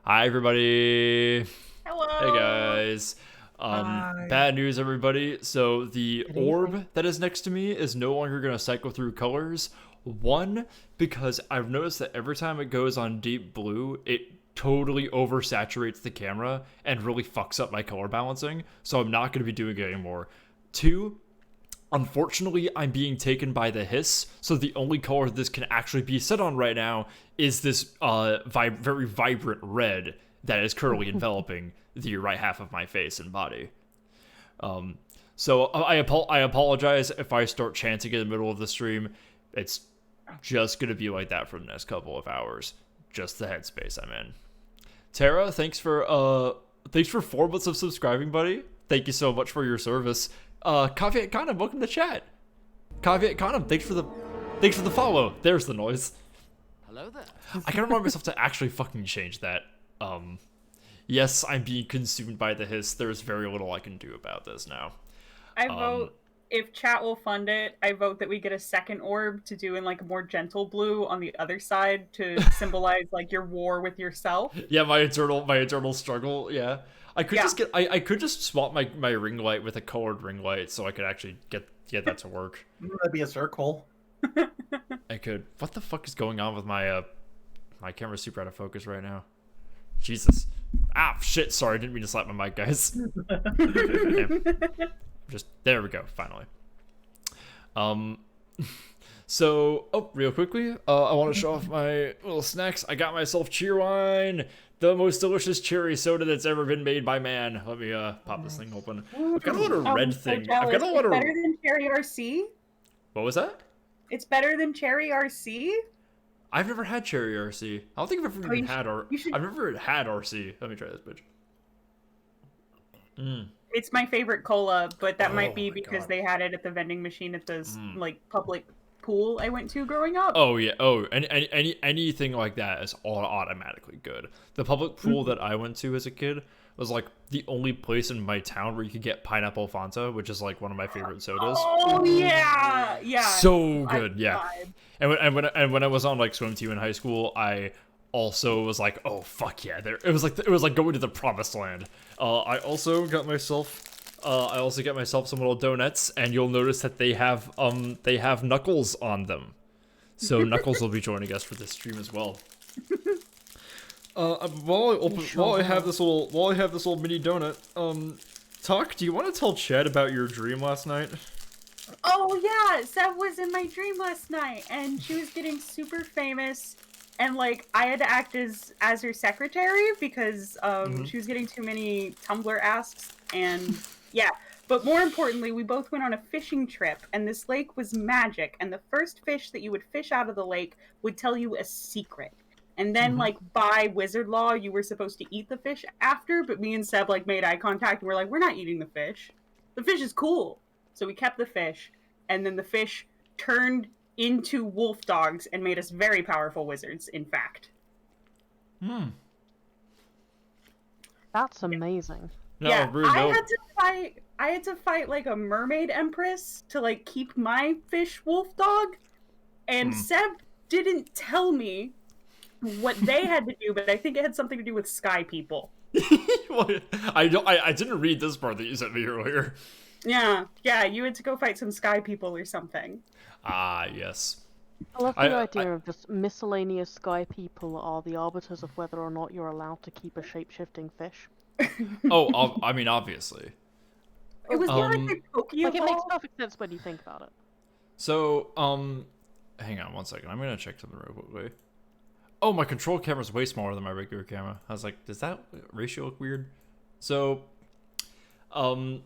Hi, everybody. Hello. Hey, guys. Hi. Bad news, everybody. So the Good orb evening. that is next to me is no longer going to cycle through colors. One, because I've noticed that every time it goes on deep blue, it totally oversaturates the camera and really fucks up my color balancing. So I'm not going to be doing it anymore. Two, unfortunately, I'm being taken by the hiss, so the only color this can actually be set on right now is this very vibrant red that is currently enveloping the right half of my face and body. So I apologize if I start chanting in the middle of the stream. It's just gonna be like that for the next couple of hours. Just the headspace I'm in. Tara, thanks for 4 months of subscribing, buddy. Thank you so much for your service. Caveat Khanum, welcome to chat. Caveat Khanum, thanks for the follow. There's the noise. Hello there. I gotta remind myself to actually fucking change that. Yes, I'm being consumed by the hiss. There's very little I can do about this now. I vote, if chat will fund it, I vote that we get a second orb to do in like a more gentle blue on the other side to symbolize like your war with yourself. Yeah, my eternal struggle. Yeah, I could just get I could just swap my ring light with a colored ring light so I could actually get that to work. That'd be a circle. I could. What the fuck is going on with my my camera's super out of focus right now? Jesus. Ah, shit. Sorry, I didn't mean to slap my mic, guys. Just there we go. Finally. So, real quickly, I want to show off my little snacks. I got myself Cheerwine, the most delicious cherry soda that's ever been made by man. Let me pop this thing open. I've got a lot of red thing. I've got a lot of. Better than Cherry RC. What was that? It's better than Cherry RC. I've never had Cherry RC. I don't think I've ever even had I've never had RC. Let me try this bitch. It's my favorite cola, but that might be my because God. they had it at the vending machine at the like public pool I went to growing up. Oh yeah. Oh, anything like that is all automatically good. The public pool that I went to as a kid was like the only place in my town where you could get pineapple Fanta, which is like one of my favorite sodas. Oh yeah, yeah. So good, yeah. Vibe. And when I was on like swim team in high school, I also was like, oh fuck yeah, there. It was like going to the promised land. I also got myself some little donuts, and you'll notice that they have Knuckles on them. So Knuckles will be joining us for this stream as well. While I have this little mini donut, Talk, do you want to tell Chad about your dream last night? Oh yeah, Seb was in my dream last night, and she was getting super famous, and like I had to act as her secretary because she was getting too many Tumblr asks, and yeah. But more importantly, we both went on a fishing trip, and this lake was magic, and the first fish that you would fish out of the lake would tell you a secret. And then, like, by wizard law, you were supposed to eat the fish after, but me and Seb, like, made eye contact, and we're like, we're not eating the fish. The fish is cool. So we kept the fish, and then the fish turned into wolf dogs and made us very powerful wizards, in fact. That's amazing. No, yeah, Rude, no. I had to fight, like, a mermaid empress to, like, keep my fish wolf dog, and Seb didn't tell me what they had to do, but I think it had something to do with sky people. I didn't read this part that you sent me earlier. Yeah, you had to go fight some sky people or something. Ah, yes. I love the idea of just miscellaneous sky people are the arbiters of whether or not you're allowed to keep a shape-shifting fish. Oh, I mean, obviously. It was more Um, like a Pokeball. Like, it makes perfect sense when you think about it. So, hang on one second. I'm gonna check something real quickly. Oh, my control camera's way smaller than my regular camera. I was like, does that ratio look weird? So, I'm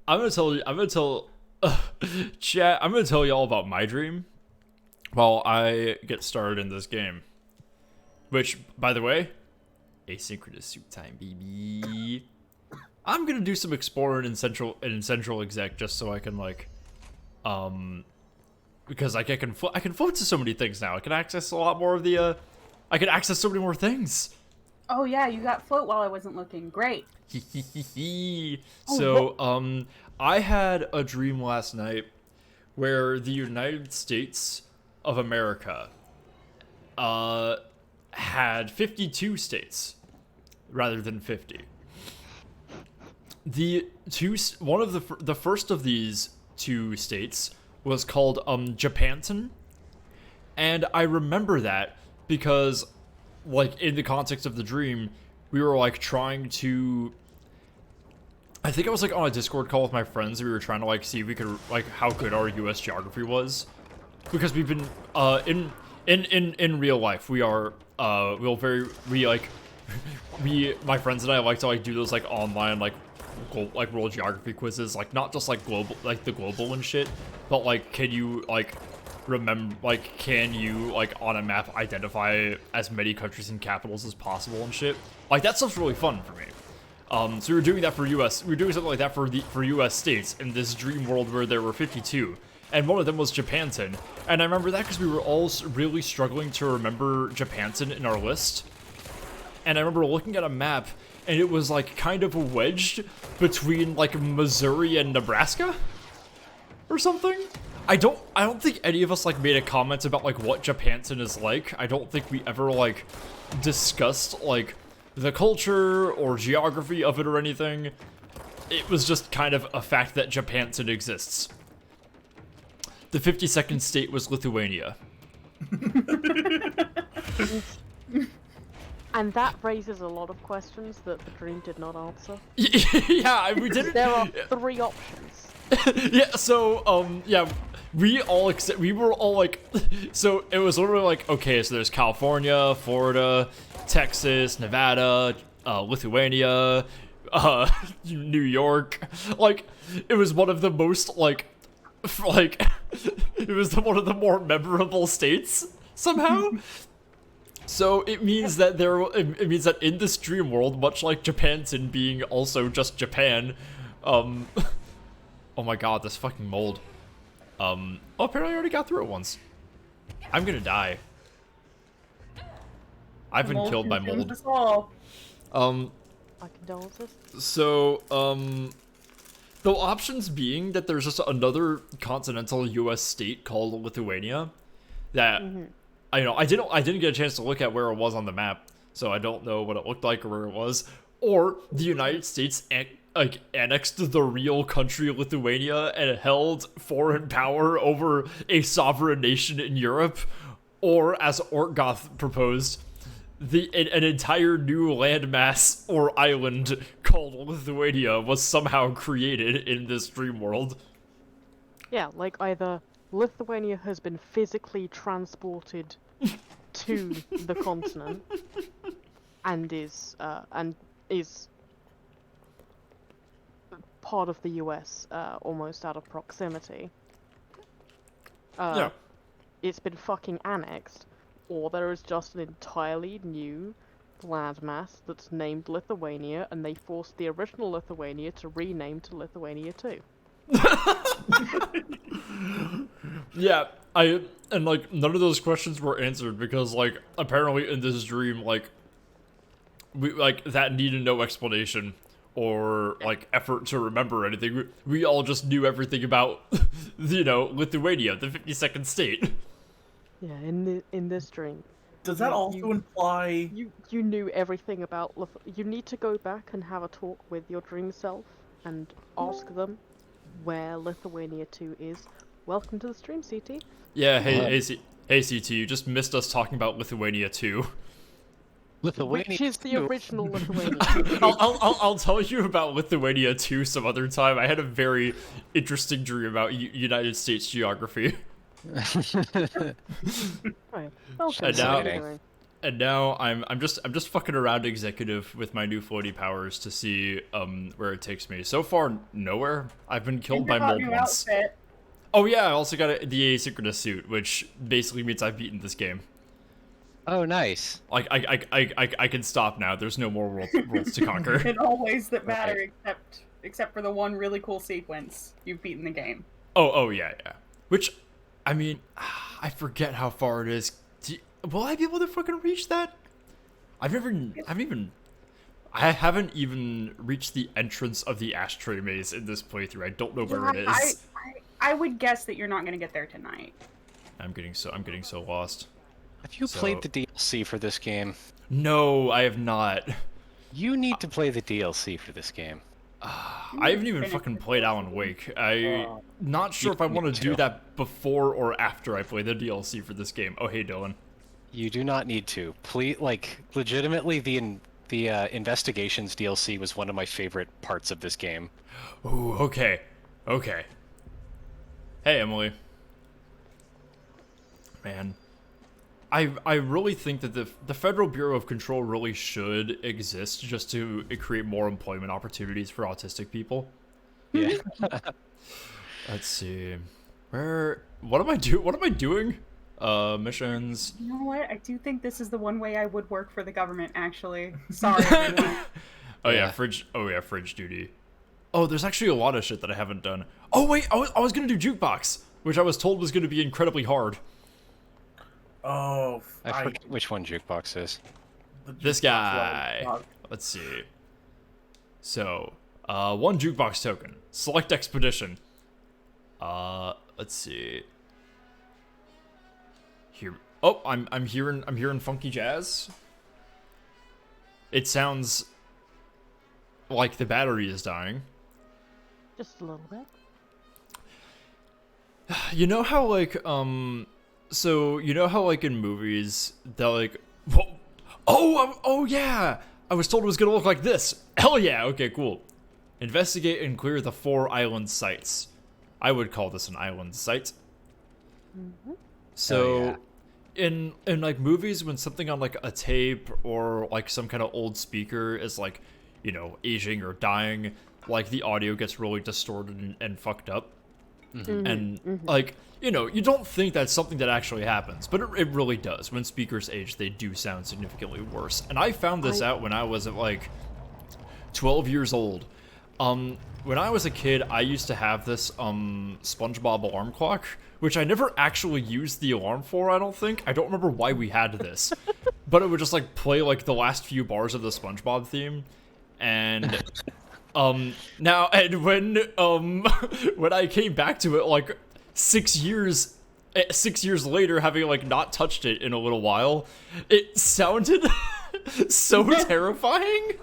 gonna tell chat. I'm gonna tell y'all about my dream while I get started in this game. Which, by the way, asynchronous soup time, baby. I'm gonna do some exploring in central exec just so I can like, because like I can float to so many things now. I can access a lot more of the, I can access so many more things. Oh yeah, you got float while I wasn't looking. Great. So, I had a dream last night where the United States of America, had 52 states rather than 50. The first of these two states was called Japanton, and I remember that because, like, in the context of the dream, we were like trying to. I think I was like on a Discord call with my friends. We were trying to like see if we could like how good our U.S. geography was, because we've been in real life we are my friends and I like to like do those like online like world geography quizzes, like not just like global, like the global and shit, but like can you like on a map identify as many countries and capitals as possible and shit. Like that stuff's really fun for me. So we were doing that for US. We were doing something like that for US states in this dream world where there were 52, and one of them was Japanton. And I remember that because we were all really struggling to remember Japanton in our list. And I remember looking at a map, and it was like kind of wedged between like Missouri and Nebraska, or something. I don't think any of us like made a comment about like what Japanton is like. I don't think we ever like discussed like the culture or geography of it or anything. It was just kind of a fact that Japanton exists. The 52nd state was Lithuania. And that raises a lot of questions that the dream did not answer. Yeah, we didn't. There are 3 options. Yeah, so, yeah, we were all like, so it was literally like, okay, so there's California, Florida, Texas, Nevada, Lithuania, New York. Like, it was one of the most, it was one of the more memorable states, somehow. So it means that it means that in this dream world, much like Japanton being also just Japan, oh my god, this fucking mold. Oh, apparently I already got through it once. I'm gonna die. I've been killed by mold. My condolences. So, the options being that there's just another continental U.S. state called Lithuania that, I didn't get a chance to look at where it was on the map, so I don't know what it looked like or where it was, or the United States annexed the real country of Lithuania and held foreign power over a sovereign nation in Europe, or as Ortgoth proposed, an entire new landmass or island called Lithuania was somehow created in this dream world. Yeah, like either Lithuania has been physically transported to the continent and is part of the US, almost out of proximity. Yeah. It's been fucking annexed, or there is just an entirely new landmass that's named Lithuania, and they forced the original Lithuania to rename to Lithuania 2. Yeah, and like none of those questions were answered because like apparently in this dream like we like that needed no explanation or like effort to remember anything. We all just knew everything about Lithuania, the 52nd state. Yeah, in this dream. Does that also imply... You knew everything about You need to go back and have a talk with your dream self and ask them where Lithuania 2 is. Welcome to the stream, CT. Yeah, hey CT, you just missed us talking about Lithuania 2. Lithuania. Which is the too. original Lithuania. I'll tell you about Lithuania too some other time. I had a very interesting dream about United States geography. Right. Okay, And what are you now- doing? And now I'm just fucking around executive with my new floaty powers to see where it takes me. So far, nowhere. I've been killed by mold new once. outfit. Oh yeah, I also got the asynchronous suit, which basically means I've beaten this game. Oh, nice. Like I can stop now. There's no more worlds to conquer. In all ways that matter, Right. except for the one really cool sequence. You've beaten the game. Oh yeah. Which, I mean, I forget how far it is. Will I be able to fucking reach that? I haven't even reached the entrance of the ashtray maze in this playthrough. I don't know where it is. I would guess that you're not gonna get there tonight. I'm getting so lost. Have you played the DLC for this game? No, I have not. You need to play the DLC for this game. I haven't even fucking played Alan Wake. I'm not sure if I want to do that before or after I play the DLC for this game. Oh, hey, Dylan. You do not need to. Please, like, legitimately, the Investigations DLC was one of my favorite parts of this game. Ooh, okay. Hey, Emily. Man. I really think that the Federal Bureau of Control really should exist just to create more employment opportunities for autistic people. Yeah. Let's see. What am I doing? Missions. You know what? I do think this is the one way I would work for the government, actually. Sorry, everyone. Oh yeah, Yeah. fridge duty. Oh, there's actually a lot of shit that I haven't done. Oh wait, I was gonna do jukebox, which I was told was gonna be incredibly hard. Oh, I forget which one Jukebox is. This guy. Let's see. So, one jukebox token. Select expedition. Let's see. Here. Oh, I'm hearing funky jazz. It sounds like the battery is dying. Just a little bit. You know how like so you know how like in movies they're like, whoa, oh yeah, I was told it was gonna look like this. Hell yeah, okay, cool. Investigate and clear the 4 island sites. I would call this an island site. So Oh, in like movies, when something on like a tape or like some kind of old speaker is like, you know, aging or dying, like the audio gets really distorted and fucked up. And like, you know, you don't think that's something that actually happens, but it really does. When speakers age, they do sound significantly worse. And I found this out when I was at like 12 years old. When I was a kid, I used to have this SpongeBob alarm clock, which I never actually used the alarm for, I don't think. I don't remember why we had this. But it would just like play like the last few bars of the SpongeBob theme. And now, and when when I came back to it like 6 years later, having like not touched it in a little while, it sounded so terrifying.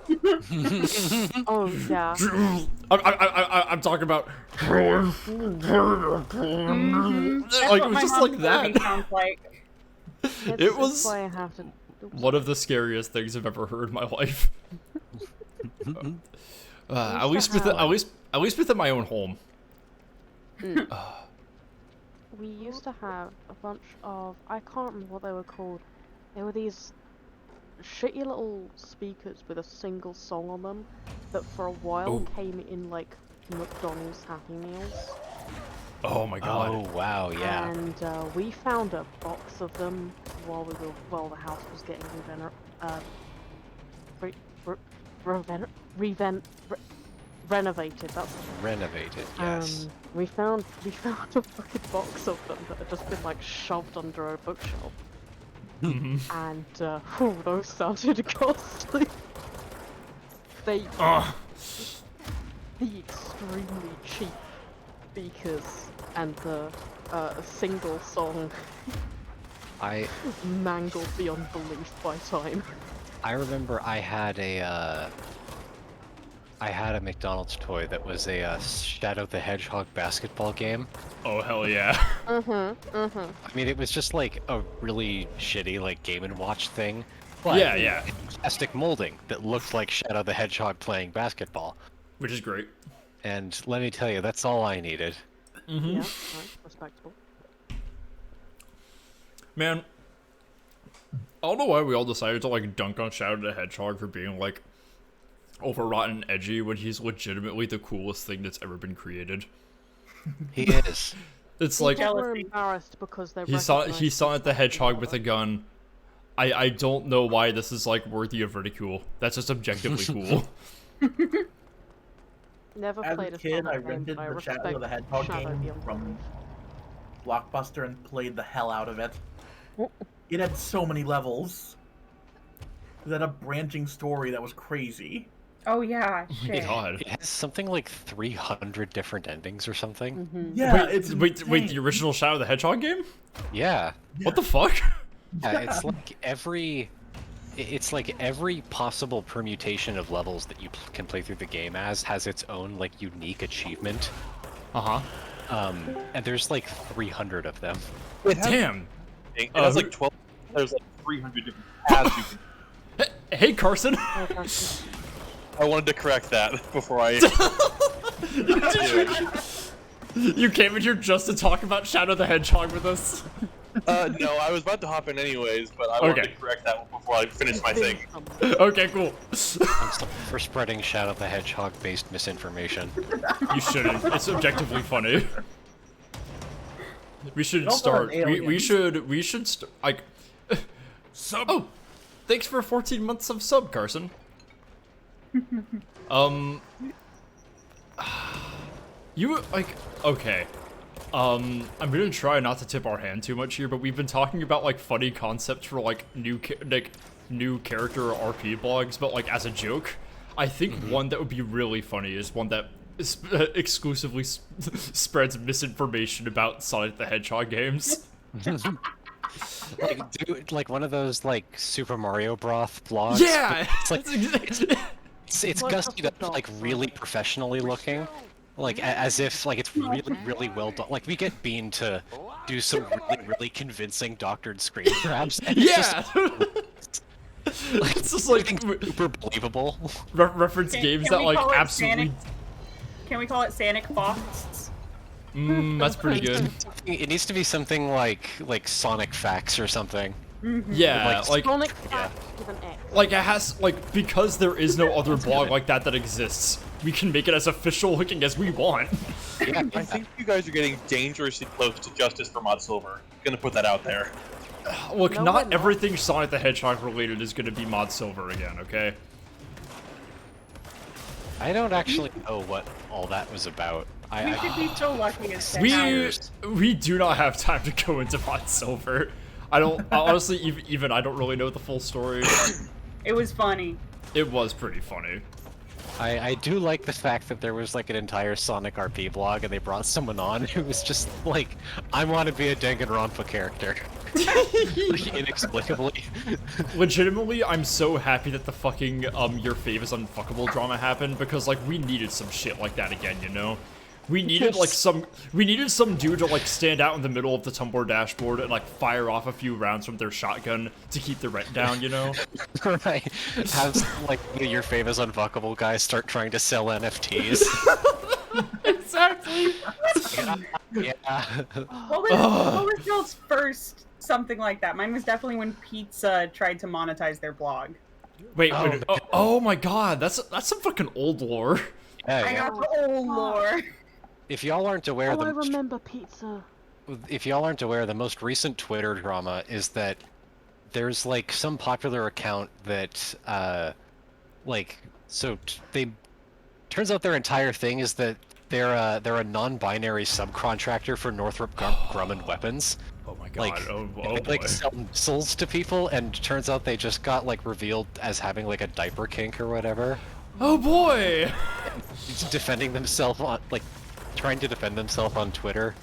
Oh yeah. I'm talking about That's like what it was my just mom's like that. baby sounds like. It's was- why I have to. One of the scariest things I've ever heard in my life. At least within my own home. We used to have a bunch of, I can't remember what they were called. They were these shitty little speakers with a single song on them that for a while Ooh. came in like McDonald's Happy Meals. Oh my god. Oh, wow, yeah. And we found a box of them while the house was getting renovated. That's Renovated, yes. we found a fucking box of them that had just been like shoved under a bookshelf. And those sounded ghastly. They the extremely cheap speakers and the single song I mangled beyond belief by time. I remember I had a McDonald's toy that was a Shadow the Hedgehog basketball game. Oh hell yeah. I mean, it was just like a really shitty like Game & Watch thing, But Yeah. plastic molding that looked like Shadow the Hedgehog playing basketball. Which is great. And let me tell you, that's all I needed. Mm-hmm. Yeah, right, respectable. Man, I don't know why we all decided to like dunk on Shadow the Hedgehog for being like overwrought and edgy when he's legitimately the coolest thing that's ever been created. He is. It's like People were Jealousy. embarrassed because they he saw recognized at the him. hedgehog with a gun. I don't know why this is like worthy of ridicule. That's just objectively cool. Never As played a a kid, I Sonic game, rented but I the respect Shadow of the Hedgehog Shadow game beyond from belief. Blockbuster and played the hell out of it. It had so many levels. It had a branching story that was crazy. Oh yeah, Oh my shit. god. It has something like 300 different endings or something. Mm-hmm. Yeah, Wait, it's wait, the insane. original Shadow the Hedgehog game? Yeah. What the fuck? Yeah, it's like every possible permutation of levels that you can play through the game as has its own like unique achievement. Uh-huh. And there's like 300 of them. Damn. It has like 12. There's like 300 different paths you can. Hey, Carson. I wanted to correct that before I. You came in here just to talk about Shadow the Hedgehog with us? No, I was about to hop in anyways, but I wanted Okay. to correct that one before I finish my thing. Okay, cool. I'm sorry for spreading Shadow the Hedgehog based misinformation. You shouldn't. It's objectively funny. We should also start. have We aliens. should like. Sub. Oh, thanks for 14 months of sub, Carson. You like okay. I'm gonna try not to tip our hand too much here, but we've been talking about like funny concepts for like new character or RP blogs, but like as a joke, I think one that would be really funny is one that exclusively spreads misinformation about Sonic the Hedgehog games. like one of those like Super Mario Broth blogs. Yeah, but it's Like gussied just a up, like dog. really professionally looking, like as if like it's really well done. Like we get Bean to do some really convincing doctored screen grabs. And it's yeah. like, It's just like super believable. reference games Can that we like call it absolutely. Can we call it Sonic Fox? That's pretty good. It needs to be something like Sonic Facts or something. Yeah, like Sonic Fact with an X. Like it has like because there is no other blog like that exists. We can make it as official looking as we want. Yeah, I think you guys are getting dangerously close to justice for Mod Silver. Gonna put that out there. Look, No, not we're not. everything Sonic the Hedgehog related is going to be Mod Silver again, okay? I don't actually know what all that was about. We should be so lucky as We do not have time to go into Mod Silver. I don't honestly even I don't really know the full story. It was funny. It was pretty funny. I do like the fact that there was like an entire Sonic RP blog and they brought someone on who was just like, I want to be a Danganronpa character. Like, inexplicably. Legitimately, I'm so happy that the fucking your fave is unfuckable drama happened because like we needed some shit like that again, you know? We needed like some dude to like stand out in the middle of the Tumblr dashboard and like fire off a few rounds from their shotgun to keep the rent down, you know? Right. Have some, like your famous unfuckable guys start trying to sell NFTs. Exactly. Yeah. What was Bill's first something like that? Mine was definitely when Pizza tried to monetize their blog. Wait, Oh, wait, oh my god, that's some fucking old lore. Yeah, I yeah. got the old lore. If y'all aren't aware, Oh, I remember pizza. the most recent Twitter drama is that there's like some popular account that turns out their entire thing is that they're a non-binary subcontractor for Northrop Grumman weapons. Oh my god, Like, oh they, boy. like sell missiles to people, and turns out they just got like revealed as having like a diaper kink or whatever. Oh boy! He's defending themselves on trying to defend themselves on Twitter.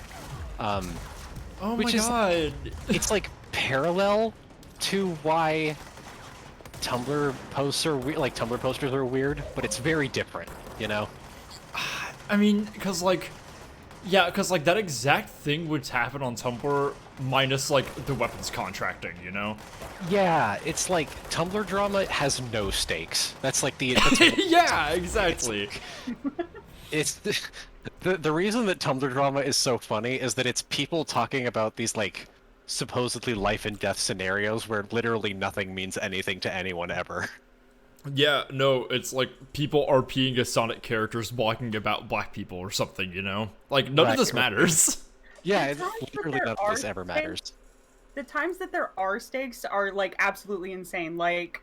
Oh my Which is- god. It's like parallel to why Tumblr posts are like Tumblr posters are weird, but it's very different, you know? I mean, because like, Yeah, because like that exact thing would happen on Tumblr, minus like the weapons contracting, you know? Yeah, it's like Tumblr drama has no stakes. That's like that's Yeah, exactly. it's the reason that Tumblr drama is so funny is that it's people talking about these like supposedly life and death scenarios where literally nothing means anything to anyone ever. Yeah, no, it's like people RPing as Sonic characters walking about black people or something, you know? Like, none of this matters. Yeah, The times that literally there none of are this ever stakes- matters. The times that there are stakes are like absolutely insane. Like,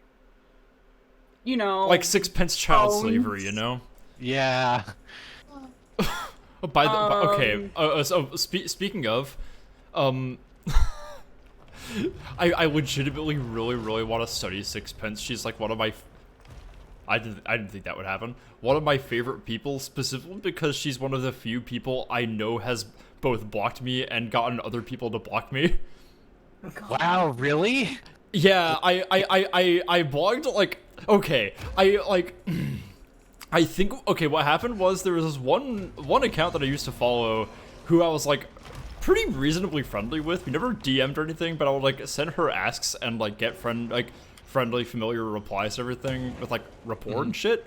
you know, Like sixpence child Bones. slavery, you know? Yeah. Okay, so speaking of, I legitimately really want to study Sixpence. She's like one of my. I didn't think that would happen. One of my favorite people, specifically because she's one of the few people I know has both blocked me and gotten other people to block me. Wow, really? Yeah, I blogged like okay, I think okay. What happened was there was this one account that I used to follow, who I was like pretty reasonably friendly with. We never DM'd or anything, but I would like send her asks and like get friendly, familiar replies to everything with like rapport and shit.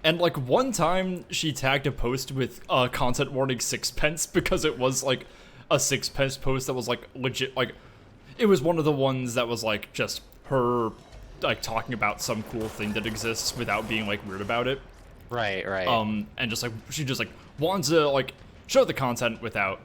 And like one time she tagged a post with content warning sixpence because it was like a sixpence post that was like legit, like it was one of the ones that was like just her like talking about some cool thing that exists without being like weird about it. Right, right. And just like she just like wanted to like show the content without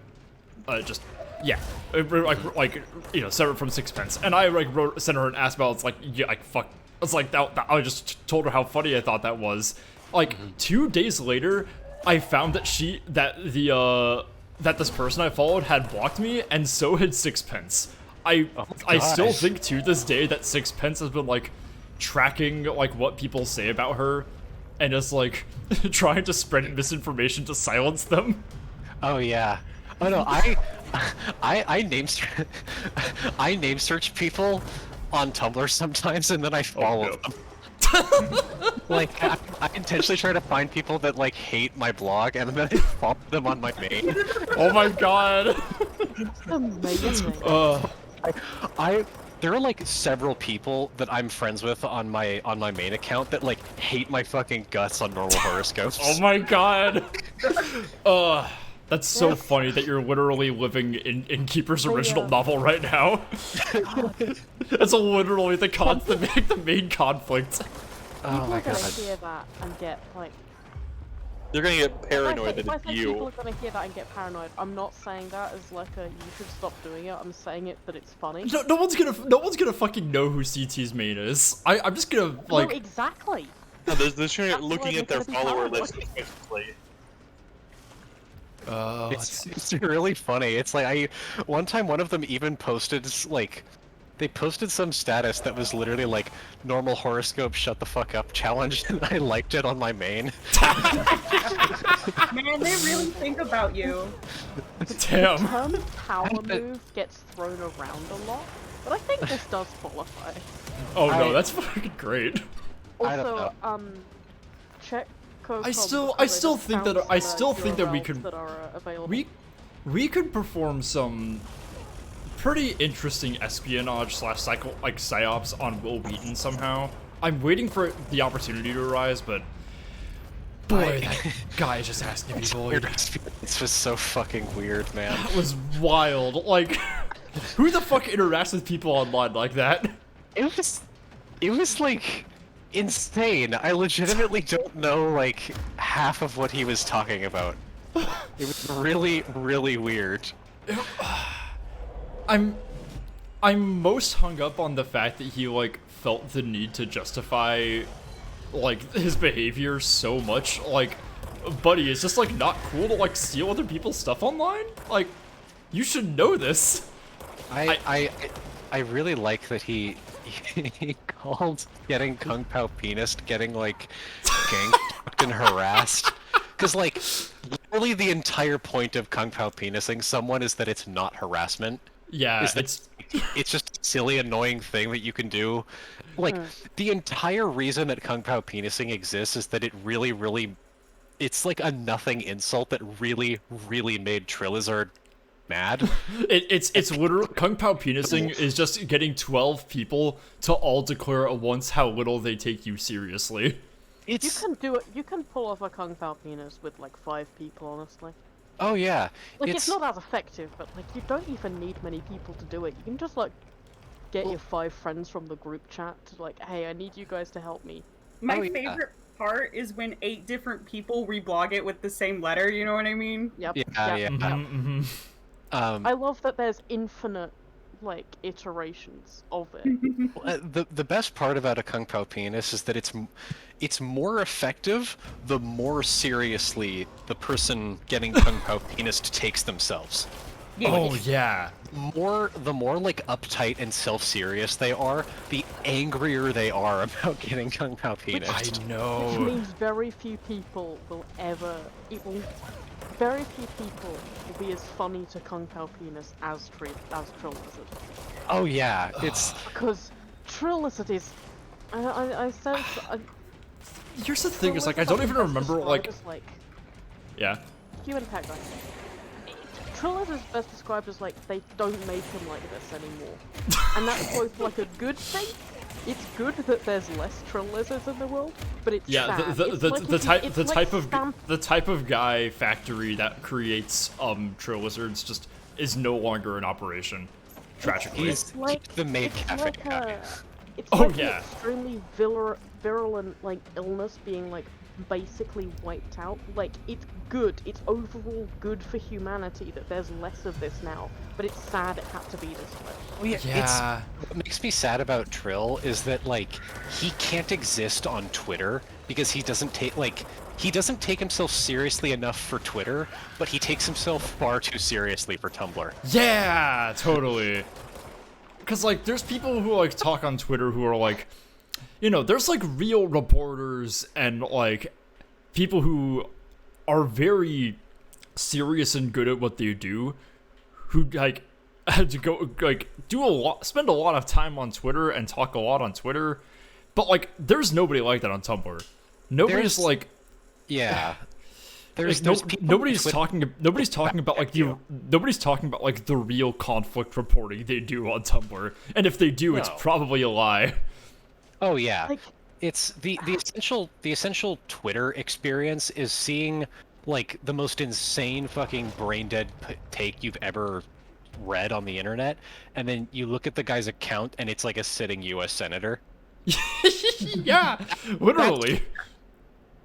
just yeah, like you know, separate from sixpence. And I like sent her an ask about it's like yeah, like fuck. It's like that I just told her how funny I thought that was. Like 2 days later, I found that that this person I followed had blocked me, and so had sixpence. I still think to this day that sixpence has been like tracking like what people say about her, and is like trying to spread misinformation to silence them. Oh yeah. Oh no, I name I name search people on Tumblr sometimes, and then I follow them. Like I intentionally try to find people that like hate my blog, and then I follow them on my main. Oh my god. Amazing. There are like several people that I'm friends with on my main account that like hate my fucking guts on normal horoscopes. Oh my god. That's so funny that you're literally living in Keeper's original novel right now. That's literally the main conflict. Oh People my are gonna god. hear that and get like. They're gonna get paranoid If I that say it's people you. are gonna hear that and get paranoid, I'm not saying that as like a you should stop doing it. I'm saying it that it's funny. No one's gonna fucking know who CT's main is. I'm just gonna like. No, exactly. No, they're That's looking why at their they're gonna be follower paranoid. list specifically. It's really funny. It's like one time one of them even posted like they posted some status that was literally like normal horoscope shut the fuck up challenge, and I liked it on my main. man, they really think about you. Damn. The term power move gets thrown around a lot, but I think this does qualify. Oh no, I- that's fucking great. I don't Also, check. I still think that we could that are available. we could perform some pretty interesting espionage / psyops on Will Wheaton somehow. I'm waiting for the opportunity to arise, but boy, that guy just asked to be bullied. It's just so fucking weird, man. That was wild. Like, who the fuck interacts with people online like that? It was like insane. I legitimately don't know like half of what he was talking about. It was really, really weird. I'm most hung up on the fact that he like felt the need to justify like his behavior so much. Like, buddy, it's just like not cool to like steal other people's stuff online. Like, you should know this. I really like that he called getting Kung Pao penis getting like ganked and harassed. Cause like literally the entire point of Kung Pao penising someone is that it's not harassment. Yeah, Is that it's just a silly, annoying thing that you can do. Like the entire reason that Kung Pao penising exists is that it really, really it's like a nothing insult that really, really made Trilizard mad. It's literal Kung Pao penising is just getting 12 people to all declare at once how little they take you seriously. You can do it. You can pull off a Kung Pao penis with like 5 people, honestly. Oh yeah, Like it's not as effective, but like you don't even need many people to do it. You can just like get your 5 friends from the group chat to like, hey, I need you guys to help me. My Oh, yeah. favorite part is when 8 different people reblog it with the same letter. You know what I mean? Yep. Yeah, yep, yeah. yep. I love that there's infinite like iterations of it. The best part about a Kung Pao penis is that it's more effective the more seriously the person getting Kung Pao penis takes themselves. Oh yeah. The more like uptight and self-serious they are, the angrier they are about getting Kung Pao penis. I know. Which means very few people will ever. Very few people will be as funny to Kung Pao penis as Trill Lizard. Oh yeah, it's Because Trill Lizard is. I sense. Here's the thing: is like I don't even remember like. Yeah. Human pet guy. Trill Lizard is best described as like they don't make him like this anymore, and that's both like a good thing. It's good that there's less Trill Lizards in the world, but it's sad. The type of guy factory that creates Trill Lizards just is no longer in operation. Tragically. he's the maid cafe guy. It's Oh, like yeah. an extremely virulent like illness being like basically wiped out. Like it's good. It's overall good for humanity that there's less of this now. But it's sad it had to be this way. Oh, yeah. What makes me sad about Trill is that like he can't exist on Twitter because he doesn't take himself seriously enough for Twitter, but he takes himself far too seriously for Tumblr. Yeah, totally. Because like there's people who like talk on Twitter who are like, you know, there's like real reporters and like people who are very serious and good at what they do, who like had to go like spend a lot of time on Twitter and talk a lot on Twitter, but like there's nobody like that on Tumblr. Nobody's like, yeah. Nobody's talking about like the real conflict reporting they do on Tumblr, and if they do, it's probably a lie. Oh yeah, Like- it's the essential Twitter experience is seeing like the most insane fucking brain dead take you've ever read on the internet, and then you look at the guy's account and it's like a sitting U.S. senator. Yeah, literally.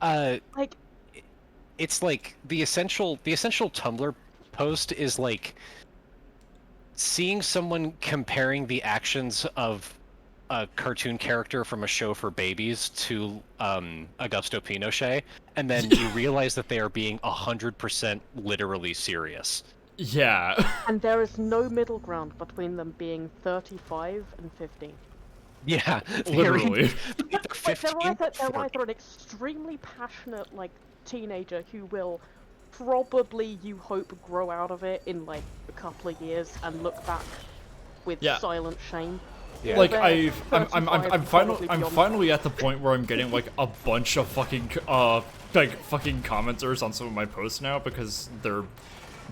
Like It's like the essential Tumblr post is like seeing someone comparing the actions of a cartoon character from a show for babies to Augusto Pinochet, and then you realize that they are being 100% literally serious. Yeah. and there is no middle ground between them being 35 and 15. Yeah, Literally. Like, they're either an extremely passionate like teenager who will probably, you hope, grow out of it in like a couple of years and look back with silent shame. Yeah. Like I'm finally at the point where I'm getting like a bunch of fucking commenters on some of my posts now because they're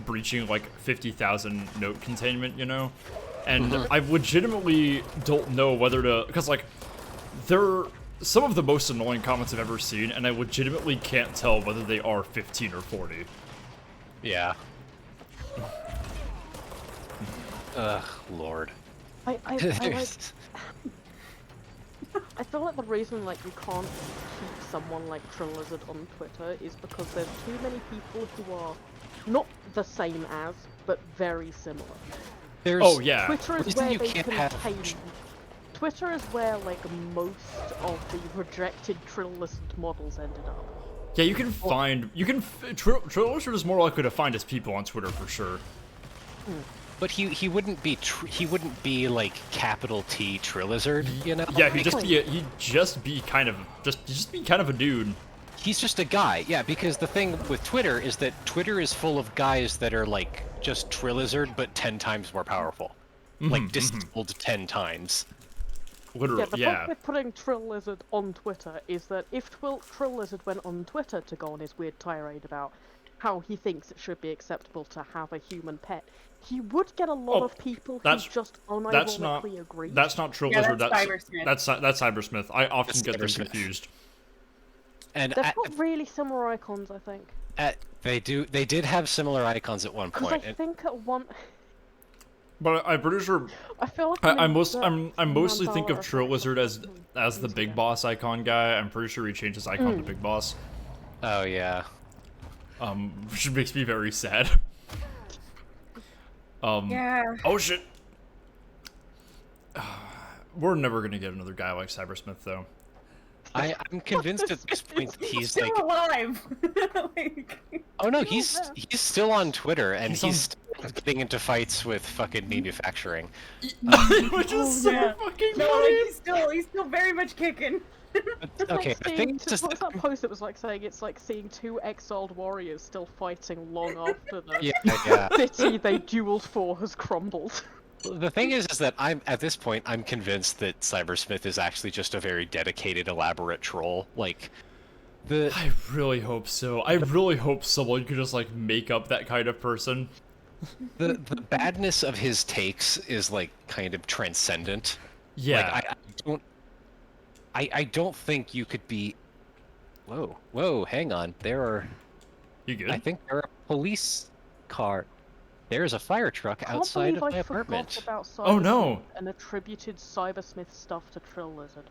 breaching like 50,000 note containment, you know? And I legitimately don't know whether to, because like they're some of the most annoying comments I've ever seen, and I legitimately can't tell whether they are 15 or 40. Yeah. Ugh, Lord. I feel like the reason like you can't keep someone like Trill Lizard on Twitter is because there's too many people who are not the same as, but very similar. Twitter is where they contain. Twitter is where like most of the rejected Trill Lizard models ended up. Yeah, you can find Trill Lizard is more likely to find his people on Twitter for sure. But he wouldn't be like capital T Trilizard, you know? Yeah, he'd just be kind of a dude. He's just a guy, yeah, because the thing with Twitter is that Twitter is full of guys that are like just Trilizard but 10 times more powerful. Like distilled 10 times. Literally, the yeah. problem with putting Trill Lizard on Twitter is that if Trill Lizard went on Twitter to go on his weird tirade about how he thinks it should be acceptable to have a human pet, he would get a lot of people who just unironically agree. That's not Trill Yeah, Lizard. that's Cybersmith. That's Cybersmith. I often That's get them Cybersmith. confused. And They've got really similar icons, I think. they did have similar icons at one Because point. I think at one... But I'm pretty sure I feel like I mostly think of Trill Lizard as the things big again. boss icon guy. I'm pretty sure he changed his icon to Big Boss. Oh yeah. Which makes me very sad. Yeah. Oh shit. We're never gonna get another guy like Cybersmith though. I'm convinced at this point that he's Still like, alive. Like, oh no, he's still on Twitter and He's on- he's still getting into fights with fucking manufacturing. Which is so yeah. fucking no, funny. like he's still very much kicking. It's Okay, like the seeing, thing is just what's that post that was like saying it's like seeing two exiled warriors still fighting long after the yeah. city they dueled for has crumbled. The thing is that at this point I'm convinced that Cybersmith is actually just a very dedicated, elaborate troll. Like I really hope so. I really hope someone could just like make up that kind of person. the badness of his takes is like kind of transcendent. Yeah. Like, I don't think you could be. Whoa, hang on. You good? I think there are a police car. There's a fire truck outside of my apartment. About Oh, no. Cybersmith and attributed Cybersmith stuff to Trill Lizard.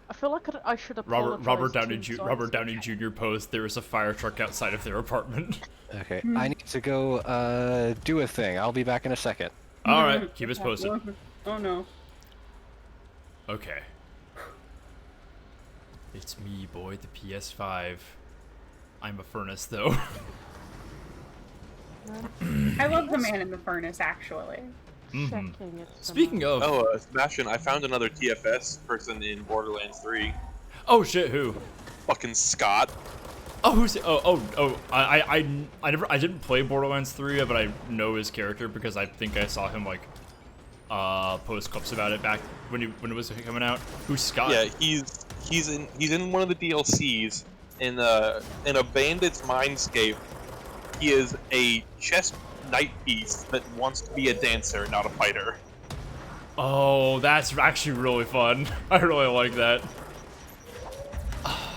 I feel like I should Robert apologize Robert Downey Jr. posed there is a fire truck outside of their apartment. Okay, I need to go do a thing. I'll be back in a second. All right, keep us posted. Oh no. Okay. It's me, boy, the PS5. I'm a furnace, though. I love the man in the furnace, actually. Checking it's Speaking of... Oh, Sebastian, I found another TFS person in Borderlands 3. Oh, shit, who? Fucking Scott. Oh, who's... I didn't play Borderlands 3, but I know his character because I think I saw him, like, post clips about it back when it was coming out. Who's Scott? Yeah, he's in one of the DLCs in a bandit's mindscape. He is a chess knight piece that wants to be a dancer, not a fighter. Oh, that's actually really fun. I really like that.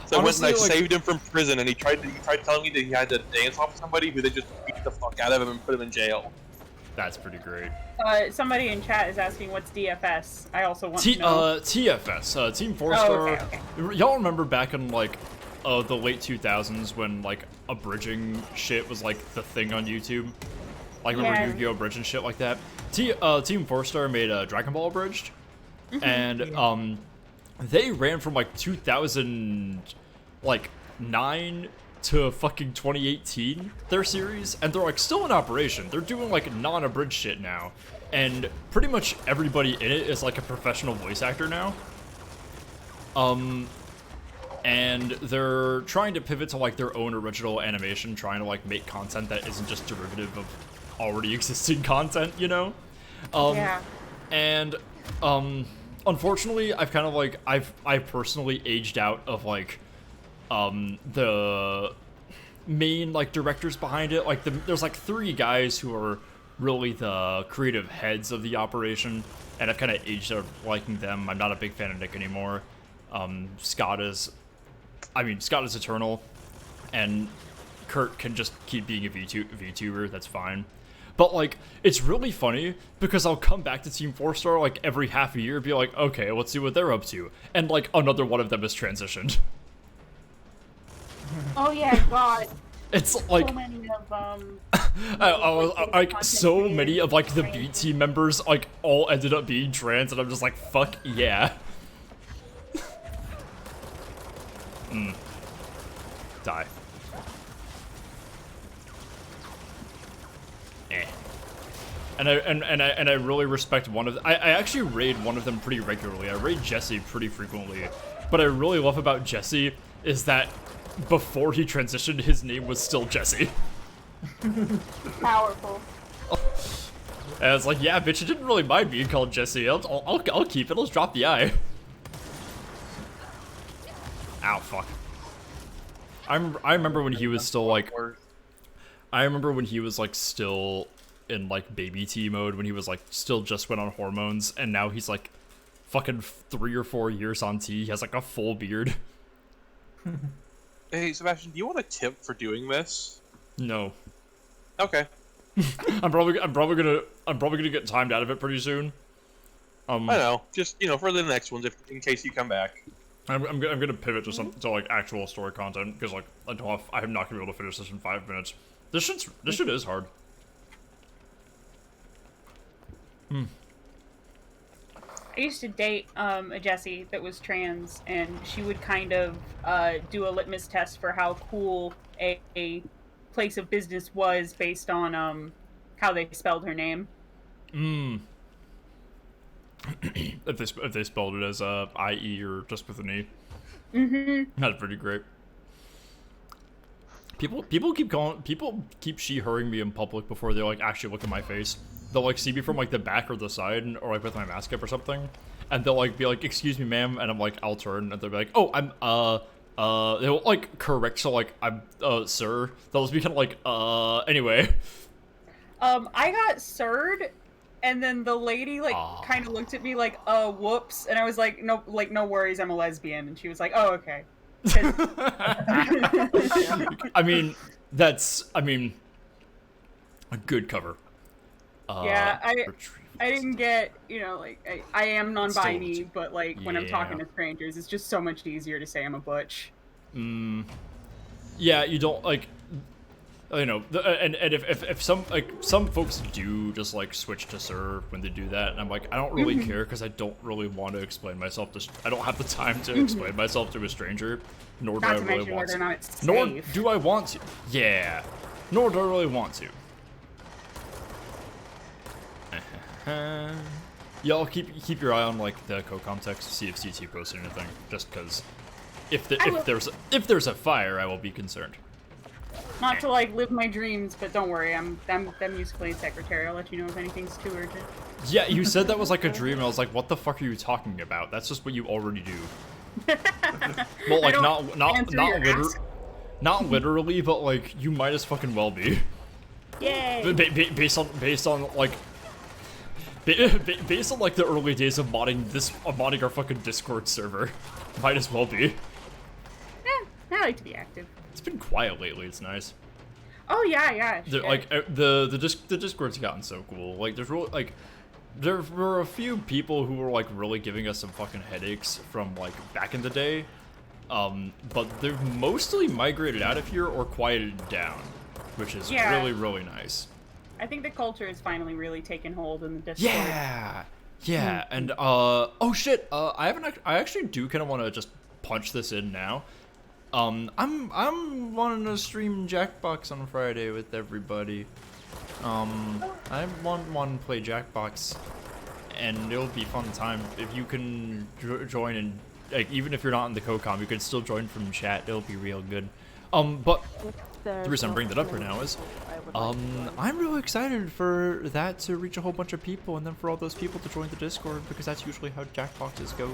So Honestly, I went and I like- saved him from prison, and he tried telling me that he had to dance off somebody who they just beat the fuck out of him and put him in jail. That's pretty great. Somebody in chat is asking what's DFS. I also want to know. TFS, Team 4-Star. okay. Y'all remember back in, like, the late 2000s when, like, abridging shit was, like, the thing on YouTube? Like, remember Yeah. Yu-Gi-Oh! Abridged and shit like that? Team 4-Star made Dragon Ball Abridged, and, they ran from, like, 2009 to fucking 2018, their series, and they're, like, still in operation. They're doing, like, non-abridged shit now, and pretty much everybody in it is, like, a professional voice actor now. And they're trying to pivot to, like, their own original animation, trying to, like, make content that isn't just derivative of already existing content, you know? Yeah. And, unfortunately, I've kind of, like, I've personally aged out of, like, the main, like, directors behind it. Like, there's, like, 3 guys who are really the creative heads of the operation, and I've kind of aged out of liking them. I'm not a big fan of Nick anymore. Scott is eternal, and Kurt can just keep being a VTuber, that's fine. But, like, it's really funny, because I'll come back to Team 4-Star, like, every half a year and be like, okay, let's see what they're up to. And, like, another one of them is transitioned. Oh yeah, God. It's, like... So many of like, so many of, like, the B team members, like, all ended up being trans, and I'm just like, fuck yeah. Die. And I really respect one of I actually raid one of them pretty regularly. I raid Jesse pretty frequently. What I really love about Jesse is that before he transitioned, his name was still Jesse. Powerful. And it's like, yeah, bitch, you didn't really mind being called Jesse. I'll keep it. Let's drop the I. Ow, fuck. I remember when he was still like, I remember when he was like still in like baby T mode, when he was like still just went on hormones, and now he's like fucking 3 or 4 years on T. He has like a full beard. Hey, Sebastian, do you want a tip for doing this? No. Okay. I'm probably gonna get timed out of it pretty soon. I know. Just, for the next ones, in case you come back. I'm gonna pivot to like actual story content, because like I'm not gonna be able to finish this in 5 minutes. This shit is hard. I used to date a Jessie that was trans, and she would kind of do a litmus test for how cool a place of business was based on how they spelled her name. If they spelled it as IE or just with an E. That's pretty great. People keep she/herring me in public before they like actually look at my face. They'll like see me from like the back or the side, or like with my mask up or something, and they'll like be like, "Excuse me, ma'am," and I'm like, "I'll turn," and they'll be like, "Oh, I'm they'll like correct, so like I'm sir." They'll just be kind of like anyway. I got sirred, and then the lady like kind of looked at me like whoops, and I was like, no worries, I'm a lesbian, and she was like, oh, okay. I mean, a good cover. Yeah, I didn't get, like, I am non-binary, but, like, when I'm talking to strangers, it's just so much easier to say I'm a butch. Yeah, you don't, like, and if some folks do just, like, switch to sir when they do that, and I'm like, I don't really care, because I don't really want to explain myself to, I don't have the time to explain myself to a stranger, nor do I really want to. Nor do I want to. Yeah, nor do I really want to. Y'all keep your eye on like the co-context to see if CT posted anything, just because if there's a fire, I will be concerned. Not to like live my dreams, but don't worry, I'm musically secretary. I'll let you know if anything's too urgent. Yeah, you said that was like a dream. I was like, what the fuck are you talking about? That's just what you already do. Well, like not literally, but like you might as fucking well be. Yay! Based on like. Based on like the early days of modding our fucking Discord server, might as well be. Yeah, I like to be active. It's been quiet lately. It's nice. Oh yeah. Like the Discord's gotten so cool. Like there's really like there were a few people who were like really giving us some fucking headaches from like back in the day, but they've mostly migrated out of here or quieted down, which is really nice. I think the culture has finally really taken hold in the Discord. Yeah, and oh shit, I actually do kind of want to just punch this in now. I'm wanting to stream Jackbox on Friday with everybody. I want to play Jackbox, and it'll be fun time if you can join, and like even if you're not in the co-com, you can still join from chat. It'll be real good. But the reason I'm bringing that up right now is, I'm really excited for that to reach a whole bunch of people, and then for all those people to join the Discord, because that's usually how Jackboxes go.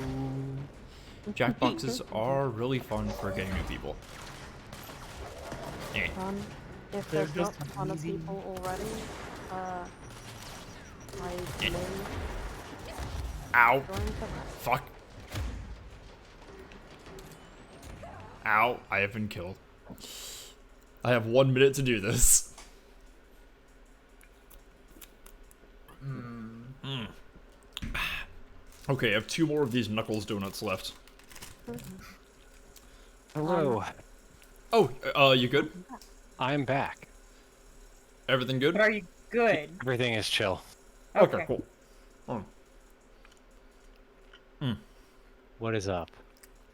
Jackboxes are really fun for getting new people. If there's not a ton of people already, I may... Ow. Fuck. Ow, I have been killed. I have 1 minute to do this. Okay, I have 2 more of these Knuckles donuts left. Hello. Oh, you good? I'm back. Everything good? But are you good? Everything is chill. Okay, cool. What is up?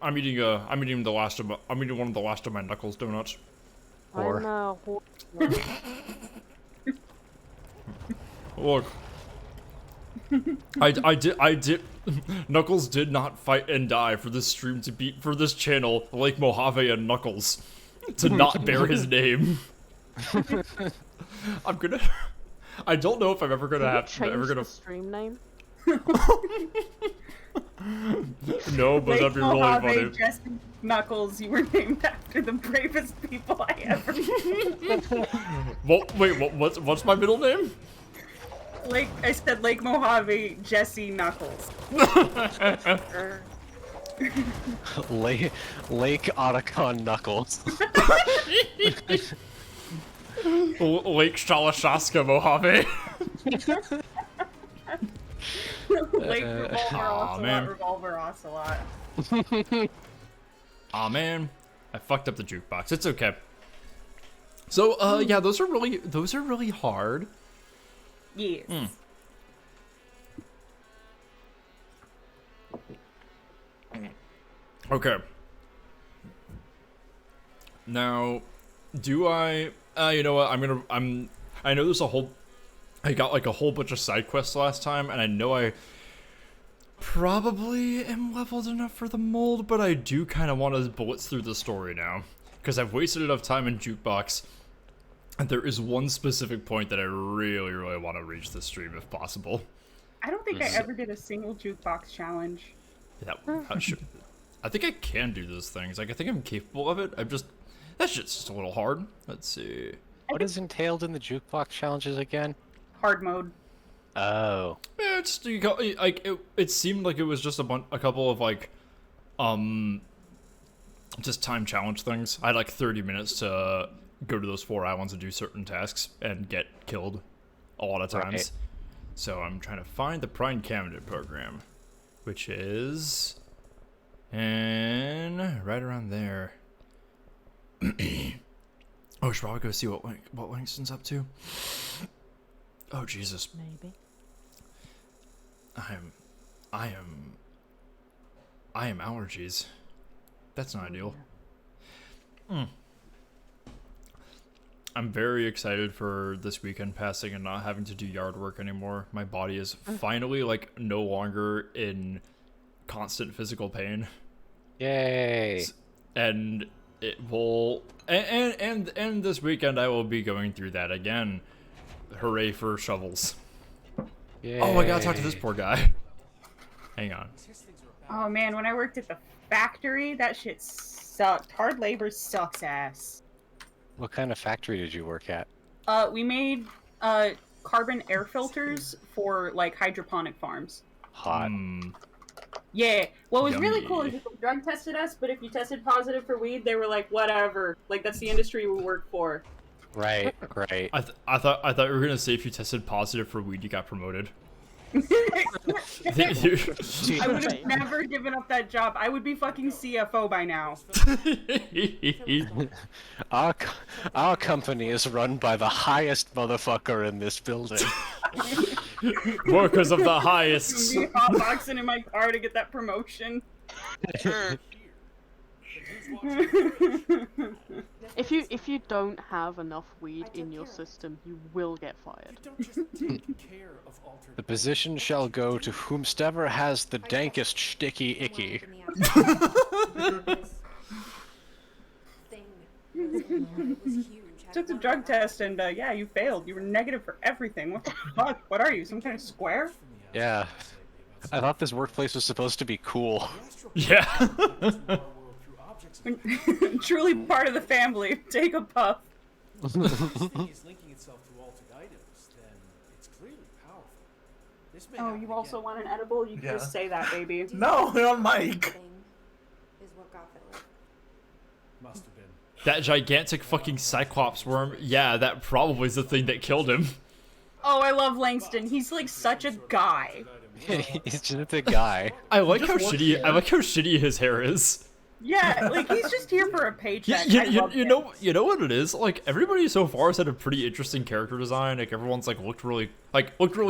I'm eating one of the last of my Knuckles donuts. I'm Look. I did Knuckles did not fight and die for this stream to beat for this channel like Mojave and Knuckles to not bear his name. I'm I don't know if I'm ever gonna have Change ever gonna. the stream name. No, but that'd be really Mojave, funny. Jesse Knuckles, you were named after the bravest people I ever met. Well, wait, what's my middle name? I said Lake Mojave, Jesse Knuckles. Lake Otacon Knuckles. Lake Shalashaska Mojave. Lake Revolver Aw, man. Revolver Ocelot. Aw, man, I fucked up the jukebox. It's okay. So, yeah, those are really hard. Yes. Okay. Now, do I? You know what? I know there's a whole. I got like a whole bunch of side quests last time, and I know I probably am leveled enough for the mold, but I do kind of want to blitz through the story now because I've wasted enough time in jukebox. And there is one specific point that I really, really want to reach this stream if possible. I don't think I ever did a single jukebox challenge. I think I can do those things. Like, I think I'm capable of it. That shit's just a little hard. Let's see. What is entailed in the jukebox challenges again? Hard mode. Oh. Yeah, it seemed like it was just a couple of like, just time challenge things. I had like 30 minutes to go to those 4 islands and do certain tasks and get killed a lot of times. Right. So I'm trying to find the Prime Candidate program, which is right around there. Oh, we should probably go see what Langston's up to. Oh Jesus. Maybe. I am allergies. That's not ideal. I'm very excited for this weekend passing and not having to do yard work anymore. My body is finally like no longer in constant physical pain. Yay. And it will and this weekend I will be going through that again. Hooray for shovels. Yay. Oh, I gotta talk to this poor guy. Hang on. Oh man, when I worked at the factory, that shit sucked. Hard labor sucks ass. What kind of factory did you work at? We made carbon air filters for like hydroponic farms. Hot. Yeah. What was really Yummy. cool is they drug tested us, but if you tested positive for weed, they were like, whatever. Like that's the industry we work for. Right. I thought you were gonna say if you tested positive for weed, you got promoted. I would have never given up that job. I would be fucking CFO by now. Our company is run by the highest motherfucker in this building. Workers of the highest. Me hotboxing in my car to get that promotion. If you don't have enough weed in your system, you will get fired. The position shall go to whomstever has the dankest sticky icky. Took the drug test and yeah, you failed. You were negative for everything. What the fuck? What are you? Some kind of square? Yeah. I thought this workplace was supposed to be cool. Yeah. Truly part of the family. Take a puff. Is linking itself to altered items, then it's clearly powerful. This may Oh, happen you also again. want an edible? You can Yeah. just say that, baby. No, they're on mic. Is what got Philip. Must have been. That gigantic fucking Cyclops worm. Yeah, that probably is the thing that killed him. Oh, I love Langston. He's like such a guy. He's just a guy. I like Just how work shitty. here. I like how shitty his hair is. Yeah, like he's just here for a paycheck. You I love him. know what it is? Like everybody so far has had a pretty interesting character design. Like everyone's like looked really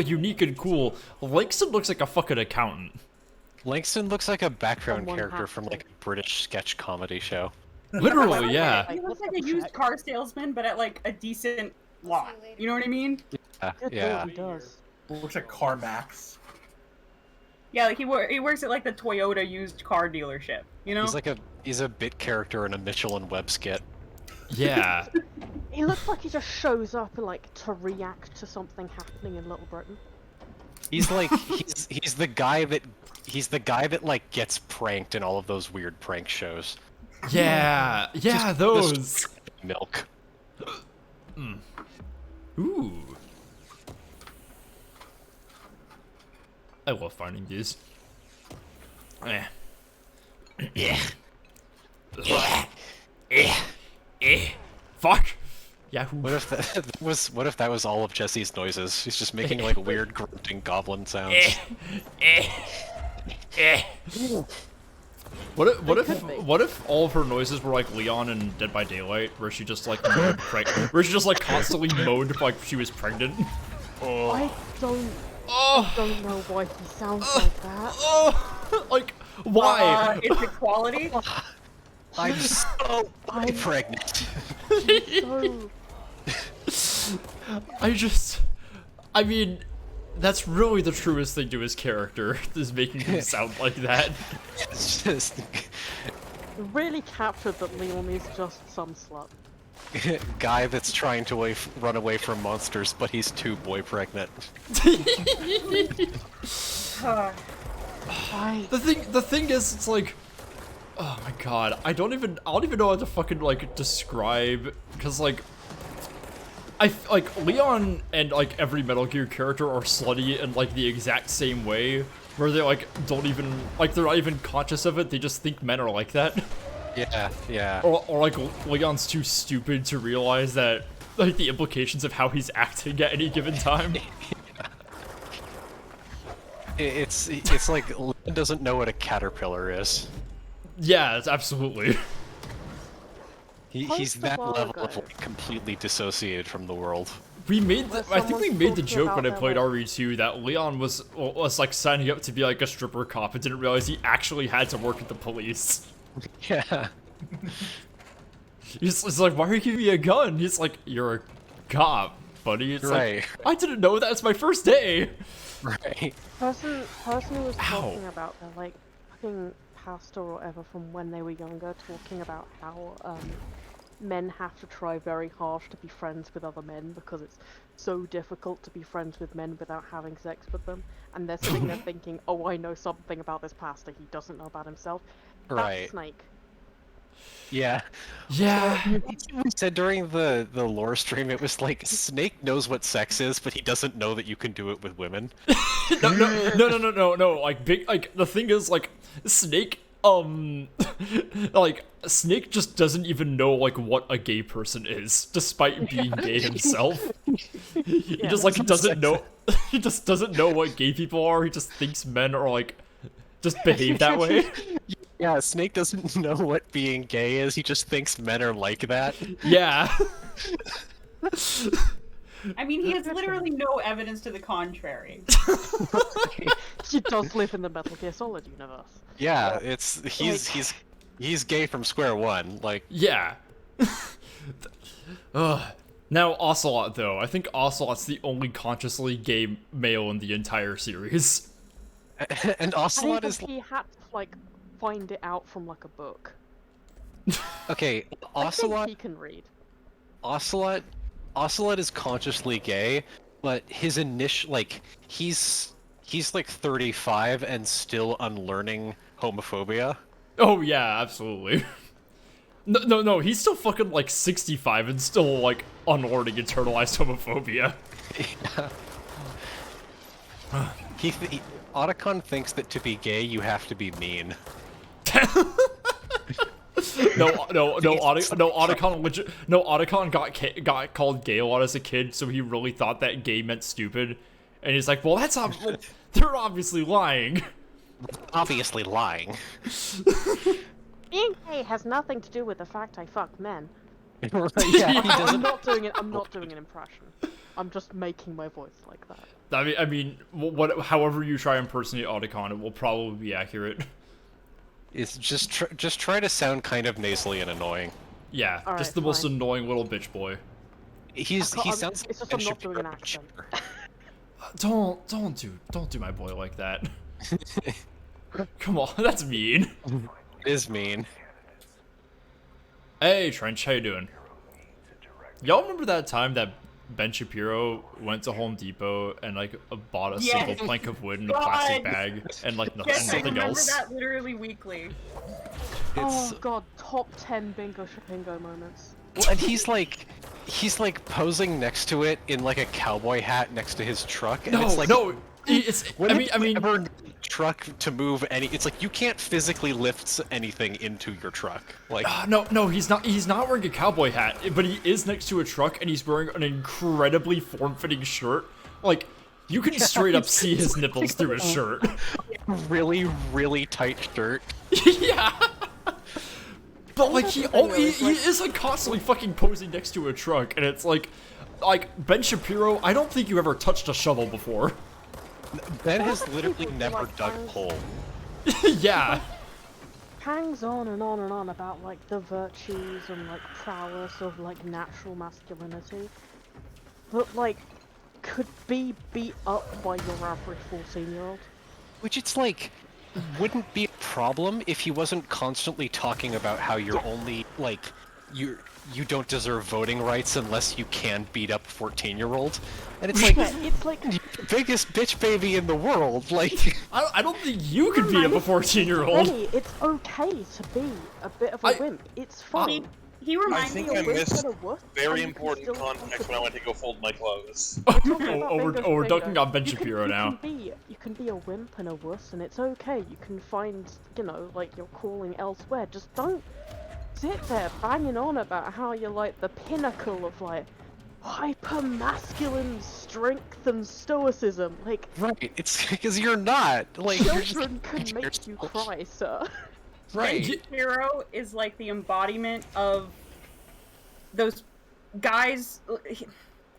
unique and cool. Langston looks like a fucking accountant. Langston looks like a background Someone character has from to. like a British sketch comedy show. Literally, yeah. He looks like a used car salesman, but at like a decent lot. You know what I mean? Yeah. He does. Looks like CarMax. Yeah, like he works at like the Toyota used car dealership. You know? He's a bit character in a Michelin web skit. Yeah. He looks like he just shows up like to react to something happening in Little Britain. He's like he's the guy that like gets pranked in all of those weird prank shows. Yeah. Yeah, those. Milk. Ooh. I love finding these. Eh. Yeah. Fuck. Yahoo. What if that was all of Jesse's noises? He's just making like weird grunting goblin sounds. What if all of her noises were like Leon in Dead by Daylight, where she just like where she just like constantly moaned like she was pregnant? I don't know why he sounds like that. Like why? It's equality. I'm so pregnant. So I mean, that's really the truest thing to his character, is making him sound like that. It's just really captured that Leon is just some slut. guy that's trying to run away from monsters, but he's too boy pregnant. The thing is, it's like, oh my god, I don't even know how to fucking like describe, because like, Leon and like every Metal Gear character are slutty in like the exact same way, where they like don't even like, they're not even conscious of it, they just think men are like that. Yeah. Or like Leon's too stupid to realize that like the implications of how he's acting at any given time. It's like Leon doesn't know what a caterpillar is. Yeah, it's absolutely. He's that level of like completely dissociated from the world. I think we made the joke when I played like... RE2 that Leon was like signing up to be like a stripper cop and didn't realize he actually had to work at the police. Yeah. He's like, why are you giving me a gun? He's like, you're a cop, buddy. It's right. like, I didn't know that's my first day. Right. Person who was talking about the like fucking pastor or whatever from when they were younger, talking about how men have to try very hard to be friends with other men because it's so difficult to be friends with men without having sex with them, and they're sitting there thinking, oh, I know something about this pastor he doesn't know about himself. That's Right. Snake. Yeah. We said during the lore stream, it was like Snake knows what sex is, but he doesn't know that you can do it with women. No. Like the thing is, like, Snake, like, Snake just doesn't even know like what a gay person is, despite being gay himself. He just like doesn't know. He just doesn't know what gay people are. He just thinks men are like just behave that way. Yeah, Snake doesn't know what being gay is, he just thinks men are like that. Yeah. I mean, he has literally no evidence to the contrary. He does live in the Metal Gear Solid universe. Yeah, he's gay from square one, like. Yeah. Now Ocelot though, I think Ocelot's the only consciously gay male in the entire series. And Ocelot is. He had to like find it out from like a book. Okay, I Ocelot. think he can read. Ocelot is consciously gay, but his initial like he's like 35 and still unlearning homophobia. Oh yeah, absolutely. No, he's still fucking like 65 and still like unlearning internalized homophobia. Yeah. Otacon thinks that to be gay you have to be mean. Otacon got called gay a lot as a kid, so he really thought that gay meant stupid, and he's like, well, they're obviously lying. Obviously lying. Being gay has nothing to do with the fact I fuck men. Yeah, he doesn't. I'm not doing an impression. I'm just making my voice like that. I mean, however you try and impersonate Otacon, it will probably be accurate. It's just try to sound kind of nasally and annoying. Yeah, All just right, the most fine. annoying little bitch boy. He sounds. It's just I'm not doing an accent. Don't do my boy like that. Come on, that's mean. It is mean. Hey Trench, how you doing? Y'all remember that time that Ben Shapiro went to Home Depot and like bought a Yes. single plank of wood in a plastic God. bag and like Yes, I nothing remember else? that literally weekly. Oh god, top 10 bingo shapingo moments. Well, and he's like posing next to it in like a cowboy hat next to his truck, and it's like it's. when I mean, ever need a truck to move any. It's like you can't physically lift anything into your truck. Like no, he's not. He's not wearing a cowboy hat, but he is next to a truck, and he's wearing an incredibly form-fitting shirt. Like, you can straight up see his nipples through his shirt. really, really tight shirt. Yeah. But like he is like constantly fucking posing next to a truck, and it's like Ben Shapiro. I don't think you ever touched a shovel before. Ben has literally never dug a hole. Yeah. Hangs on and on and on about like the virtues and like prowess of like natural masculinity, but like could be beat up by your average 14-year-old. Which it's like wouldn't be a problem if he wasn't constantly talking about how you're only like you don't deserve voting rights unless you can beat up a 14-year-old. And it's like It's like you're the biggest bitch baby in the world. Like I don't think you could beat up a 14-year-old. hey, it's okay to be a bit of a wimp. It's fine. He I reminds think me I of missed and a very you can important still context when I went to go fold my clothes. We're dunking on Ben Shapiro now. You can be a wimp and a wuss, and it's okay. You can find, you know, like your calling elsewhere. Just don't sit there banging on about how you're like the pinnacle of like hyper masculine strength and stoicism. Like, right, it's because you're not. Like you're just children can make you cry, sir. right. Hero is like the embodiment of those guys.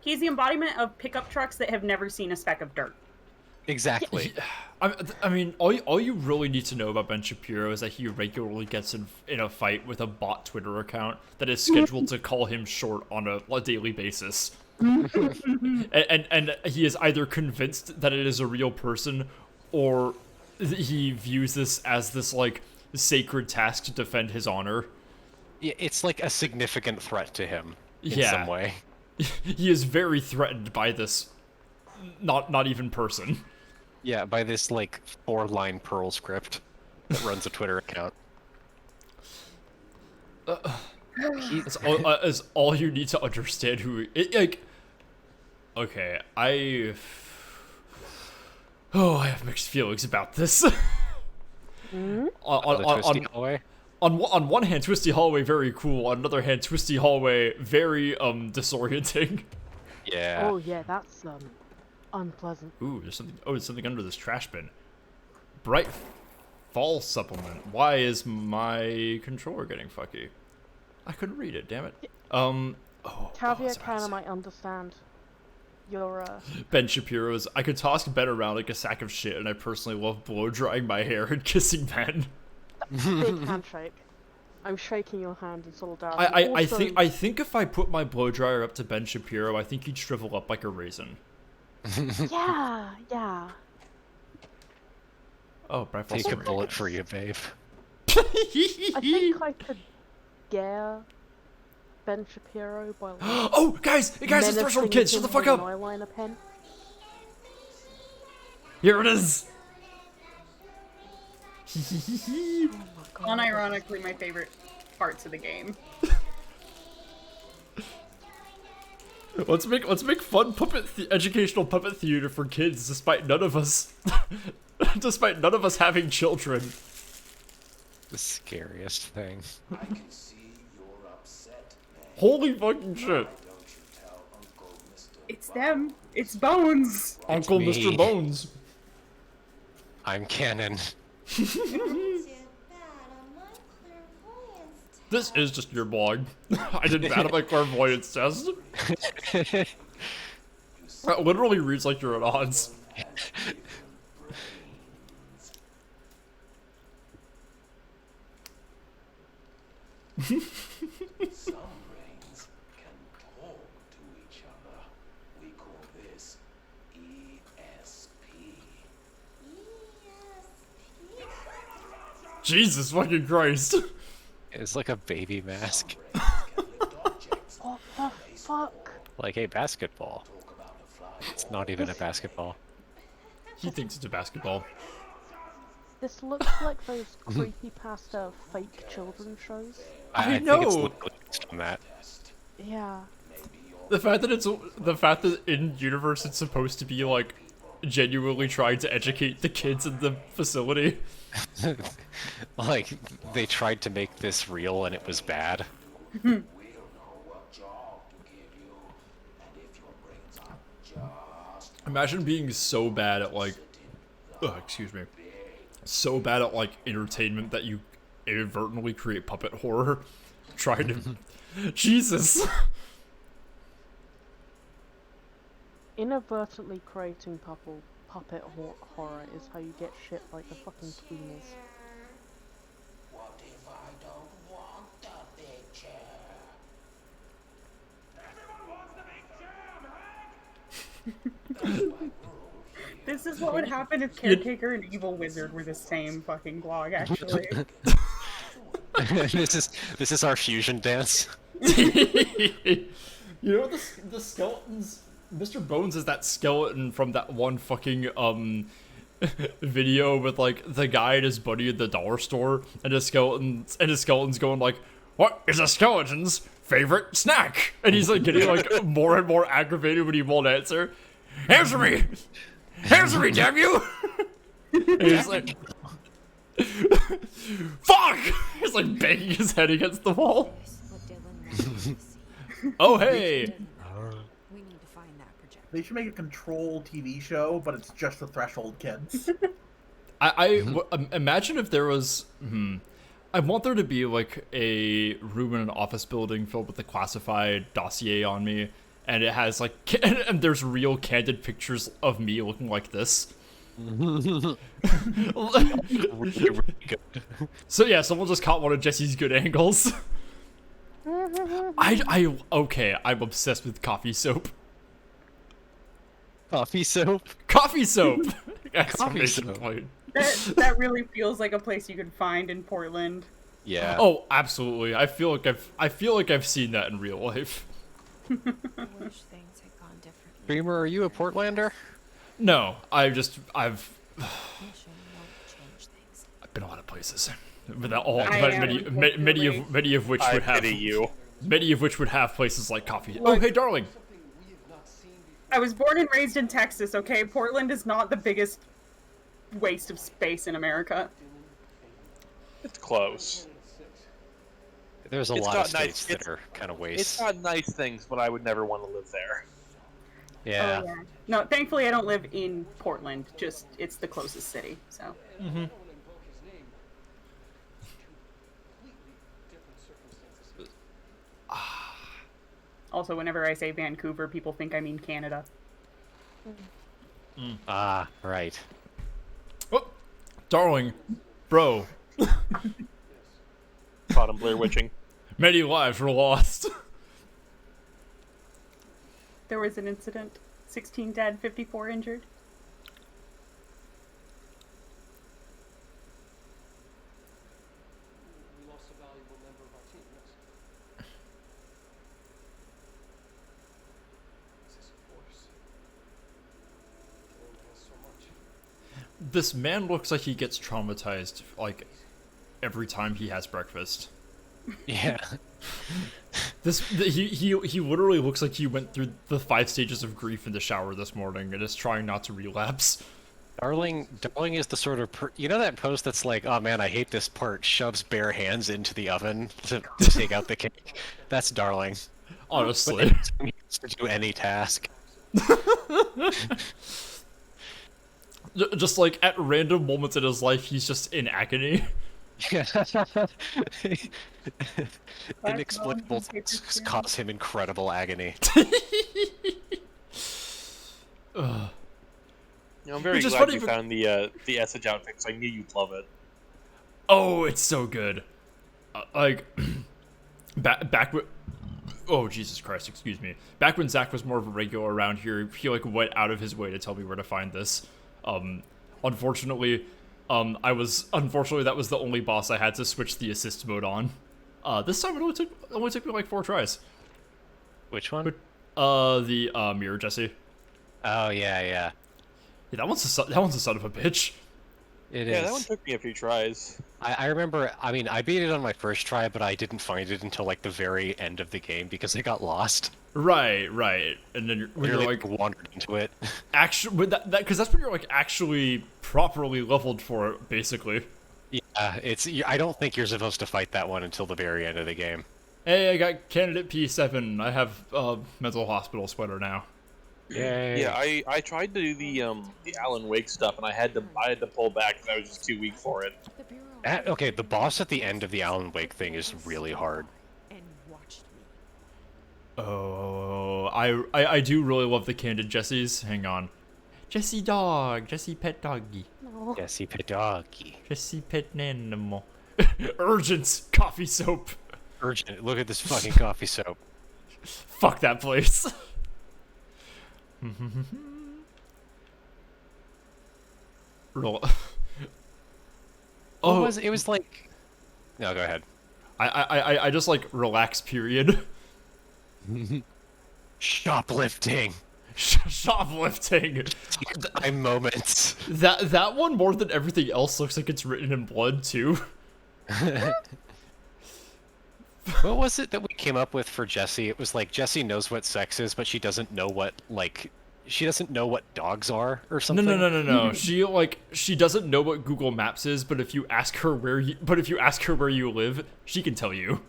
He's the embodiment of pickup trucks that have never seen a speck of dirt. Exactly. I mean, all you really need to know about Ben Shapiro is that he regularly gets in a fight with a bot Twitter account that is scheduled to call him short on a daily basis. and he is either convinced that it is a real person, or he views this as this like sacred task to defend his honor. Yeah, it's like a significant threat to him in Yeah. some way. He is very threatened by this not even person. Yeah, by this like 4-line Perl script that runs a Twitter account. It's all you need to understand who it like. Okay, I have mixed feelings about this. On one hand, Twisty Hallway very cool. On another hand, Twisty Hallway very disorienting. Yeah. Oh yeah, that's unpleasant. Ooh, there's something. Oh, there's something under this trash bin. Bright fall supplement. Why is my controller getting fucky? I couldn't read it. Damn it. Caveat can I understand. Your Ben Shapiro's. I could toss Ben around like a sack of shit, and I personally love blow drying my hair and kissing Ben. big handshake. I'm shaking your hand in solidarity. I think if I put my blow dryer up to Ben Shapiro, I think he'd shrivel up like a raisin. Yeah. Oh, Bright Fall Take a supplement. bullet for you, babe. I think I could scare Ben Shapiro by like Oh, guys, it's Threshold Kids. Shut the fuck menacing up. him with an eyeliner pen. Here it is. Oh my god. Unironically, my favorite parts of the game. Let's make fun educational puppet theater for kids, despite none of us having children. The scariest thing. I can see you're upset, man. Holy fucking shit! Why don't you tell Uncle Mr. It's them. It's Bones. Uncle me. Mr. Bones. I'm canon. Too bad on my clairvoyance This is just your blog. I did bad at my clairvoyance test. That literally reads like you're at odds. Some brains can talk to each other. We call this ESP. Jesus fucking Christ. It's like a baby mask. Brains can lift objects What in the a fuck? Like a basketball. It's not even a basketball. He thinks it's a basketball. This looks like those creepypasta fake children shows. I think it's know. literally based on that. Yeah. The fact that in universe it's supposed to be like genuinely trying to educate the kids in the facility. Like, they tried to make this real and it was bad. Imagine being so bad at like, excuse me, so bad at like entertainment that you inadvertently create puppet horror. Trying to, Jesus. Inadvertently creating puppet horror is how you get shit like the fucking Tweeners. What if I don't want the big chair? This is what would happen if Caretaker and Evil Wizard were the same fucking blog, actually. This is our fusion dance. You know the skeletons. Mr. Bones is that skeleton from that one fucking video with like the guy and his buddy at the dollar store, and his skeleton's going like, "What is a skeleton's favorite snack?" And he's like getting like more and more aggravated when he won't answer. Answer me! Answer me, damn you! And he's like, fuck! He's like banging his head against the wall. Oh hey! We need to find that projector. They should make a Control TV show, but it's just the Threshold kids. Imagine if there was. I want there to be like a room in an office building filled with a classified dossier on me, and it has like, and there's real candid pictures of me looking like this. Really good. So yeah, someone just caught one of Jesse's good angles. Okay, I'm obsessed with coffee soap. Coffee soap? Coffee soap! Coffee soap. Point. That really feels like a place you could find in Portland. Yeah. Oh, absolutely. I feel like I've seen that in real life. I wish things had gone differently. Dreamer, are you a Portlander? No, I've Mission won't change things. been a lot of places. But all, I but am, many of which I would have pity you. many of which would have places like coffee. Oh, Look. hey, darling. I was born and raised in Texas, okay? Portland is not the biggest waste of space in America. It's close. There's a It's lot got of nice- states that are kind of waste. It's got nice things, but I would never want to live there. Yeah. Oh, yeah. No, thankfully I don't live in Portland. Just it's the closest city. So. Also, whenever I say Vancouver, people think I mean Canada. Ah, right. Oh, darling, bro. Caught him Blair witching. Many lives were lost. There was an incident. 16 dead, 54 injured. We lost a valuable member of our team, yes. This is force. Killing has so much. This man looks like he gets traumatized like every time he has breakfast. Yeah. He literally looks like he went through the 5 stages of grief in the shower this morning and is trying not to relapse. Darling is the sort of you know that post that's like, oh man, I hate this part, shoves bare hands into the oven to take out the cake. That's Darling. Honestly. But he has to do any task. Just like at random moments in his life, he's just in agony. Inexplicable things cause him incredible agony. Ugh. You know, I'm very Which is glad funny you be- found the Essage outfit, because I knew you'd love it. Oh, it's so good. Like, back when... Oh, Jesus Christ, excuse me. Back when Zach was more of a regular around here, he, like, went out of his way to tell me where to find this. Unfortunately, unfortunately, that was the only boss I had to switch the assist mode on. This time it only took me, like, 4 tries. Which one? The mirror Jesse. Oh yeah. Yeah, that one's a son of a bitch. It Yeah, is. that one took me a few tries. I remember. I mean, I beat it on my first try, but I didn't find it until like the very end of the game because I got lost. Right. And then when you're Literally like wandered into it. actually, with that because that's when you're like actually properly leveled for it, basically. Yeah, I don't think you're supposed to fight that one until the very end of the game. Hey, I got candidate P7. I have mental hospital sweater now. Yay. Yeah, I tried to do the Alan Wake stuff, and I had to pull back because I was just too weak for it. Okay, the boss at the end of the Alan Wake thing is really hard. And watched me. Oh, I do really love the candid Jessies. Hang on. Jessie dog. Jessie pet doggy. No. Jessie pet doggy. Jessie pet animal. Urgent coffee soap. Urgent. Look at this fucking coffee soap. Fuck that place. Roll. Oh, it was like. No, go ahead. I just like relax. Period. Shoplifting. Shoplifting. My moments. That one more than everything else looks like it's written in blood too. What was it that we came up with for Jessie? It was like Jessie knows what sex is, but she doesn't know what she doesn't know what dogs are or something. No. She doesn't know what Google Maps is, but if you ask her where you live, she can tell you.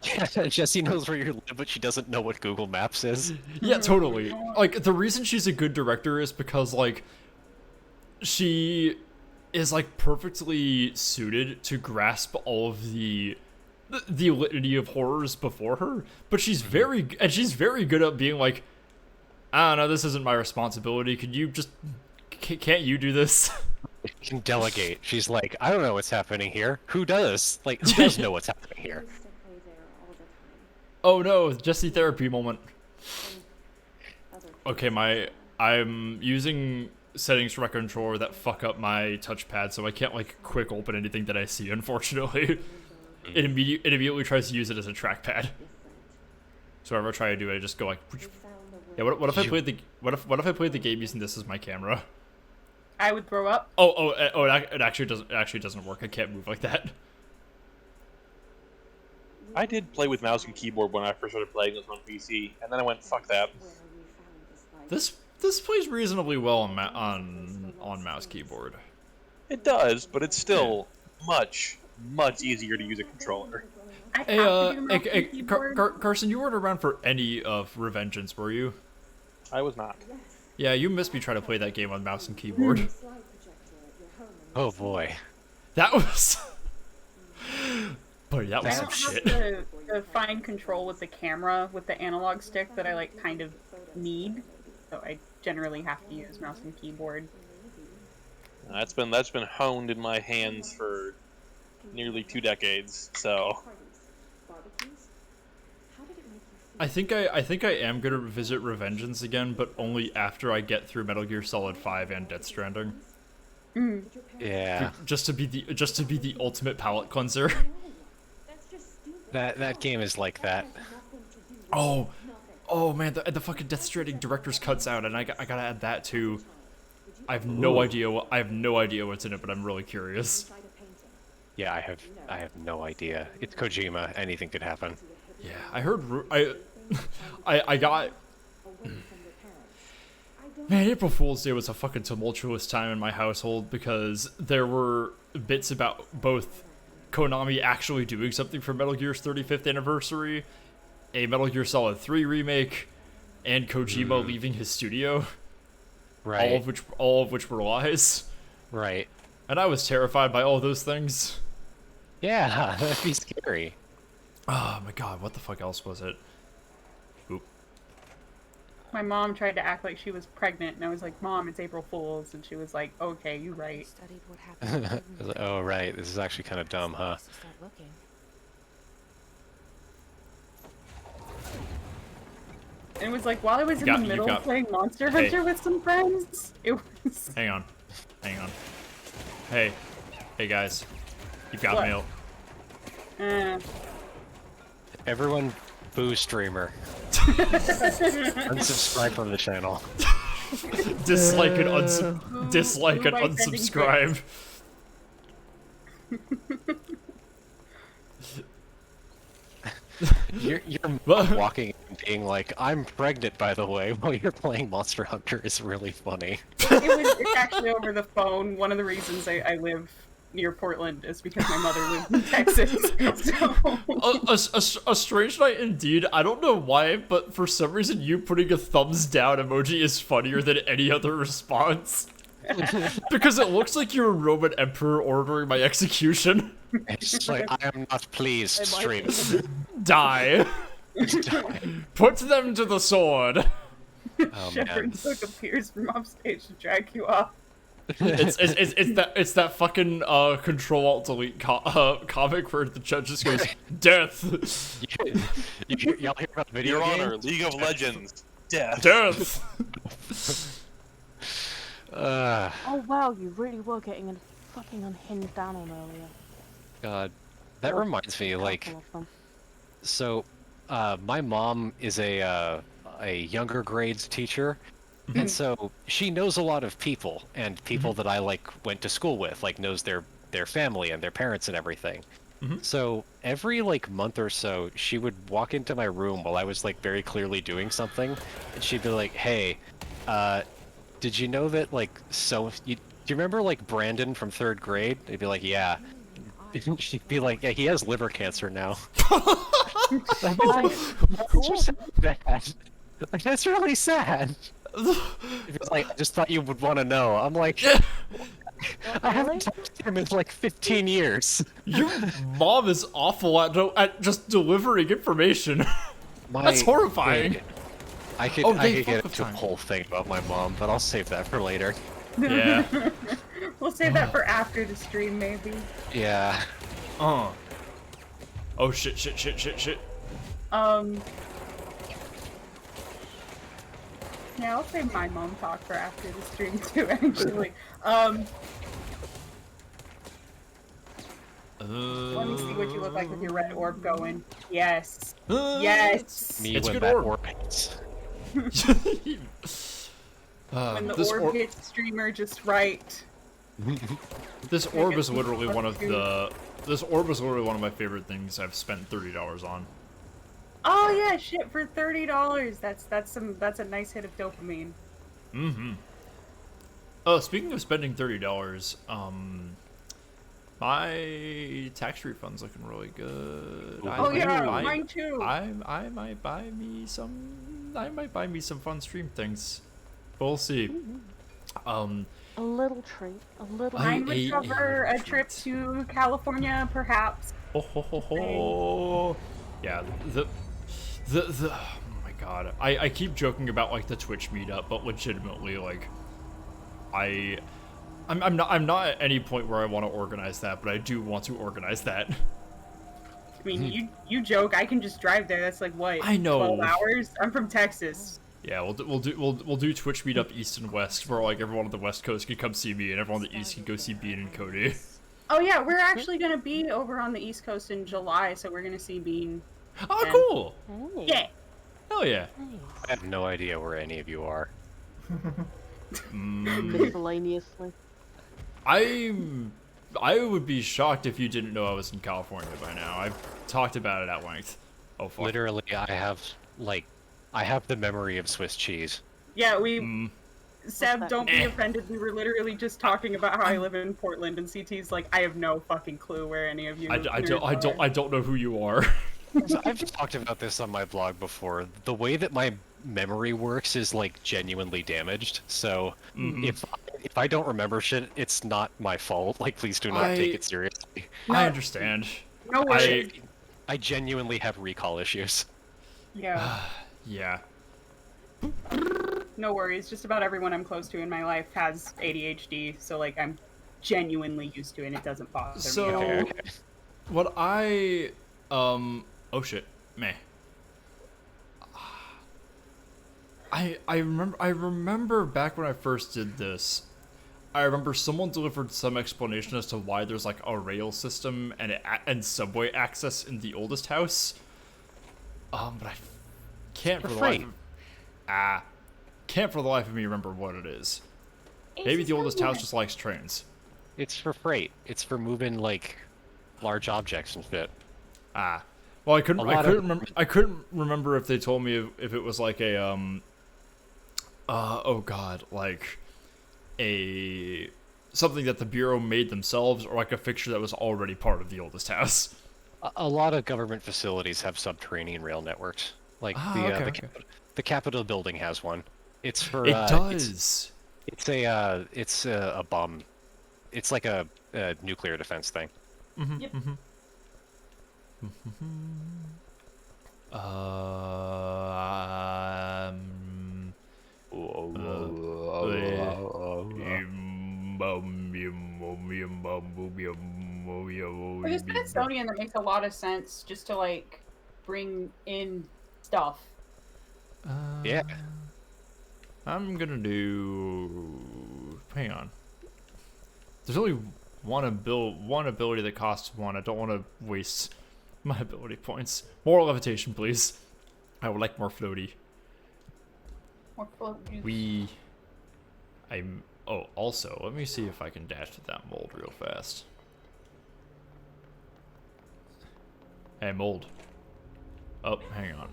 Yeah, Jessie knows where you live, but she doesn't know what Google Maps is. Yeah, totally. Like, the reason she's a good director is because, like, she is, like, perfectly suited to grasp all of the litany of horrors before her, but she's very good at being like, I don't know, this isn't my responsibility. Could you just, can't you do this? She can delegate. She's like, I don't know what's happening here. Who does? Like, who does know what's happening here? Oh no, Jessie therapy moment. Okay, I'm using settings for my controller that fuck up my touchpad, so I can't like quick open anything that I see, unfortunately. It immediately tries to use it as a trackpad. So whenever I try to do it, I just go like, yeah. What if I played the game using this as my camera? I would throw up. It actually doesn't work. I can't move like that. I did play with mouse and keyboard when I first started playing this on PC, and then I went, fuck that. This plays reasonably well on mouse keyboard. It does, but it's still much easier to use a controller. Hey, Carson, you weren't around for any of Revengeance, were you? I was not. Yeah, you missed me trying to play that game on mouse and keyboard. Oh boy. That was... But that was some I shit. don't have the fine control with the camera with the analog stick that I like kind of need, so I generally have to use mouse and keyboard. That's been honed in my hands for nearly 2 decades, so... I think I am gonna visit Revengeance again, but only after I get through Metal Gear Solid 5 and Death Stranding. Yeah. Just to be the ultimate palate cleanser. That game is like that. Oh man, the fucking Death Stranding director's cuts out, and I gotta add that too. I have no idea what's in it, but I'm really curious. Yeah, I have no idea. It's Kojima. Anything could happen. Yeah, I heard. I got. Man, April Fool's Day was a fucking tumultuous time in my household because there were bits about both Konami actually doing something for Metal Gear's 35th anniversary, a Metal Gear Solid 3 remake, and Kojima leaving his studio. Right. All of which were lies. Right. And I was terrified by all those things. Yeah, that'd be scary. Oh my god, what the fuck else was it? Oop. My mom tried to act like she was pregnant, and I was like, Mom, it's April Fool's, and she was like, okay, you're right. Studied what happened. Oh, right. This is actually kind of dumb, huh? Start looking. And it was like, while I was in the middle playing Monster Hunter with some friends, it was... Hang on. Hey guys. You've got mail. Everyone boo streamer. Unsubscribe from the channel. Dislike and dislike and Who by sending unsubscribe. You're walking and being like, I'm pregnant, by the way, while you're playing Monster Hunter is really funny. It's actually over the phone. One of the reasons I live near Portland is because my mother lives in Texas. So. A strange night indeed. I don't know why, but for some reason you putting a thumbs down emoji is funnier than any other response. Because it looks like you're a Roman emperor ordering my execution. It's just like, I am not pleased, stream. Die. Put them to the sword. Oh, Shepard man. Took appears from offstage to drag you off. It's that fucking Control Alt Delete comic where the judge just goes death. Y'all hear about the video Your game? Honor, League of Legends, death. Death. Oh wow, you really were getting a fucking unhinged down on earlier. God, that reminds me, like, Couple of them. so, my mom is a younger grades teacher, and so she knows a lot of people, and people that I, like, went to school with, like, knows their family and their parents and everything. So, every, like, month or so, she would walk into my room while I was, like, very clearly doing something, and she'd be like, hey, did you know that, like, do you remember, like, Brandon from 3rd grade? They'd be like, yeah. She'd be like, yeah, he has liver cancer now. I'd be like, that's so bad. Like, that's really sad. It's like, I just thought you would want to know. I'm like, I haven't talked to him in like 15 years. Your mom is awful at just delivering information. That's horrifying. I could get into a whole thing about my mom, but I'll save that for later. Yeah. We'll save that for after the stream, maybe. Yeah. Oh shit. Yeah, I'll save my mom talk for after the stream too, actually. Let me see what you look like with your red orb going. Yes. Yes. Me It's when good that orb. orb hits. When the orb hits streamer just right. This orb is literally one of my favorite things I've spent $30 on. Oh yeah, shit, for $30. That's a nice hit of dopamine. Oh, speaking of spending $30, my tax refund's looking really good. Mine too. I might buy me some fun stream things. We'll see. A little treat, a little. Mine would cover a trip to California, perhaps. Yeah, oh my god. I keep joking about like the Twitch meetup, but legitimately like I'm not at any point where I want to organize that, but I do want to organize that. I mean, you joke. I can just drive there. That's like what? I know. 12 hours. I'm from Texas. Yeah, we'll do Twitch meetup East and West, where like everyone on the West Coast can come see me, and everyone on the East can go see Bean and Cody. Oh yeah, we're actually gonna be over on the East Coast in July, so we're gonna see Bean. Oh, cool! Hey. Yeah. Hell yeah! I have no idea where any of you are. Miscellaneously. I would be shocked if you didn't know I was in California by now. I've talked about it at length. Oh fuck. Literally, I have the memory of Swiss cheese. Yeah, Seb, don't be Eh. offended. We were literally just talking about how I live in Portland, and CT's like, I have no fucking clue where any of you. I don't know who you are. So I've talked about this on my blog before. The way that my memory works is like genuinely damaged. So if I don't remember shit, it's not my fault. Like, please do not take it seriously. I understand. No worries. I genuinely have recall issues. Yeah. Yeah. No worries. Just about everyone I'm close to in my life has ADHD, so like I'm genuinely used to it and it doesn't bother me at all. So, what oh shit, meh. I remember back when I first did this, I remember someone delivered some explanation as to why there's like a rail system and subway access in the oldest house. But Can't for the life of, can't for the life of me remember what it is. Maybe the oldest house just likes trains. It's for freight. It's for moving like large objects and shit. Well, I couldn't remember if they told me if it was like a oh god, like a something that the bureau made themselves, or like a fixture that was already part of the oldest house. A lot of government facilities have subterranean rail networks. Like the Capitol building has one. It's for It does. It's a bomb. It's like a nuclear defense thing. Yep. There's a Smithsonian that makes a lot of sense just to like bring in stuff. Yeah. I'm gonna do. Hang on. There's only one ability that costs one. I don't want to waste my ability points. More levitation, please. I would like more floaty. More floaty. Oh, also, let me see if I can dash to that mold real fast. Hey, mold. Oh, hang on.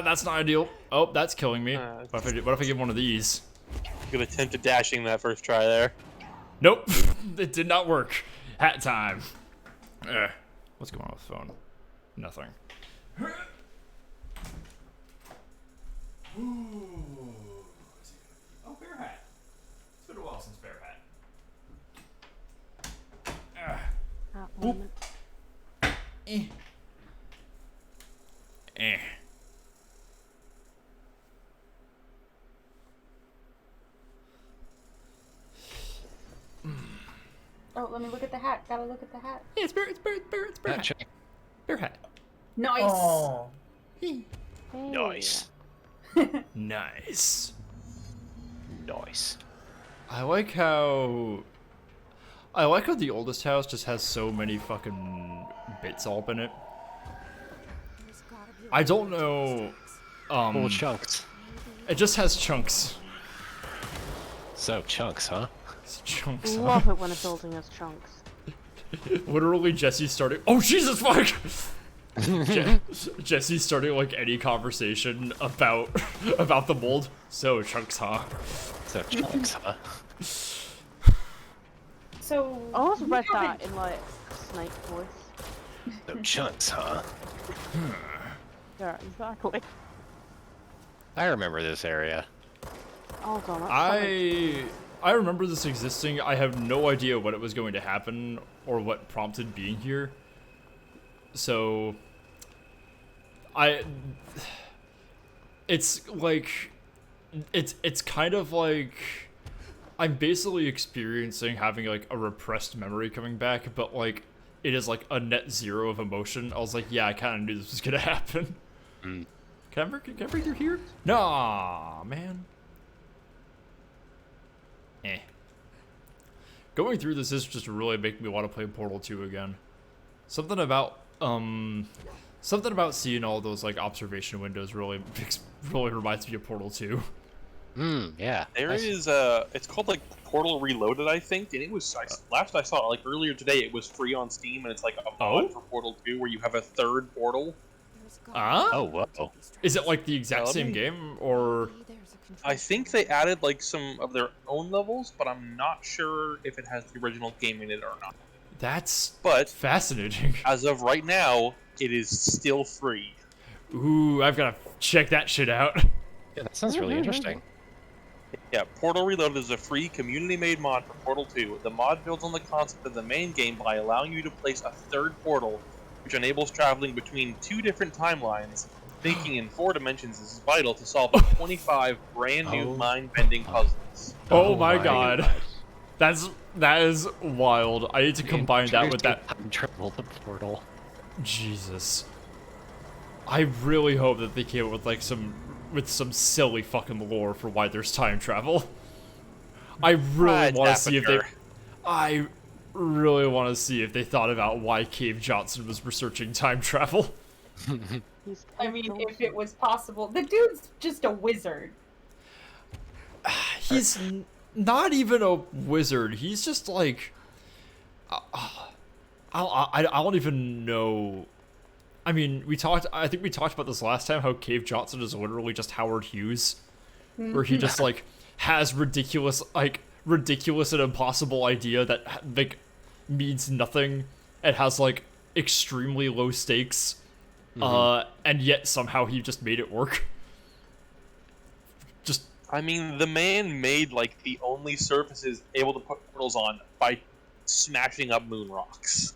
That's not ideal. Oh, that's killing me. What if I give one of these? Good attempt at dashing that first try there. Nope, it did not work. Hat time. What's going on with the phone? Nothing. Oh, bear hat. It's been a while since bear hat. Oh, let me look at the hat. Gotta look at the hat. Yeah, it's bear hat. Check. Bear hat. Nice. Oh. Nice. Nice. Nice. I like how the oldest house just has so many fucking bits all up in it. I don't know. Full chunks. It just has chunks. So chunks, huh? It's chunks. Love it when a building has chunks. Literally, Jesse started. Oh Jesus fuck! Jesse started like any conversation about the mold. So chunks, huh? So chunks, huh? So I almost read that in like snake voice. So chunks, huh? Yeah, exactly. I remember this area. Oh god, that's I remember this existing. I have no idea what it was going to happen or what prompted being here. So it's like it's kind of like I'm basically experiencing having like a repressed memory coming back, but like it is like a net zero of emotion. I was like, yeah, I kind of knew this was gonna happen. Can I break through here? Nah, man. Going through this is just really making me want to play Portal 2 again. Something about seeing all those like observation windows really reminds me of Portal 2. Yeah. There is it's called like Portal Reloaded, I think, and it was last I saw it, like earlier today, it was free on Steam, and it's like a mod for Portal 2 where you have a third portal. Oh, whoa. Is it like the exact same game, or? I think they added like some of their own levels, but I'm not sure if it has the original game in it or not. That's fascinating. As of right now, it is still free. Ooh, I've got to check that shit out. Yeah, that sounds really interesting. Yeah, Portal Reloaded is a free community-made mod for Portal 2. The mod builds on the concept of the main game by allowing you to place a third portal, which enables traveling between two different timelines. Thinking in 4 dimensions is vital to solve 25 brand new mind-bending puzzles. Oh my god. That is wild. I need to combine that with that. Triple the portal. Jesus. I really hope that they came up with like some silly fucking lore for why there's time travel. I really want to see if I really want to see if they thought about why Cave Johnson was researching time travel. He's I Cave mean, if Johnson. it was possible. The dude's just a wizard. He's not even a wizard. He's just like, I don't even know. I mean, I think we talked about this last time, how Cave Johnson is literally just Howard Hughes, where he just like has ridiculous and impossible idea that like means nothing and has like extremely low stakes, and yet somehow he just made it work. Just I mean, the man made like the only surfaces able to put portals on by smashing up moon rocks.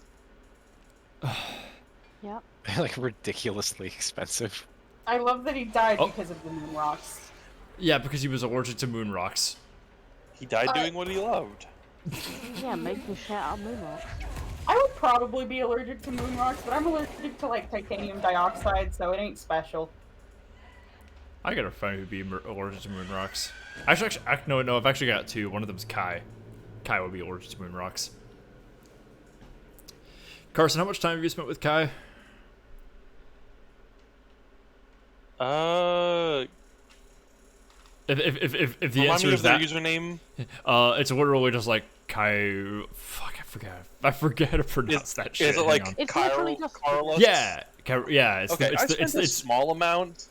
Yep. Like ridiculously expensive. I love that he died Oh. because of the moon rocks. yeah, because he was allergic to moon rocks. He died doing what he loved. Yeah, making shit out of moon rocks. I would probably be allergic to moon rocks, but I'm allergic to like titanium dioxide, so it ain't special. I got a friend who'd be allergic to moon rocks. Actually, no, I've actually got two. One of them's Kai. Kai would be allergic to moon rocks. Carson, how much time have you spent with Kai? If the Remind answer me is of their that, username. it's literally just like Kai. Fuck, I forget how to pronounce that shit. Is it Hang like on. It's literally Carlos? just- Carlos? Yeah, yeah. It's Okay, the, I it's, spent the, a it's, small amount,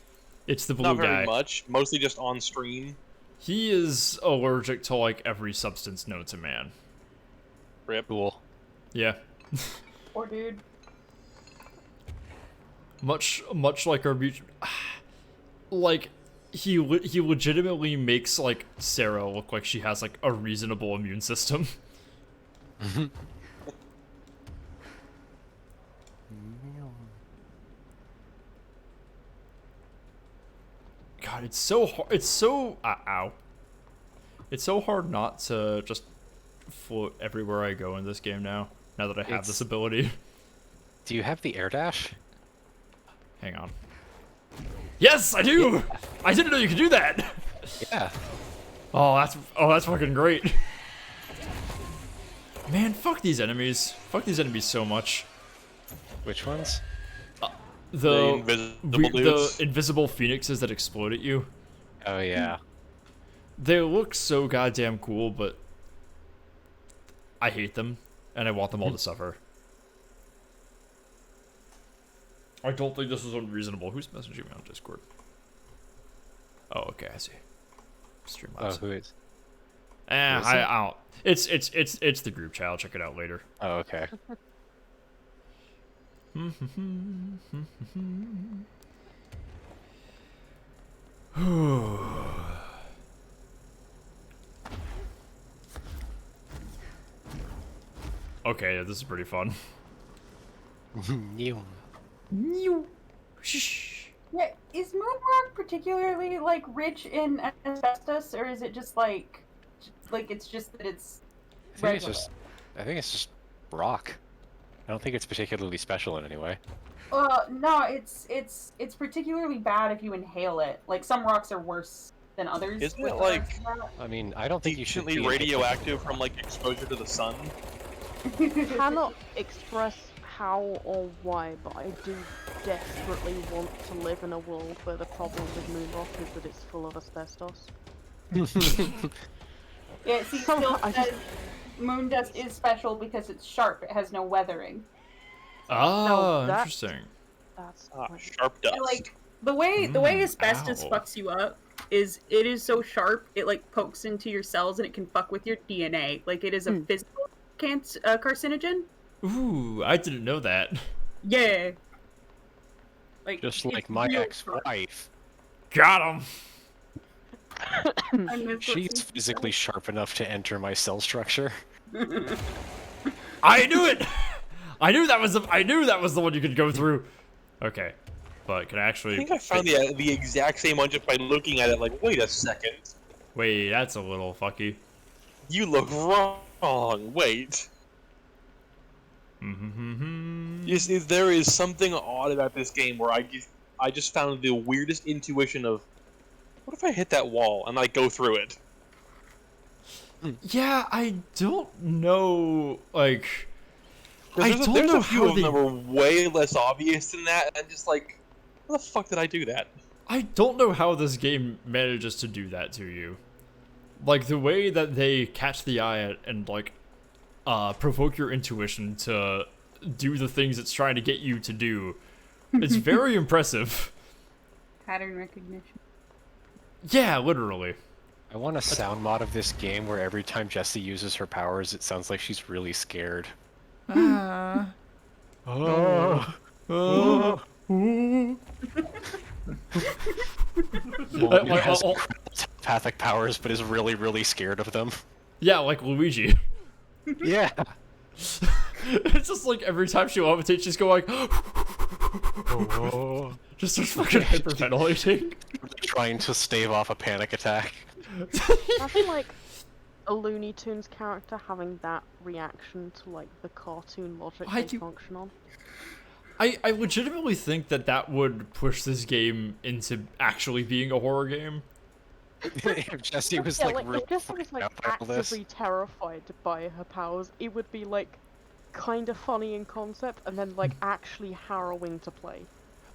it's the blue not very guy. much, mostly just on stream. He is allergic to like every substance known to man. Rip. Cool. Yeah. Poor dude. Much like our mutual, like he legitimately makes like Sarah look like she has like a reasonable immune system. God, it's so hard. It's so ow. It's so hard not to just float everywhere I go in this game now. Now that I have this ability. Do you have the air dash? Hang on. Yes, I do. I didn't know you could do that. Yeah. Oh, that's fucking great. Man, fuck these enemies. Fuck these enemies so much. Which ones? The invisible dudes. the invisible phoenixes that explode at you. Oh yeah. They look so goddamn cool, but I hate them, and I want them all to suffer. I don't think this is unreasonable. Who's messaging me on Discord? Oh, okay, I see. Oh, Streamlabs. who is? I don't. It's the group chat. I'll check it out later. Oh, okay. Okay, yeah, this is pretty fun. New. Yeah, is Moonrock particularly like rich in asbestos, or is it just like it's just that it's regular? I think it's just rock. I don't think it's particularly special in any way. No, it's particularly bad if you inhale it. Like some rocks are worse than others. Isn't with it, regards like, to that. I mean, I don't think you should Decently be radioactive from like exposure to the sun. Cannot express how or why, but I do desperately want to live in a world where the problem with Moonrock is that it's full of asbestos. Yeah, see, still says moon dust is special because it's sharp. It has no weathering. Oh, that- interesting. That's Sharp dust. And, like the way asbestos ow. fucks you up is it is so sharp it like pokes into your cells and it can fuck with your DNA. Like it is a physical carcinogen. Ooh, I didn't know that. Yeah. Like Just it's like my real ex-wife. Got him. sharp. I miss She's listening to physically sharp enough to enter my cell structure. I knew it. I knew that was the one you could go through. Okay, but can I actually? I think I found the exact same one just by looking at it. Like, wait a second, Wait, that's a little fucky. you look wrong. Wait. You see, there is something odd about this game where I just found the weirdest intuition of, what if I hit that wall and I go through it? Yeah, I don't know. Like, I There's don't know a few how of them they. that are way less obvious than that, and just like, How the fuck did I do that? I don't know how this game manages to do that to you. Like, the way that they catch the eye and, like, provoke your intuition to do the things it's trying to get you to do. It's very impressive. Pattern recognition. Yeah, literally. I want a sound mod of this game where every time Jessie uses her powers, it sounds like she's really scared. Oh. Well, has telepathic powers, but is really, really scared of them. Yeah, like Luigi. Yeah. It's just like every time she levitates, she's going like, just starts fucking hyperventilating. Trying to stave off a panic attack. Imagine like a Looney Tunes character having that reaction to like the cartoon logic they function on. I legitimately think that would push this game into actually being a horror game. If Jessie was Yeah, like like real if Jessie was freaked like out by all this. actively terrified by her powers, it would be like kind of funny in concept and then like actually harrowing to play.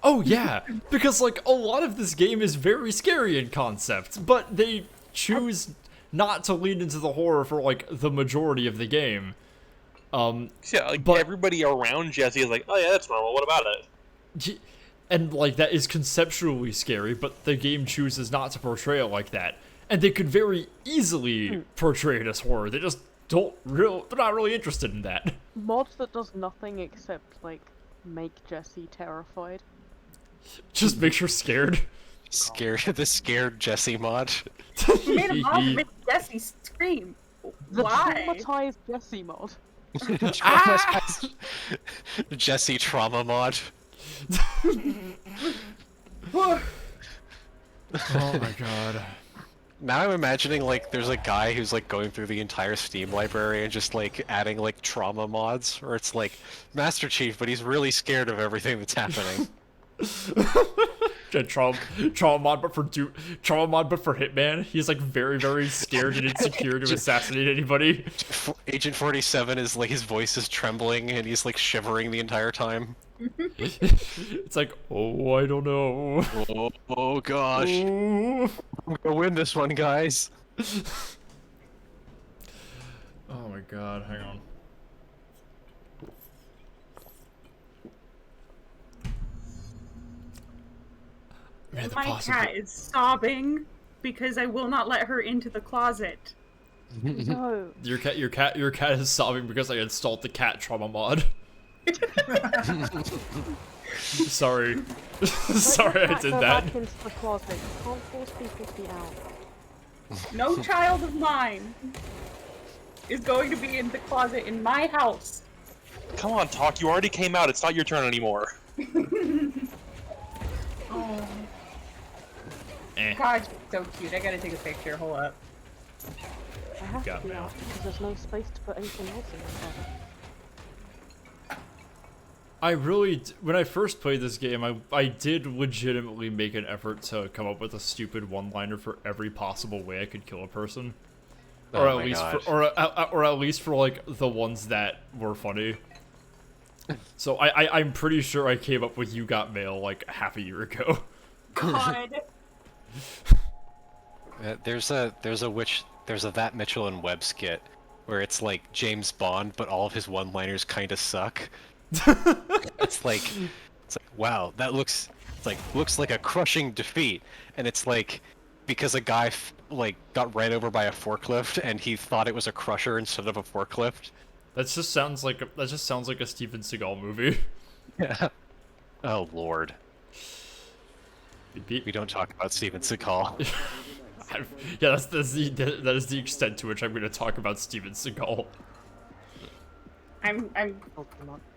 Oh yeah, because like a lot of this game is very scary in concept, but they choose not to lean into the horror for like the majority of the game. Yeah, like but everybody around Jesse is like, oh yeah, that's normal. What about it? And like that is conceptually scary, but the game chooses not to portray it like that. And they could very easily portray it as horror. They just they're not really interested in that. Mod that does nothing except like make Jessie terrified. Just makes her scared. The scared Jessie mod. You made a mod to make Jessie scream. The Why? traumatized Jessie mod. Jessie trauma mod. Oh my god. Now I'm imagining like there's a guy who's like going through the entire Steam library and just like adding like trauma mods, or it's like Master Chief, but he's really scared of everything that's happening. Trauma mod, but for Hitman. He's like very, very scared and insecure to assassinate anybody. Agent 47 is like his voice is trembling and he's like shivering the entire time. It's like, oh, I don't know. Oh gosh. Ooh. I'm gonna win this one, guys. Oh my god, hang on. Man, My cat is sobbing because I will not let her into the closet. No. Your cat is sobbing because I installed the cat trauma mod. Sorry. Sorry I did that. Back into the closet. You can't force people to be out. No child of mine is going to be in the closet in my house. Come on, Talk. You already came out. It's not your turn anymore. Oh. Eh. God, so cute. I gotta take a picture. Hold up. I have Got to be mail. out because there's no space to put anything else in there. I really, when I first played this game, I did legitimately make an effort to come up with a stupid one-liner for every possible way I could kill a person, or Oh at my least, gosh. or at least for like the ones that were funny. So I'm pretty sure I came up with "You Got Mail" like half a year ago. God. There's a That Mitchell and Webb skit where it's like James Bond, but all of his one-liners kind of suck. It's like wow, that looks like a crushing defeat, and it's like because a guy got ran over by a forklift and he thought it was a crusher instead of a forklift. That just sounds like a Steven Seagal movie. Yeah. Oh lord. We don't talk about Steven Seagal. Yeah, that is the extent to which I'm going to talk about Steven Seagal. I'm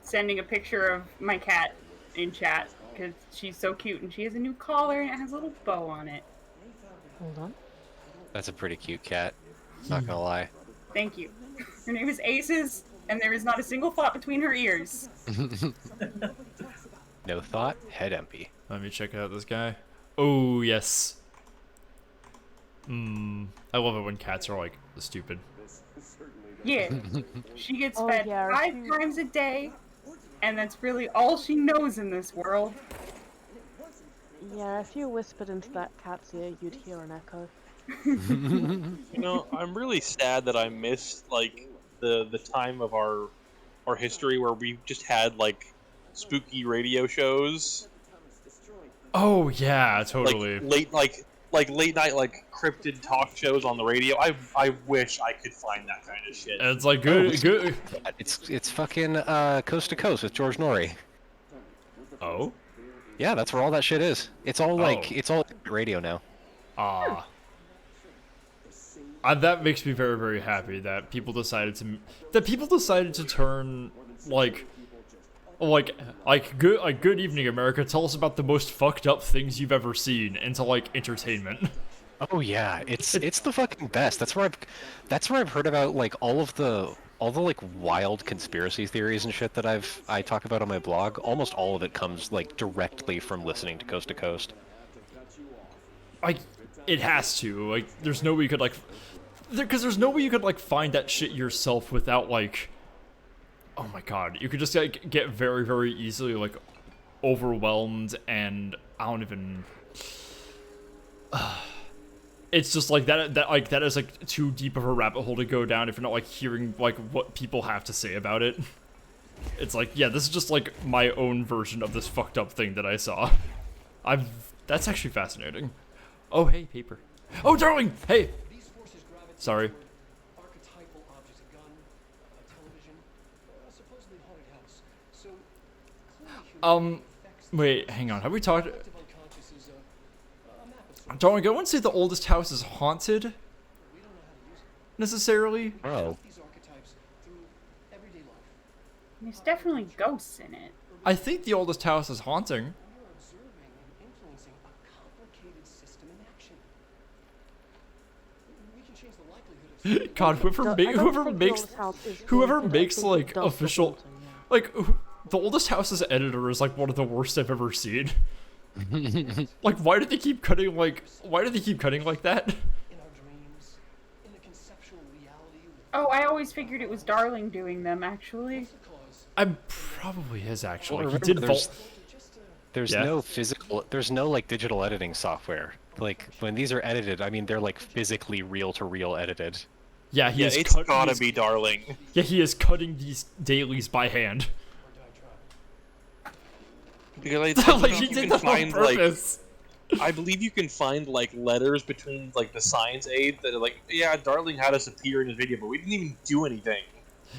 sending a picture of my cat in chat because she's so cute and she has a new collar and it has a little bow on it. Hold on. That's a pretty cute cat. Not gonna lie. Thank you. Her name is Aces and there is not a single thought between her ears. No thought, head empty. Let me check out this guy. Oh yes. I love it when cats are like stupid. Yeah. She gets Oh, fed yeah, 5 times a day and that's really all she knows in this world. Yeah, if you whispered into that cat's ear, you'd hear an echo. You know, I'm really sad that I missed like the time of our history where we just had like spooky radio shows, Oh yeah, like totally. like late night like cryptid talk shows on the radio. I wish I could find that kind of shit. And it's like Oh, good. it's fucking Coast to Coast with George Norrie. Oh. Yeah, that's where all that shit is. It's all like Oh. it's all radio now. Ah. That makes me very, very happy that people decided to turn like good evening America, tell us about the most fucked up things you've ever seen into like entertainment. Oh yeah, it's the fucking best. That's where I've heard about like all the like wild conspiracy theories and shit that I talk about on my blog. Almost all of it comes like directly from listening to Coast to Coast. Like it has to. Like there's no way you could like because there's no way you could like find that shit yourself without like oh my god, you could just like get very, very easily like overwhelmed and I don't even it's just like that is like too deep of a rabbit hole to go down if you're not like hearing like what people have to say about it. It's like, yeah, this is just like my own version of this fucked up thing that I saw. That's actually fascinating. Oh hey, paper. Oh darling, hey. Sorry. Archetypal objects, a gun, a television, supposedly haunted house. So clearly Wait, hang on. Have we talked? collective unconscious is a map of some Darling, I wouldn't say the oldest house is haunted we don't know how to use it. necessarily. Oh. These archetypes through everyday life. There's definitely ghosts in it. I think the oldest house is haunting. You're observing and influencing a complicated system in action. We can change the likelihood of God, whoever makes like official, like the oldest house's editor is like one of the worst I've ever seen. Like, why do they keep cutting like? Why do they keep cutting like that? in our dreams, in a conceptual reality with Oh, I always figured it was Darling doing them, actually. the cause. I'm probably his actually. Well, He remember, did there's- vault. There's Yeah. no physical, there's no like digital editing software. Like when these are edited, I mean they're like physically reel-to-reel edited. Yeah, he Yeah, is it's cut, gotta he is- be darling. Yeah, he is cutting these dailies by hand. Because I Like believe he you did can that on find like purpose. I believe you can find like letters between like the science aids that are like, yeah, darling had us appear in his video, but we didn't even do anything.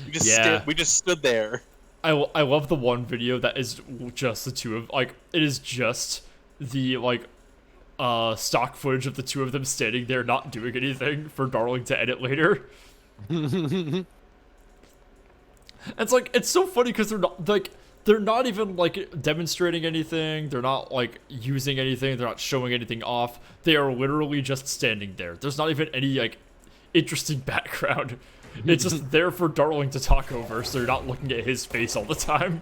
We just Yeah. we just stood there. I love the one video that is just the two of like it is just the like stock footage of the two of them standing there not doing anything for Darling to edit later. It's like it's so funny because they're not even like demonstrating anything, they're not like using anything, they're not showing anything off. They are literally just standing there. There's not even any like interesting background. It's just there for Darling to talk over, so you're not looking at his face all the time.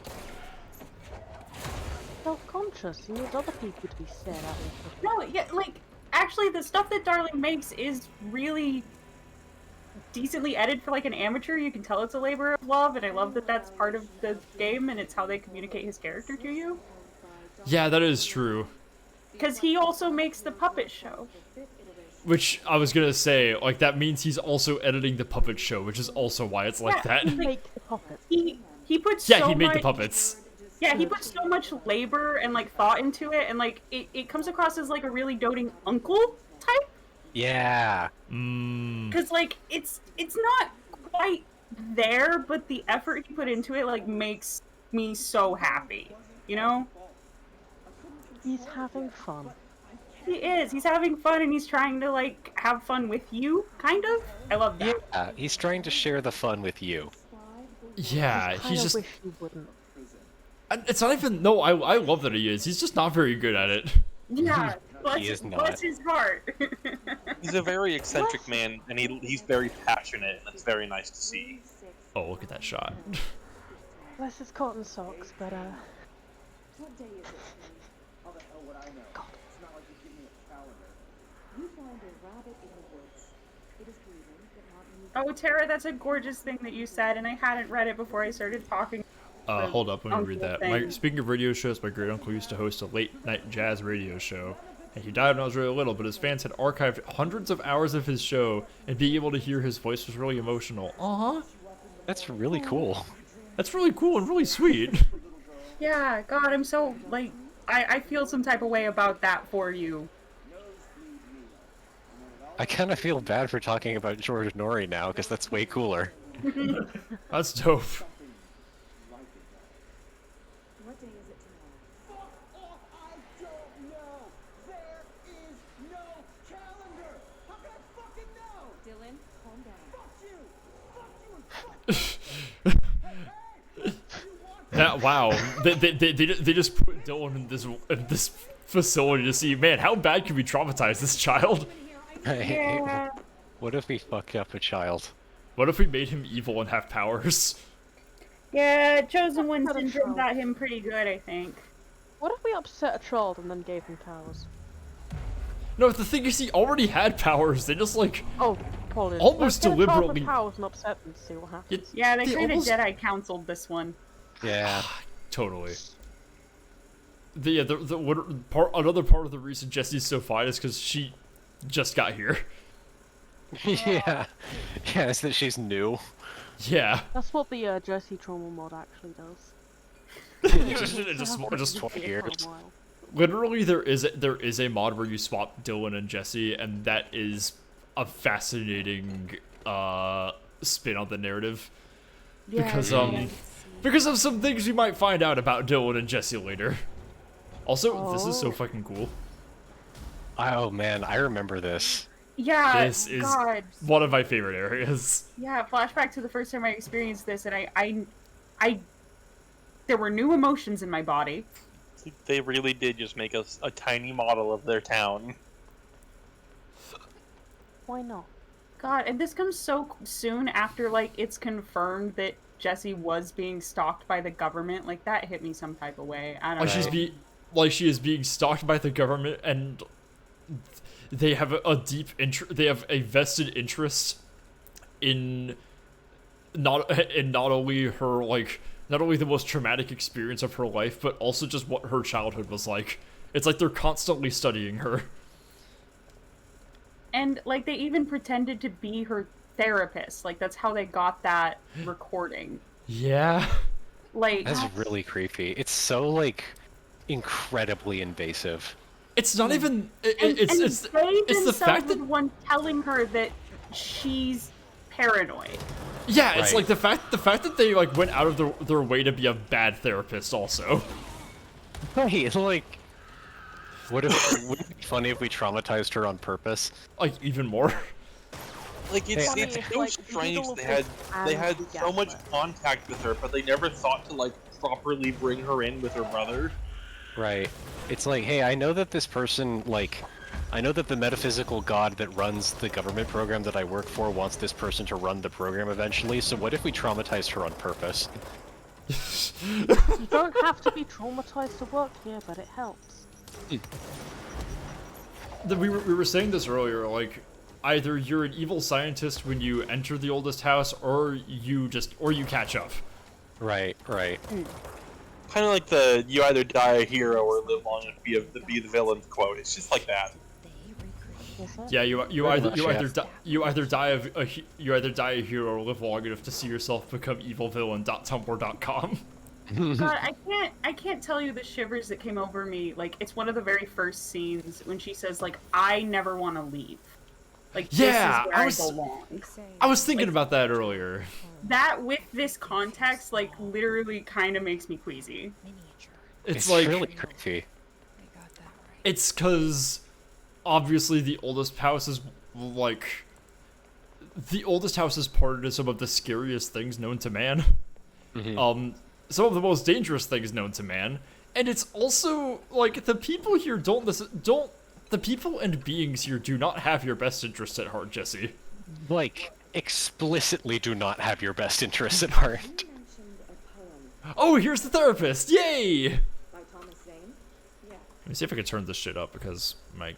Self-conscious. You need other people to be stared at. with. No, yeah, like, actually, the stuff that Darling makes is really decently edited for, like, an amateur. You can tell it's a labor of love, and I love that that's part of the game, and it's how they communicate his character to you. Yeah, that is true. Because he also makes the puppet show. Which I was gonna say, like that means he's also editing the puppet show, which is also why it's like Yeah, that. like, Make the puppets. He puts Yeah, so he made much, the puppets. Yeah, he puts so much labor and, like, thought into it, and, like, it comes across as, like, a really doting uncle type. Yeah. Because, like, it's not quite there, but the effort he put into it, like, makes me so happy. You know? He's having fun. He is. He's having fun, and he's trying to, like, have fun with you, kind of. I love that. Yeah, he's trying to share the fun with you. Yeah, I he's just. wish he wouldn't. And it's not even. No, I love that he is. He's just not very good at it. Yeah. He is not. Bless his heart. He's a very eccentric man, and he's very passionate, and it's very nice to see. Oh, look at that shot. Bless his cotton socks, but What day is it? How the hell would I know? It's not like you give me a calendar. You find a rabbit in the woods. It is breathing, but not moving. Oh, Tara, that's a gorgeous thing that you said, and I hadn't read it before I started talking. Hold up, let me read that. thing. Speaking of radio shows, my great uncle used to host a late night jazz radio show. And he died when I was really little, but his fans had archived hundreds of hours of his show, and being able to hear his voice was really emotional. That's really cool. That's really cool and really sweet. Yeah, God, I'm so, like, I feel some type of way about that for you. I kind of feel bad for talking about George Norrie now, because that's way cooler. That's dope. What day is it tomorrow? Fuck off! I don't know! There is no calendar! How can I fucking know? Dylan, calm down. Fuck you! Fuck you! Fuck you! That, wow. They just put Dylan in this facility to see, man, how bad can we traumatize this child? Yeah. What if we fuck up a child? What if we made him evil and have powers? Yeah, Chosen One Not a syndrome troll. got him pretty good, I think. What if we upset a child and then gave him powers? No, the thing is, he already had powers. They just, like, Oh, apologies. Almost Let's get a child deliberately- with powers and upset them to see what happens. Yeah, they They kind of almost- Jedi counseled this one. Yeah. totally. Another part of the reason Jessie's so fine is because she just got here. Yeah. Yeah, is that she's new. Yeah. That's what the Jessie trauma mod actually does. It just 20 For a years. while. literally there is a mod where you swap Dylan and Jessie, and that is a fascinating spin on the narrative. Because because of some things you might find out about Dylan and Jessie later. Also, this is so fucking cool. Oh man, I remember this. Yeah, This is God. one of my favorite areas. Yeah, flashback to the first time I experienced this, and I there were new emotions in my body. They really did just make us a tiny model of their town. Why not? God, and this comes so soon after, like, it's confirmed that Jessie was being stalked by the government. Like, that hit me some type of way. I don't know. She is being stalked by the government, and they have a deep they have a vested interest in not only her, like, not only the most traumatic experience of her life, but also just what her childhood was like. It's like they're constantly studying her. And, like, they even pretended to be her therapist. Like, that's how they got that recording. Yeah. Like, That's really creepy. It's so, like, incredibly invasive. It's not even. and It's they the themselves fact were that the one telling her that she's paranoid. yeah, it's Right. like the fact that they like went out of their way to be a bad therapist. Also, Right, like... would it be funny if we traumatized her on purpose? like even more. Like it's Funny it's if, so like, strange middle of they this had and so much Gaslight. contact with her, but they never thought to like properly bring her in with her brother. Right. It's like, hey, I know that this person, like... I know that the metaphysical god that runs the government program that I work for wants this person to run the program eventually, so what if we traumatized her on purpose? You don't have to be traumatized to work here, but it helps. We were saying this earlier. Like, either you're an evil scientist when you enter the oldest house, or you catch up. Right, right. Kind of like the "you either die a hero or live long enough to be the villain" quote. It's just like that. Is it? Yeah, you Pretty much, yeah. you either die a hero or live long enough to see yourself become evilvillain.tumblr.com. God, I can't tell you the shivers that came over me. Like, it's one of the very first scenes when she says, like, I never want to leave. Like, Yeah, this is where I belong. I was thinking about that earlier. That, with this context, like, literally kind of makes me queasy. It's like really creepy. it's because obviously the oldest house is like the oldest house is part to some of the scariest things known to man. Some of the most dangerous things known to man, and it's also like the people here the people and beings here do not have your best interest at heart, Jesse. Like, explicitly do not have your best interests at heart. You mentioned a poem Oh, here's the therapist! Yay! by Thomas Zane. Yeah. Let me see if I can turn this shit up because my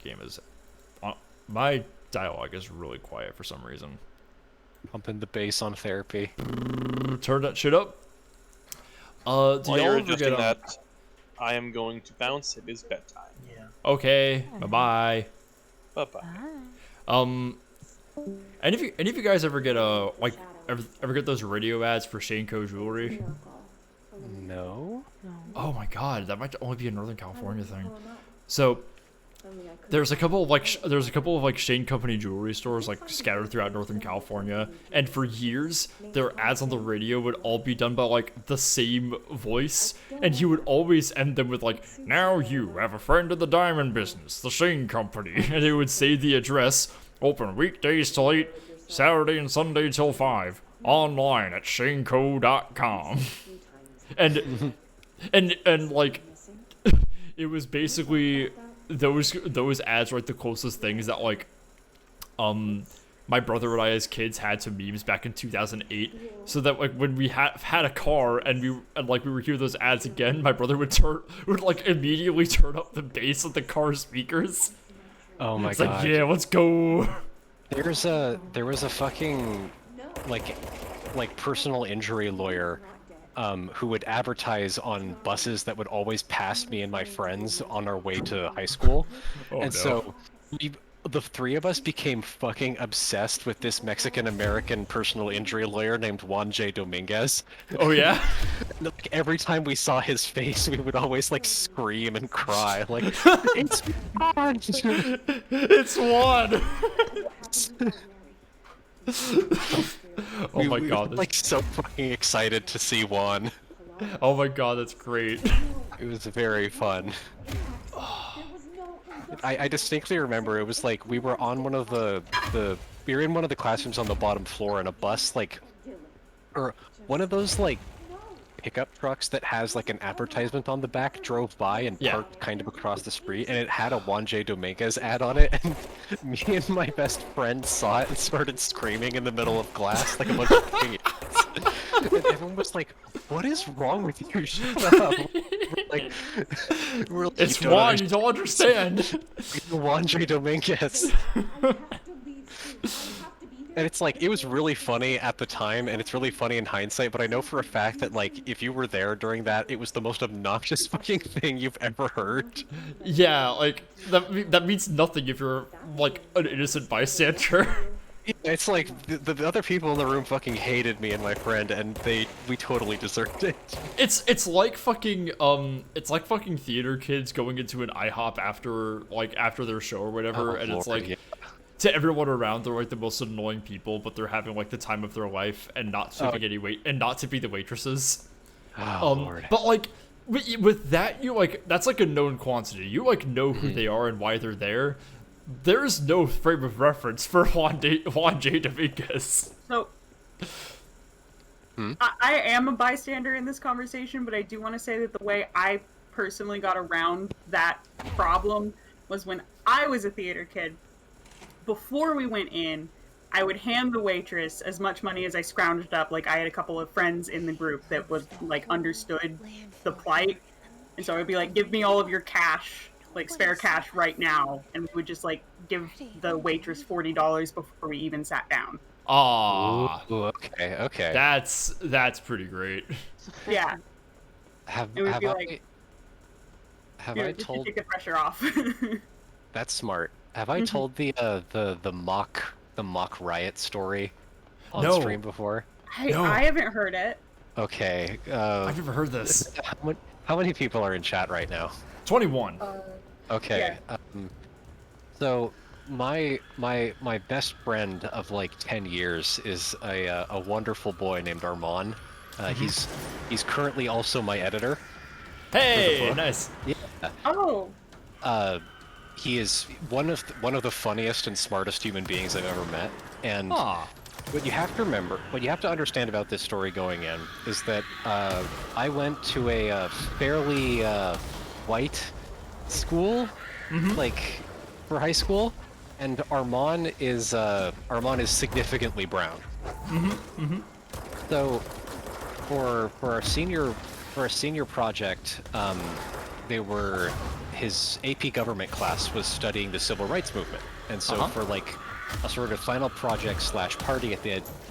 my dialogue is really quiet for some reason. Pumping the bass on therapy. Turn that shit up. Do While y'all you're ever adjusting get that, I am going to bounce. It is bedtime. Yeah. Okay, bye bye. Bye bye. Um, any of you guys ever get ever get those radio ads for Shaneco jewelry? No. Oh my god, that might only be a Northern California thing. So there's a couple of like Shane Company jewelry stores like scattered throughout Northern California, and for years their ads on the radio would all be done by like the same voice, and he would always end them with like, "Now you have a friend in the diamond business, the Shane Company," and it would say the address, open weekdays till 8, Saturday and Sunday till 5, online at shaneco.com. and like it was basically those ads were like the closest things that like my brother and I as kids had to memes back in 2008, so that like when we had a car and we were hearing those ads again, my brother would like immediately turn up the bass of the car speakers. Oh my It's god. like, yeah, let's go. There was a fucking like personal injury lawyer who would advertise on buses that would always pass me and my friends on our way to high school. Oh, and no. so the three of us became fucking obsessed with this Mexican-American personal injury lawyer named Juan J. Dominguez. Oh yeah? Like, every time we saw his face, we would always like scream and cry, like, it's Juan! It's Juan! Oh my we god, were, like, so fucking excited to see Juan. oh my god, that's great. It was very fun. I distinctly remember it was like we were on one of we were in one of the classrooms on the bottom floor, and a bus like, or one of those like pickup trucks that has like an advertisement on the back drove by and parked kind of across the street, and it had a Juan J. Dominguez ad on it, and me and my best friend saw it and started screaming in the middle of class like a bunch of fucking idiots. And everyone was like, "What is wrong with you? Shut up!" We're like, It's Juan, you don't understand. Juan J. Dominguez. And it's like, it was really funny at the time, and it's really funny in hindsight, but I know for a fact that, like, if you were there during that, it was the most obnoxious fucking thing you've ever heard. Yeah, like, that means nothing if you're, like, an innocent bystander. It's like, the other people in the room fucking hated me and my friend, and we totally deserved it. It's like fucking, theater kids going into an IHOP after their show or whatever, Oh, and Lord, it's like, yeah. to everyone around, they're like the most annoying people, but they're having like the time of their life and not tipping and not tipping the waitresses. Oh, Lord. But like with that, you like that's like a known quantity. You like know who they are and why they're there. There's no frame of reference for Juan J. Dominguez. So, I am a bystander in this conversation, but I do want to say that the way I personally got around that problem was when I was a theater kid. Before we went in, I would hand the waitress as much money as I scrounged up. Like, I had a couple of friends in the group that was like understood the plight, and so I would be like, "Give me all of your cash, like spare cash right now," and we would just like give the waitress $40 before we even sat down. Ah, okay. That's pretty great. Yeah, Have it would have be I like, have you know, I just to told? take the pressure off. That's smart. Have I told the mock riot story on No. stream before? I haven't heard it. Okay. I've never heard this. How many people are in chat right now? 21. Okay. So my best friend of like 10 years is a wonderful boy named Armand. He's currently also my editor. Hey, nice. Yeah. Oh. He is one of the funniest and smartest human beings I've ever met. And what you have to remember, what you have to understand about this story going in is that I went to a fairly white school, like for high school, and Armand is significantly brown. So for our senior project, his AP government class was studying the civil rights movement, and so for like a sort of final project / party at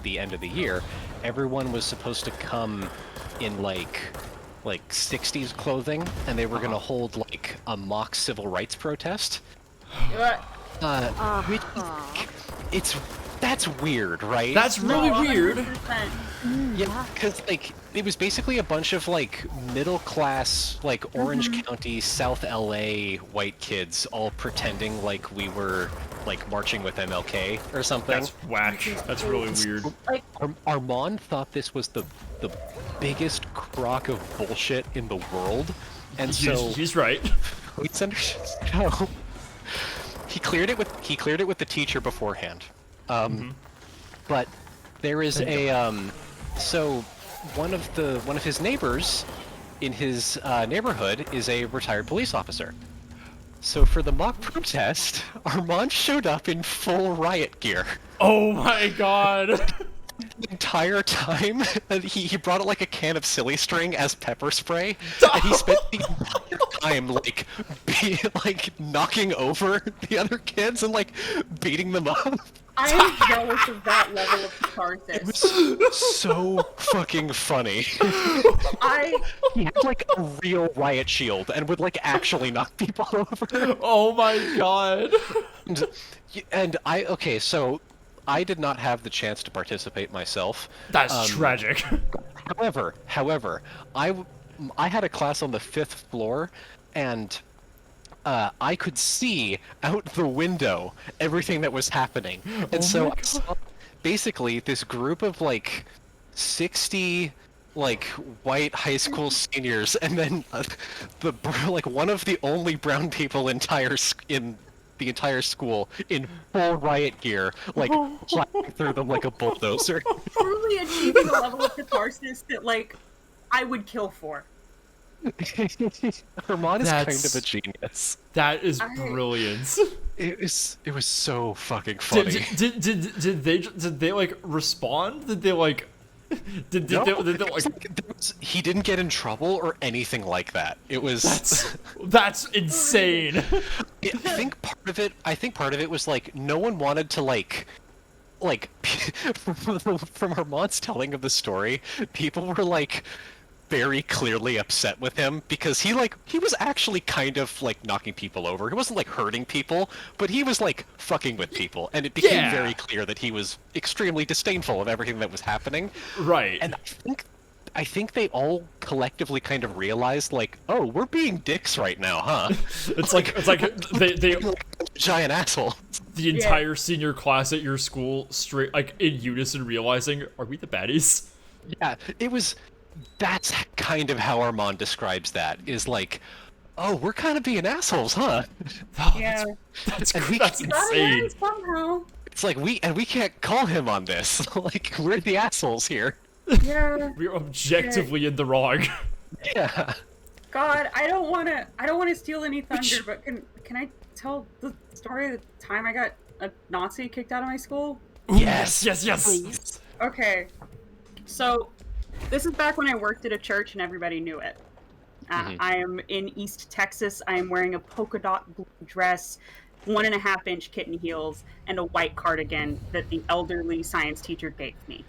the end of the year, everyone was supposed to come in like like 60s clothing, and they were gonna hold like a mock civil rights protest. Which that's weird, right? That's really weird. 100%. Yeah, because like it was basically a bunch of like middle class, like Orange County, South LA white kids all pretending like we were like marching with MLK or something. That's whack. That's really weird. Like, Armand thought this was the biggest crock of bullshit in the world, and so He's right. it's no. He cleared it with the teacher beforehand. But there is so one of his neighbors in his neighborhood is a retired police officer. So for the mock protest, Armand showed up in full riot gear. Oh my god. The entire time, and he brought it like a can of silly string as pepper spray, and he spent the entire time like knocking over the other kids and like beating them up. I am jealous of that level of catharsis. It was so fucking funny. He had like a real riot shield and would like actually knock people over. Oh my god. And so I did not have the chance to participate myself. That's tragic. However, I had a class on the 5th floor, and I could see out the window everything that was happening. And so I saw basically this group of like 60 like white high school seniors, and then like one of the only brown people in the entire school in full riot gear, like flying through them like a bulldozer. Truly achieving a level of catharsis that, like, I would kill for. Armand is kind of a genius. That is brilliant. It was so fucking funny. Did they like respond? Did they like? Did they like? He didn't get in trouble or anything like that. It was that's insane. I think part of it was like no one wanted to like from Armand's telling of the story, people were like very clearly upset with him because he was actually kind of like knocking people over. He wasn't like hurting people, but he was like fucking with people, and it became very clear that he was extremely disdainful of everything that was happening. Right. And I think they all collectively kind of realized, like, oh, we're being dicks right now, huh? It's like they giant asshole. The entire senior class at your school, straight like in unison, realizing, are we the baddies? Yeah, that's kind of how Armand describes that. Is like, oh, we're kind of being assholes, huh? Yeah, that's insane. Somehow. It's like we can't call him on this. Like we're the assholes here. Yeah. We're objectively in the wrong. Yeah. God, I don't want to steal any thunder, but can I tell the story of the time I got a Nazi kicked out of my school? Yes. Please. Okay. So, this is back when I worked at a church and everybody knew it. I am in East Texas. I am wearing a polka dot blue dress, 1.5-inch kitten heels, and a white cardigan that the elderly science teacher gave me.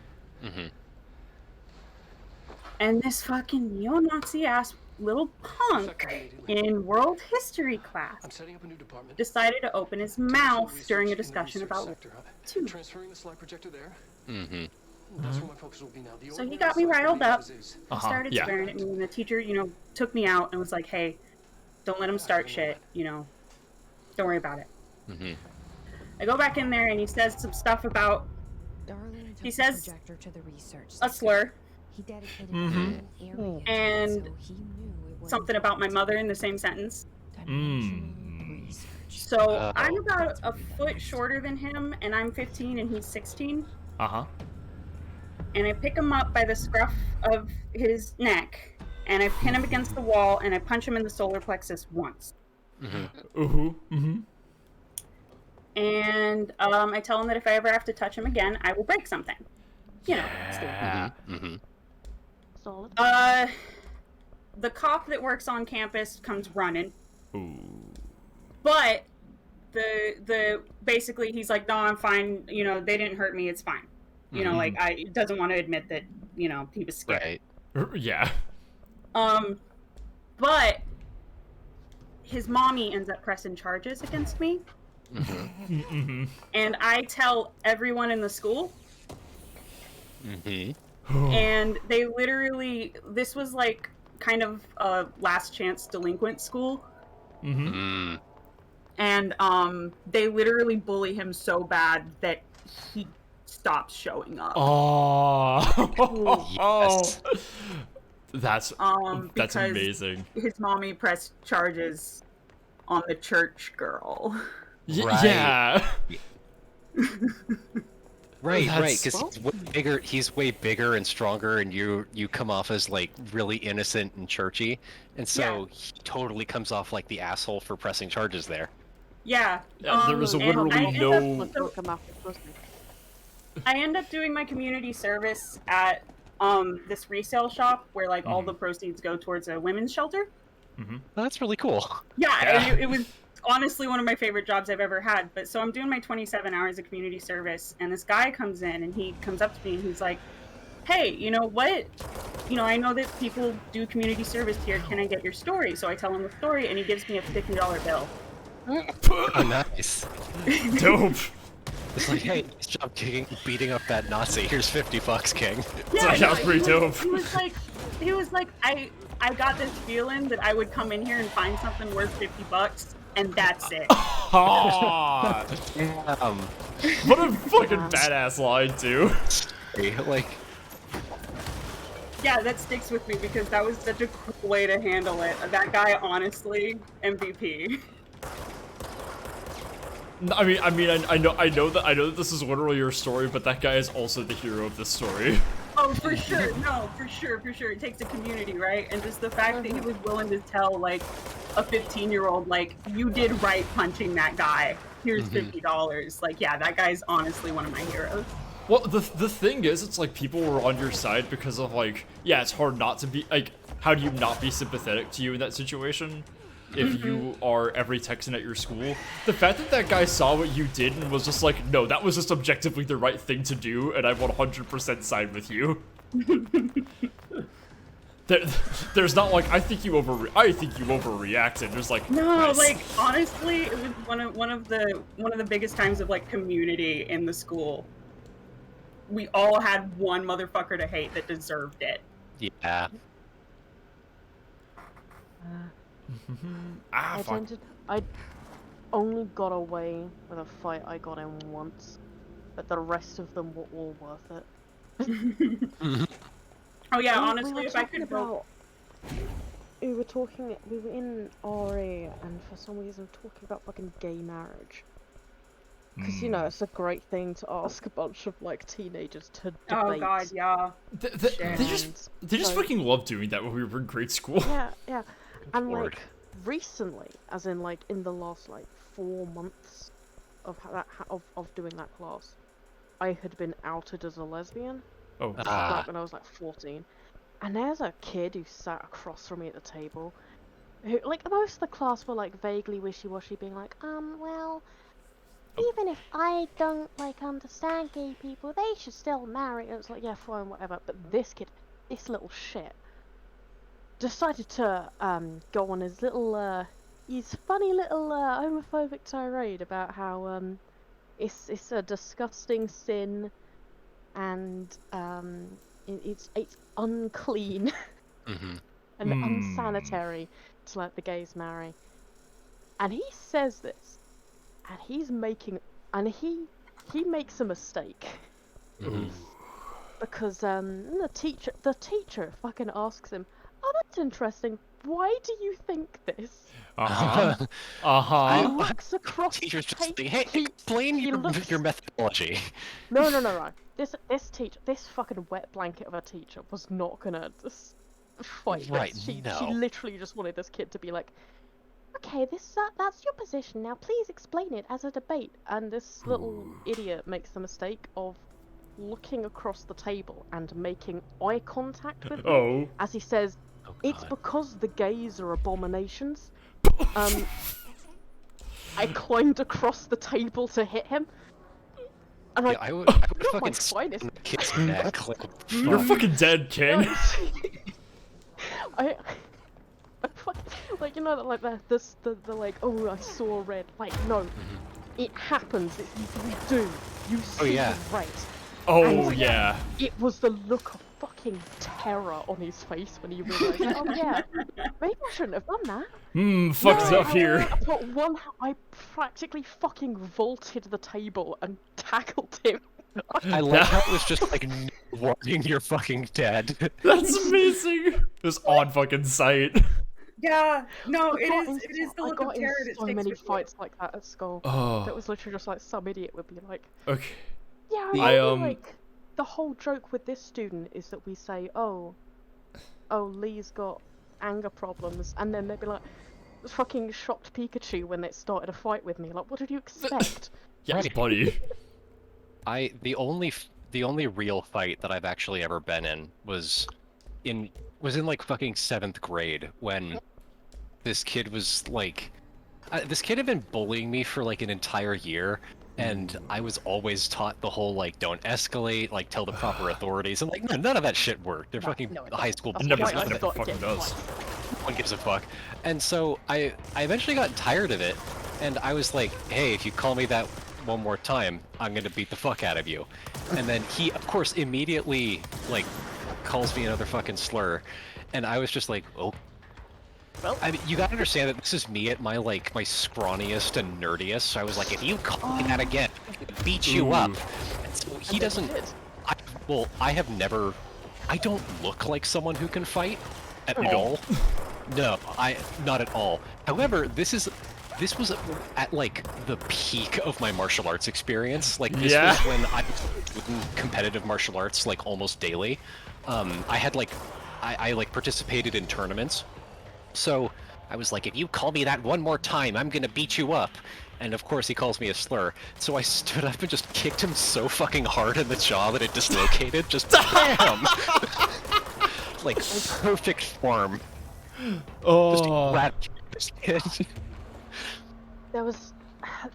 And this fucking neo-Nazi ass little punk in world history class decided to open his mouth during a discussion about World War II. Transferring the slide projector there. That's where my focus will be now. So he got me riled up. He started swearing at me, and the teacher, took me out and was like, "Hey, don't let him start shit. Don't worry about it." I go back in there, and he says some stuff about. He says a slur. And something about my mother in the same sentence. So I'm about a foot shorter than him, and I'm 15 and he's 16. And I pick him up by the scruff of his neck, and I pin him against the wall, and I punch him in the solar plexus once. And I tell him that if I ever have to touch him again, I will break something. The cop that works on campus comes running. But the basically he's like, no, I'm fine. They didn't hurt me. It's fine. Like doesn't want to admit that he was scared. Right. Yeah. But his mommy ends up pressing charges against me. And I tell everyone in the school. And they literally, this was like kind of a last chance delinquent school. And they literally bully him so bad that he stops showing up. Yes. That's because amazing. His mommy pressed charges on the church girl. Right. Yeah. Right, That's- because he's way bigger. He's way bigger and stronger, and you come off as like really innocent and churchy, and so he totally comes off like the asshole for pressing charges there. Yeah. There was and literally I end no. up- so I end up doing my community service at this resale shop where like all the proceeds go towards a women's shelter. That's really cool. Yeah, it was honestly one of my favorite jobs I've ever had. But so I'm doing my 27 hours of community service, and this guy comes in and he comes up to me and he's like, "Hey, you know what? You know, I know that people do community service here. Can I get your story?" So I tell him the story, and he gives me a $50 bill. Oh, nice. Dope. It's like, hey, nice job beating up that Nazi. Here's $50, King. Yeah, That was pretty dope. He was like, I got this feeling that I would come in here and find something worth $50, and that's it. Aw. What a fucking badass line, too. Like, Yeah, that sticks with me because that was such a cool way to handle it. That guy, honestly, MVP. I know that this is literally your story, but that guy is also the hero of this story. Oh, for sure. No, for sure. It takes a community, right? And just the fact that he was willing to tell, like, a 15-year-old, like, you did right punching that guy. Here's $50. Like, yeah, that guy's honestly one of my heroes. Well, the thing is, it's like people were on your side because of, like, yeah, it's hard not to be, like, how do you not be sympathetic to you in that situation? If you are every Texan at your school, the fact that that guy saw what you did and was just like, no, that was just objectively the right thing to do, and I 100% side with you. There's not like I think you overreacted. There's like No, nice. like honestly, it was one of the biggest times of like community in the school. We all had one motherfucker to hate that deserved it. yeah. Fuck. I only got away with a fight I got in once, but the rest of them were all worth it. Oh yeah, We honestly, were if I talking could vote. we were in RA, and for some reason talking about fucking gay marriage. Because, you know, it's a great thing to ask a bunch of, like, teenagers to debate. Oh god, yeah. They just fucking loved doing that when we were in grade school. Yeah. And, Lord. like, recently, as in, like, in the last, like, 4 months of doing that class, I had been outed as a lesbian. Oh. Like, when I was, like, 14. And there's a kid who sat across from me at the table, who, like, most of the class were, like, vaguely wishy-washy, being like, well, even if I don't, like, understand gay people, they should still marry. And it's like, yeah, fine, whatever. But this kid, this little shit, decided to go on his little his funny little homophobic tirade about how it's a disgusting sin and it's unclean and unsanitary to let the gays marry. And he says this, and he makes a mistake. Because the teacher fucking asks him, "Oh, that's interesting. Why do you think this?" He looks across the Teacher's just table. like, hey, explain your methodology. No. This teacher, this fucking wet blanket of a teacher, was not gonna just fight Right, this. She no. literally just wanted this kid to be like, "Okay, that's your position. Now please explain it as a debate." And this little idiot makes the mistake of looking across the table and making eye contact with me as he says, "It's because the gays are abominations." I climbed across the table to hit him. And I would fucking finest. the kid's neck. Like, You're fucking dead, King. I like, you know, like the like, oh, I saw red. Like, no, it happens. You do. You see yeah. red. Oh And yeah. it was the look of fucking terror on his face when he realized, oh yeah, maybe I shouldn't have done that. Fucked No, up here. I practically fucking vaulted the table and tackled him. I like how it was just like warning you're fucking dead. That's amazing. This on fucking sight. Yeah, no, I it got is. It is the look of got in terror that so sticks many with you. fights like that at school. Oh. That was literally just like some idiot would be like, Okay. yeah, I, like the whole joke with this student is that we say, oh, Lee's got anger problems, and then they'd be like, fucking shocked Pikachu when it started a fight with me. Like, what did you expect? Yes, buddy. The only real fight that I've actually ever been in was in like fucking 7th grade when this kid was like, this kid had been bullying me for like an entire year, and I was always taught the whole like don't escalate, like tell the proper authorities, and like none of that shit worked. They're fucking high school. That's Never why said I that got fucking get does. fights. No one gives a fuck. And so I eventually got tired of it, and I was like, hey, if you call me that one more time, I'm gonna beat the fuck out of you. And then he, of course, immediately like calls me another fucking slur, and I was just like, oh. Well, I mean, you gotta understand that this is me at my like my scrawniest and nerdiest. So I was like, if you call me that again, I'm gonna beat you up. And so he doesn't. I have never. I don't look like someone who can fight at all. No, not at all. However, this was at like the peak of my martial arts experience. Like this was when I was doing competitive martial arts like almost daily. I had like I like participated in tournaments. So I was like, if you call me that one more time, I'm gonna beat you up. And of course he calls me a slur. So I stood up and just kicked him so fucking hard in the jaw that it dislocated. Just BAM! Like perfect form. Just this kid. there was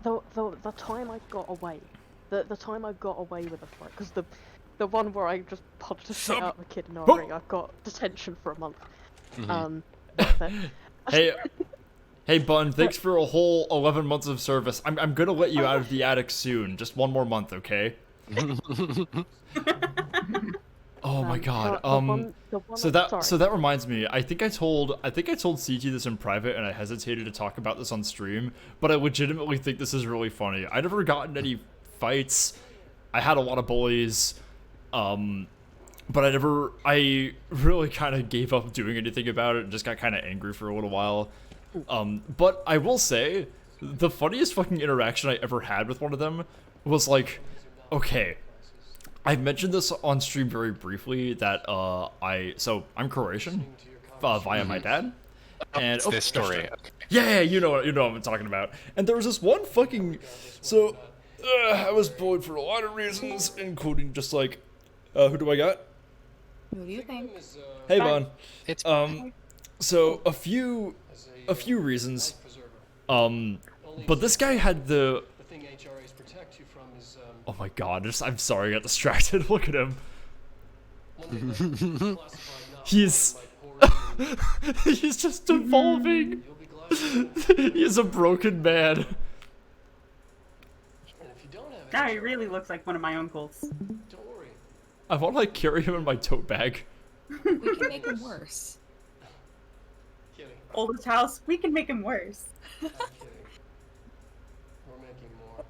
the time I got away, the time I got away with a fight, because the one where I just punched the shit out of a kid in our ring, I got detention for a month. Worth it. Hey Bun, thanks for a whole 11 months of service. I'm gonna let you out of the attic soon. Just one more month, okay? Oh my god. So that reminds me. I think I told CT this in private, and I hesitated to talk about this on stream, but I legitimately think this is really funny. I never got in any fights. I had a lot of bullies. But I really kind of gave up doing anything about it and just got kind of angry for a little while. But I will say, the funniest fucking interaction I ever had with one of them was like, okay, I mentioned this on stream very briefly that I'm Croatian via my dad. And this story. Yeah, you know what I'm talking about. And there was this one fucking, I was bullied for a lot of reasons, including just like, who do I got? Who do you think? Hey, Bon. It's So a few reasons. But this guy had the thing HRAs protect you from is oh my god, I'm sorry, I got distracted. Look at him. He's he's just evolving. He's a broken man. Now he really looks like one of my uncles. I want to like carry him in my tote bag. We can make him worse. Oldest house, we can make him worse. We're making more.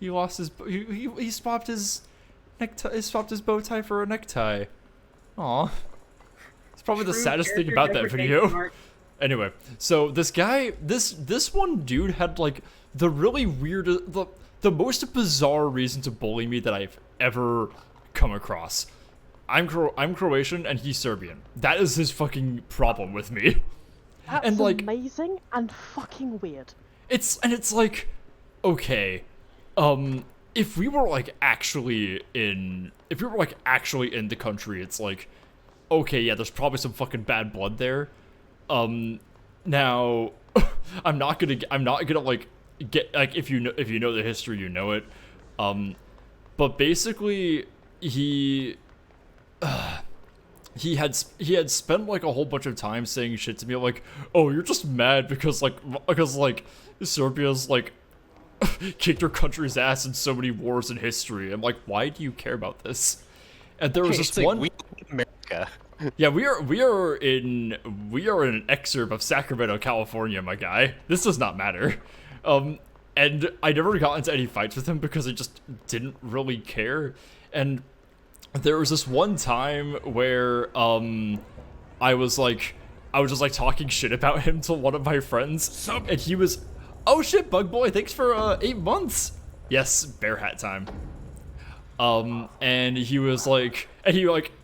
He lost his he swapped his necktie. He swapped his bow tie for a necktie. Aw. It's probably the True saddest thing character about that video. Mark. Anyway, so this guy, this one dude had like the really weird, the most bizarre reason to bully me that I've ever come across. I'm Croatian and he's Serbian. That is his fucking problem with me. That's and like amazing and fucking weird. It's like, okay, if we were like actually in the country, it's like, okay, yeah, there's probably some fucking bad blood there. Now, I'm not gonna like get like if you know the history, you know it. But basically, he he had spent like a whole bunch of time saying shit to me like, oh, you're just mad because Serbia's like kicked her country's ass in so many wars in history. I'm like, why do you care about this? And there was this like, one. we America. Yeah, we are in an excerpt of Sacramento, California, my guy. This does not matter. And I never got into any fights with him because I just didn't really care. And there was this one time where I was just like talking shit about him to one of my friends, and he was, oh shit, Bug Boy, thanks for 8 months. Yes, bear hat time. And he was like,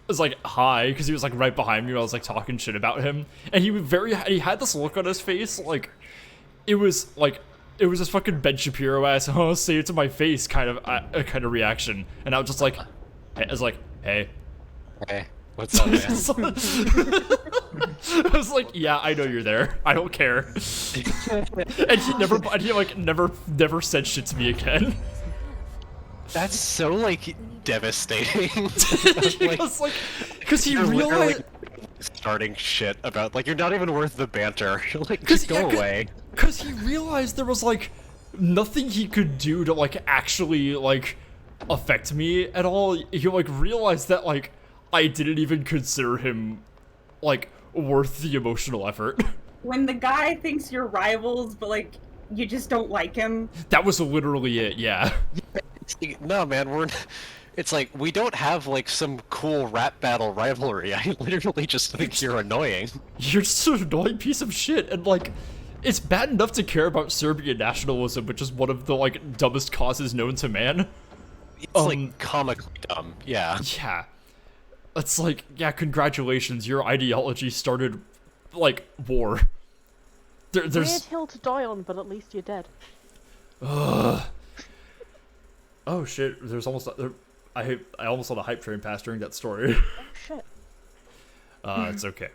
was like hi, because he was like right behind me while I was like talking shit about him, and he had this look on his face like it was this fucking Ben Shapiro ass, oh, say it to my face kind of reaction, and I was just like, hey, what's up, man? I was like, yeah, I know you're there, I don't care. And he never said shit to me again. That's so like devastating. Because he realized starting shit about like you're not even worth the banter. Like, just go away. Because he realized there was like nothing he could do to like actually like affect me at all. He like realized that like I didn't even consider him like worth the emotional effort. When the guy thinks you're rivals, but like you just don't like him. That was literally it. Yeah. No, man, it's like, we don't have, like, some cool rap battle rivalry. I literally just think you're annoying. You're just an annoying piece of shit, and, like, it's bad enough to care about Serbian nationalism, which is one of the, like, dumbest causes known to man. It's, like, comically dumb, yeah. Yeah. It's like, yeah, congratulations, your ideology started, like, war. There's... Weird hill to die on, but at least you're dead. Ugh. Oh shit! There's almost I almost saw the hype train pass during that story. Oh shit. It's okay.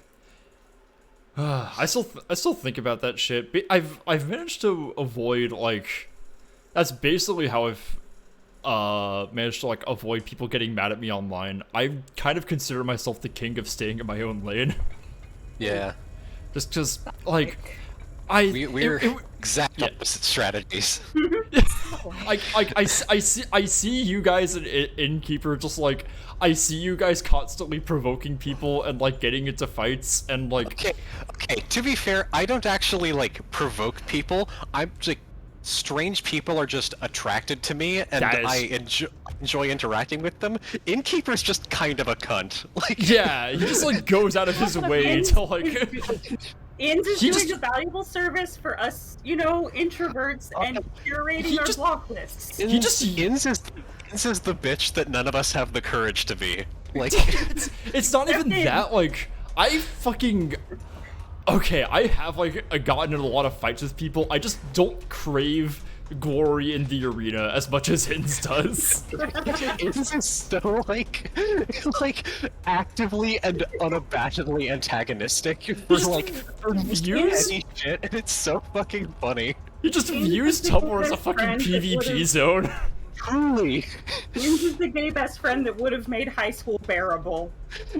I still think about that shit. I've managed to avoid like, that's basically how I've managed to like avoid people getting mad at me online. I kind of consider myself the king of staying in my own lane. Yeah. Just because like. We're exact opposite strategies. I see you guys in Innkeeper, just like, I see you guys constantly provoking people and like getting into fights and like. Okay. To be fair, I don't actually like provoke people. I'm like, strange people are just attracted to me, and I enjoy interacting with them. Innkeeper's just kind of a cunt. Like. Yeah, he just like goes out of his way to like. Inns is doing a valuable service for us, you know, introverts, and curating our block lists. Inns is the bitch that none of us have the courage to be. Like, it's not even that. Like, I fucking. Okay, I have like gotten in a lot of fights with people. I just don't crave glory in the arena as much as Inns does. Inns is so like actively and unabashedly antagonistic for any shit, and it's so fucking funny. He just views Tumblr as a fucking PvP zone. Truly. Inns is the gay best friend that would have made high school bearable.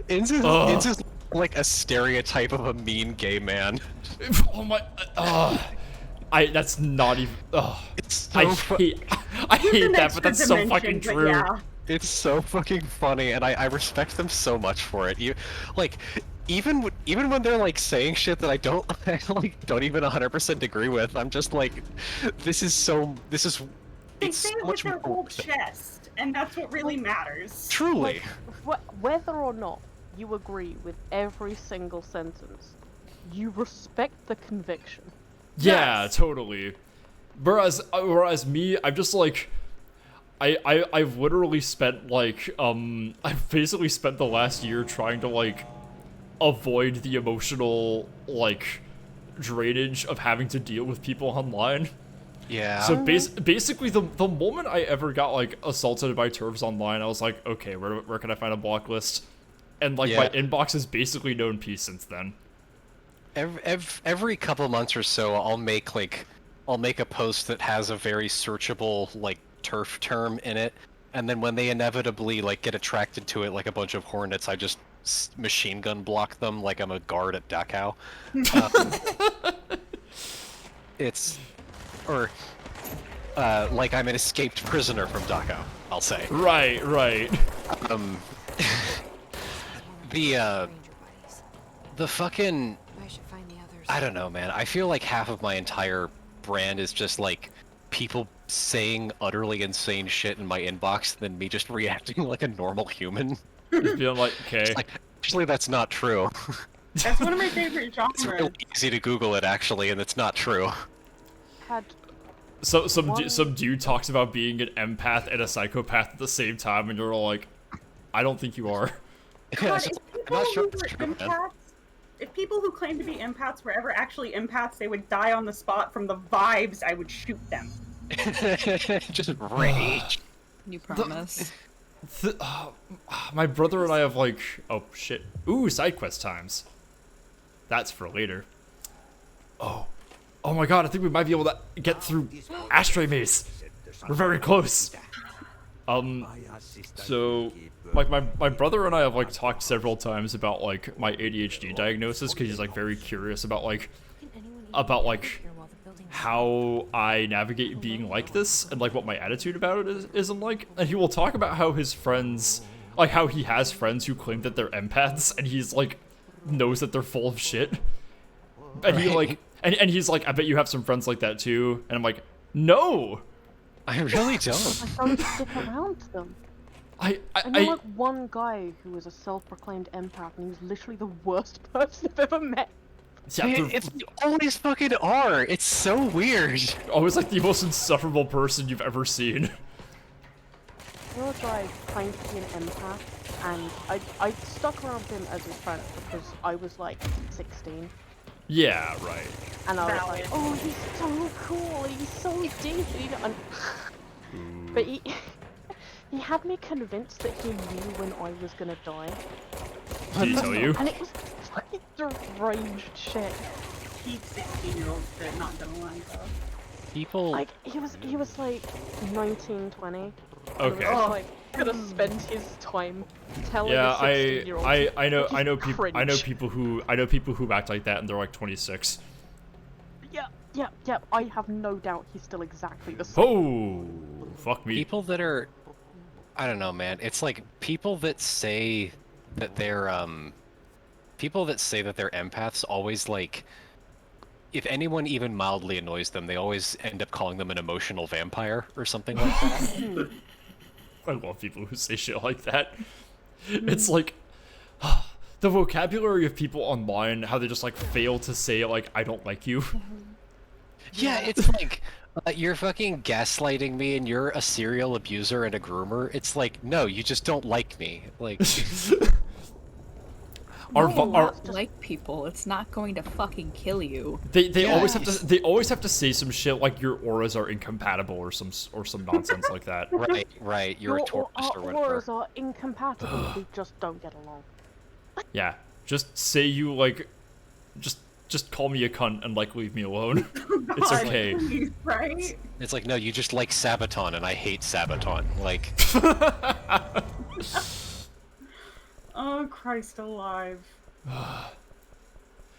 Inns is like a stereotype of a mean gay man. Oh my. That's not even. It's so I hate that, but that's so fucking true. Yeah. It's so fucking funny, and I respect them so much for it. Even when they're like saying shit that I don't even 100% agree with, I'm just like, They say it so with much their more whole worth it. chest, and that's what really matters. Truly. Whether or not you agree with every single sentence, you respect the conviction. Yeah, totally. Whereas me, I'm just like, I've literally spent like, I've basically spent the last year trying to like avoid the emotional like drainage of having to deal with people online. Yeah. So basically, the moment I ever got like assaulted by turfs online, I was like, okay, where can I find a block list? And like my inbox has basically known peace since then. Every couple months or so, I'll make a post that has a very searchable like turf term in it, and then when they inevitably like get attracted to it like a bunch of hornets, I just machine gun block them like I'm a guard at Dachau. It's, or like I'm an escaped prisoner from Dachau, I'll say. Right, right. Um, the fucking, I don't know, man. I feel like half of my entire brand is just like people saying utterly insane shit in my inbox, than me just reacting like a normal human. Just being like, okay. Like, actually, that's not true. That's one of my favorite genres. It's really easy to Google it, actually, and it's not true. Had So some dude talks about being an empath and a psychopath at the same time, and you're all like, I don't think you are. God, I'm not sure it's true, man. If people who claim to be empaths were ever actually empaths, they would die on the spot from the vibes. I would shoot them. Just rage. You promise. My brother and I have like, oh shit. Ooh, side quest times. That's for later. Oh my god, I think we might be able to get through Ashtray Maze. We're very close. So, like, my brother and I have, like, talked several times about, like, my ADHD diagnosis, because he's, like, very curious about, like, how I navigate being like this, and, like, what my attitude about it isn't like. And he will talk about how his friends, like, how he has friends who claim that they're empaths, and he's, like, knows that they're full of shit. And he, like, and he's like, I bet you have some friends like that, too. And I'm like, no! I really don't. I don't stick around them. I know like one guy who was a self-proclaimed empath, and he was literally the worst person I've ever met. Yeah, It's always fucking are. It's so weird. Always like the most insufferable person you've ever seen. You know a guy claimed to be an empath, and I stuck around him as his friend because I was like 16. Yeah, right. And I was like, oh, he's so cool, he's so deep, and but he had me convinced that he knew when I was gonna die. Did he tell you? And it was fucking deranged shit. Peak 16-year-old shit, not gonna lie though. People like he was like 19, 20. Okay. And was, like gonna spend his time telling Yeah, a 16-year-old. I know people who act like that and they're like 26. Yeah, I have no doubt he's still exactly the same. Oh, fuck me. People that are, I don't know, man. It's like people that say that they're empaths always like, if anyone even mildly annoys them, they always end up calling them an emotional vampire or something like that. I love people who say shit like that. It's like the vocabulary of people online, how they just like fail to say like, I don't like you. Yeah, it's like, you're fucking gaslighting me and you're a serial abuser and a groomer. It's like, no, you just don't like me. Like, like people, it's not going to fucking kill you. They always have to say some shit like your auras are incompatible or some nonsense like that. Right. You're a Taurus or whatever. Auras are incompatible. We just don't get along. Yeah, just say you like, just call me a cunt and like leave me alone. It's okay. Please, right? It's like, no, you just like Sabaton and I hate Sabaton. Like. Oh, Christ alive.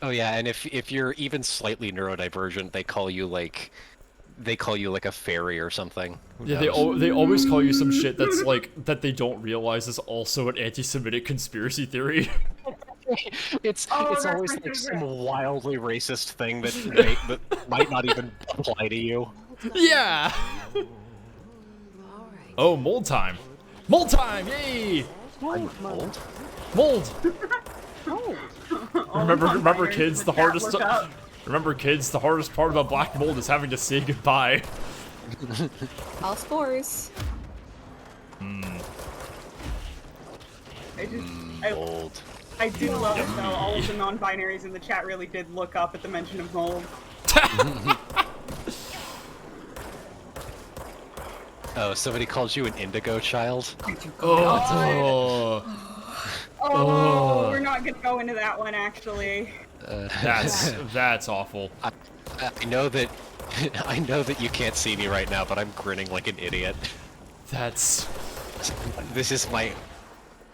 Oh yeah, and if you're even slightly neurodivergent, they call you like a fairy or something. Yeah, they always call you some shit that's like that they don't realize is also an anti-Semitic conspiracy theory. It's always like some wildly racist thing that might not even apply to you. Yeah. Oh, mold time! Mold time! Yay! Mold. Mold. Oh. Remember, kids. The hardest. Remember, kids. The hardest part about black mold is having to say goodbye. All spores. Mold. I do love it though. All of the non-binaries in the chat really did look up at the mention of mold. Oh, somebody called you an indigo child? Oh. We're not gonna go into that one actually. That's awful. I know that I know that you can't see me right now, but I'm grinning like an idiot. This is my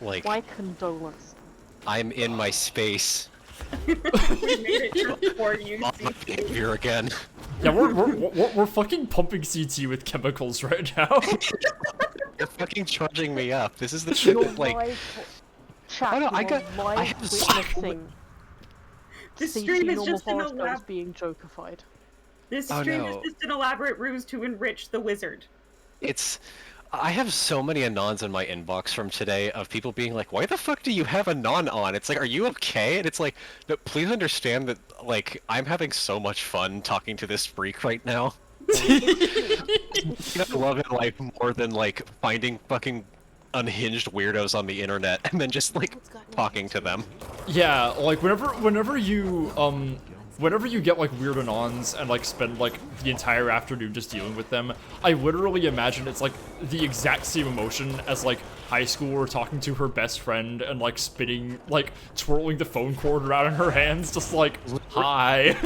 like. My condolence. I'm in my space. We made it just for you, On the CT. behavior again. Yeah, we're fucking pumping CT with chemicals right now. They're fucking charging me up. This is the shit You're that, like... live, chat, I know, I you're got- I live have so witnessing This CT stream is normal just an horoscopes being jokified. This Oh, stream no. is just an elaborate ruse to enrich the wizard. It's... I have so many anons in my inbox from today of people being like, why the fuck do you have anon on? It's like, are you okay? And it's like, no, please understand that, like, I'm having so much fun talking to this freak right now. I love it, like, more than, like, finding fucking unhinged weirdos on the internet and then just, like, talking to them. Yeah, like whenever you get like weird anons and like spend like the entire afternoon just dealing with them, I literally imagine it's like the exact same emotion as like high school or talking to her best friend and like spinning, like twirling the phone cord around in her hands, just like, hi.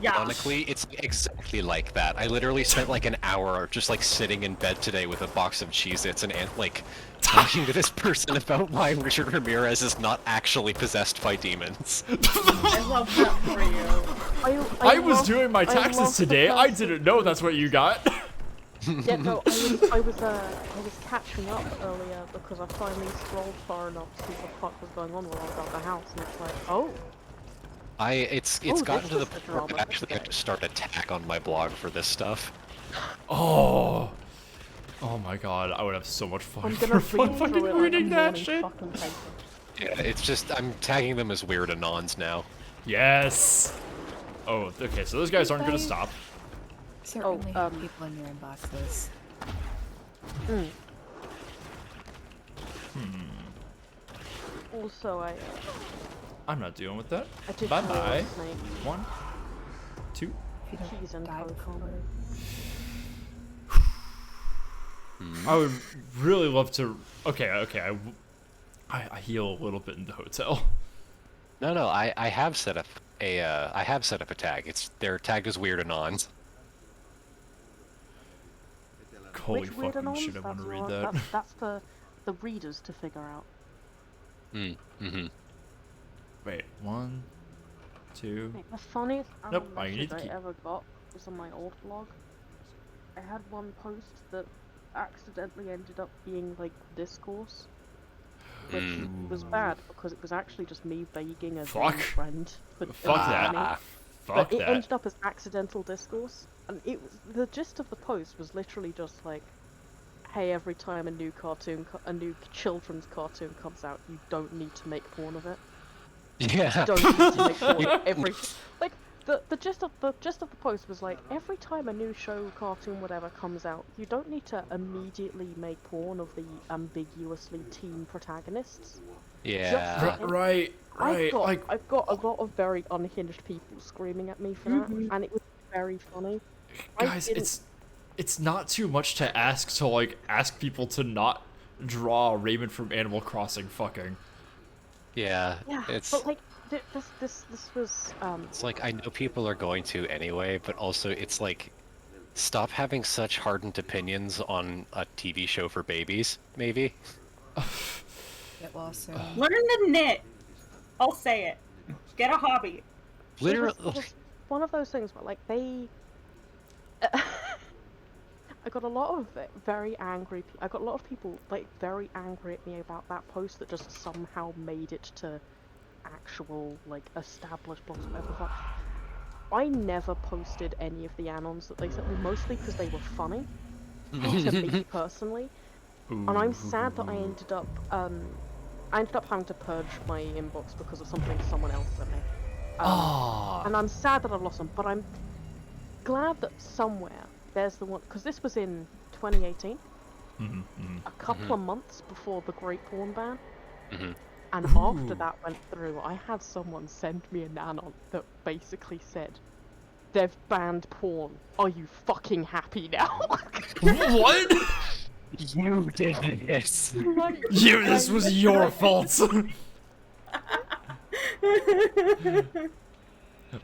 Yeah. Ironically, it's exactly like that. I literally spent like an hour just like sitting in bed today with a box of Cheez-Its and like talking to this person about why Richard Ramirez is not actually possessed by demons. I love that for you. I was doing my taxes today. I didn't know that's what you got. Yeah, no, I was catching up earlier because I finally scrolled far enough to see what the fuck was going on while I was out the house, and it's like, oh. It's Oh, gotten this to the is the point where I drama, actually have okay. to start a tag on my blog for this stuff. Oh my god, I would have so much fun I'm gonna for read fucking through it like a reading that morning shit. fucking paper. Yeah, it's just, I'm tagging them as weird anons now. Yes. Oh, okay, so those guys aren't gonna stop. Certainly have people in your inboxes. Also, I'm not dealing with that. I did Bye tell bye. last night, 1, 2. If you don't cheese and die coke. before. I would really love to. Okay. I heal a little bit in the hotel. No, I have set up a tag. They're tagged as weird anons. Holy Which weird fucking anons? shit! I want to That's read what- that. That's for the readers to figure out. Wait, 1, 2. Wait, the funniest Nope, anon I need message to I keep- ever got was on my old blog. I had one post that accidentally ended up being like discourse, which was bad because it was actually just me begging a Fuck. friend for Fuck that. money. Fuck But it that. ended up as accidental discourse, and it was the gist of the post was literally just like, "Hey, every time a new children's cartoon comes out, you don't need to make porn of it. Yeah. You don't need to make porn of every like." The gist of the post was like, every time a new show, cartoon, whatever comes out, you don't need to immediately make porn of the ambiguously teen protagonists. Yeah. Right. I've got a lot of very unhinged people screaming at me for that, and it was very funny. Guys, it's not too much to ask to like ask people to not draw Raymond from Animal Crossing fucking. Yeah. Yeah, It's but like this was it's like, I know people are going to anyway, but also it's like, stop having such hardened opinions on a TV show for babies, maybe. Get lost soon. Learn to knit. I'll say it. Get a hobby. Literally. It was one of those things where like they I got a lot of very angry I got a lot of people like very angry at me about that post that just somehow made it to actual like established blogs, whatever the fuck. I never posted any of the anons that they sent me, mostly because they were funny to me personally. And I'm sad that I ended up having to purge my inbox because of something someone else sent me. And I'm sad that I've lost them, but I'm glad that somewhere there's the one, because this was in 2018, a couple of months before the Great Porn Ban, and after that went through, I had someone send me an anon that basically said, "They've banned porn. Are you fucking happy now?" What? You did this. This was your fault.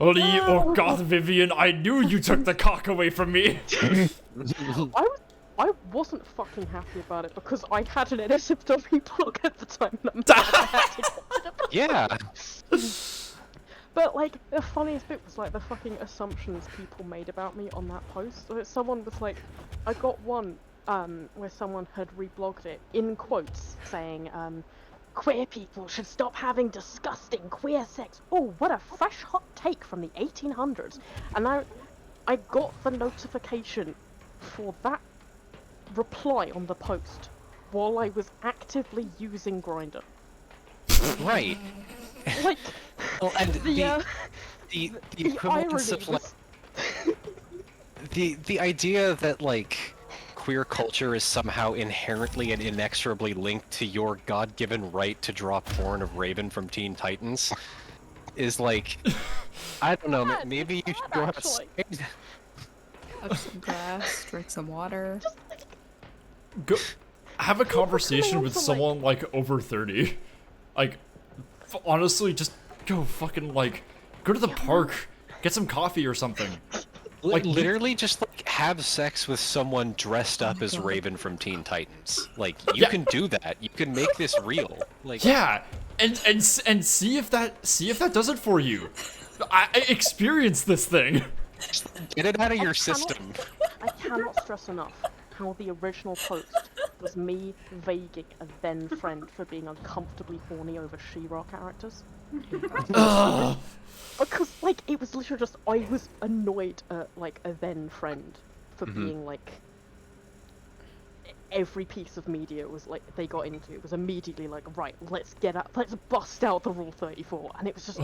Lee or Goth Vivian, I knew you took the cock away from me. I I wasn't fucking happy about it because I had an NSFW blog at the time and I'm glad I had to get rid of it. Yeah. But like the funniest bit was like the fucking assumptions people made about me on that post. So someone was like, I got one where someone had reblogged it in quotes saying queer people should stop having disgusting queer sex. Oh, what a fresh hot take from the 1800s. And I got the notification for that reply on the post while I was actively using Grindr. Right. Like, Well, and the equivalence irony of like, the idea that like queer culture is somehow inherently and inexorably linked to your God-given right to draw porn of Raven from Teen Titans is like, I don't know, Yeah, maybe you it's should bad, go actually. outside. Have some grass, drink some water. Go have a conversation coming with on to, someone like over 30. Like, honestly, just go fucking like go to the park, get some coffee or something. Like Like, literally just like have sex with someone dressed up as God. Raven from Teen Titans. Like you can do that. You can make this real. Like Yeah, and see if that does it for you. I experienced this thing. get it out of your cannot- system. I cannot stress enough how the original post was me vaguing a then friend for being uncomfortably horny over She-Ra characters. Ugh. Because, like, it was literally just, I was annoyed at, like, a then friend for being, like, every piece of media was, like, they got into, it was immediately like, right, let's bust out the Rule 34, and it was just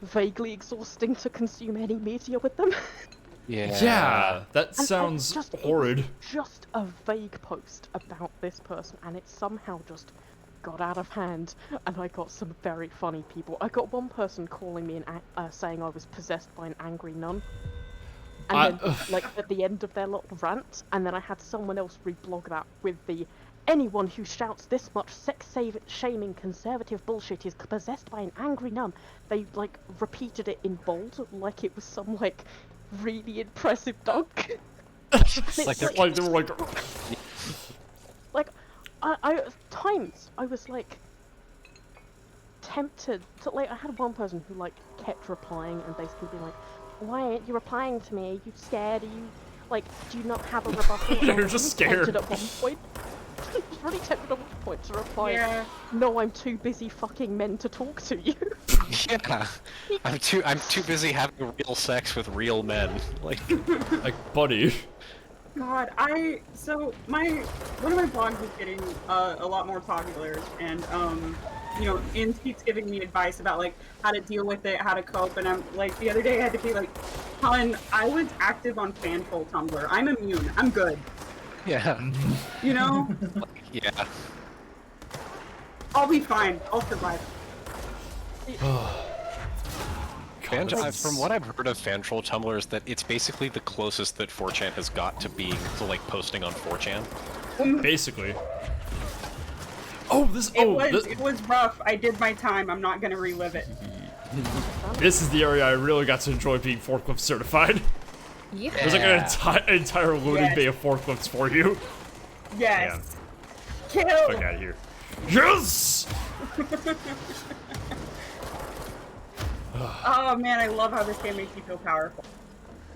vaguely exhausting to consume any media with them. Yeah, that And sounds just, it was horrid. just a vague post about this person, and it somehow just got out of hand, and I got some very funny people. I got one person calling me saying I was possessed by an angry nun, and then like at the end of their little rant, and then I had someone else reblog that with the anyone who shouts this much sex-shaming conservative bullshit is possessed by an angry nun. They like repeated it in bold, like it was some like really impressive dunk. Like they were like, Like, I times I was like tempted to like. I had one person who like kept replying and basically being like, "Why aren't you replying to me? Are you scared? Are you like? Do you not have a rebuttal?" And I You're was just really scared. tempted at one point. I was really tempted at one point to reply, Yeah. "No, I'm too busy fucking men to talk to you." Yeah. I'm too busy having real sex with real men. Like buddy. God, so one of my blogs is getting a lot more popular, and you know, Ins keeps giving me advice about like how to deal with it, how to cope, and I'm like the other day I had to be like, "Hon, I was active on fanful Tumblr. I'm immune. I'm good. yeah. You know, Yeah. I'll be fine. I'll survive." From what I've heard of fan troll Tumblr is that it's basically the closest that 4chan has got to being to like posting on 4chan. Basically. It was rough. I did my time. I'm not gonna relive it. This is the area I really got to enjoy being forklift certified. Yeah. There's like an entire loading bay of forklifts for you. Yes. Kill. Fuck out of here. Yes! Oh man, I love how this game makes you feel powerful.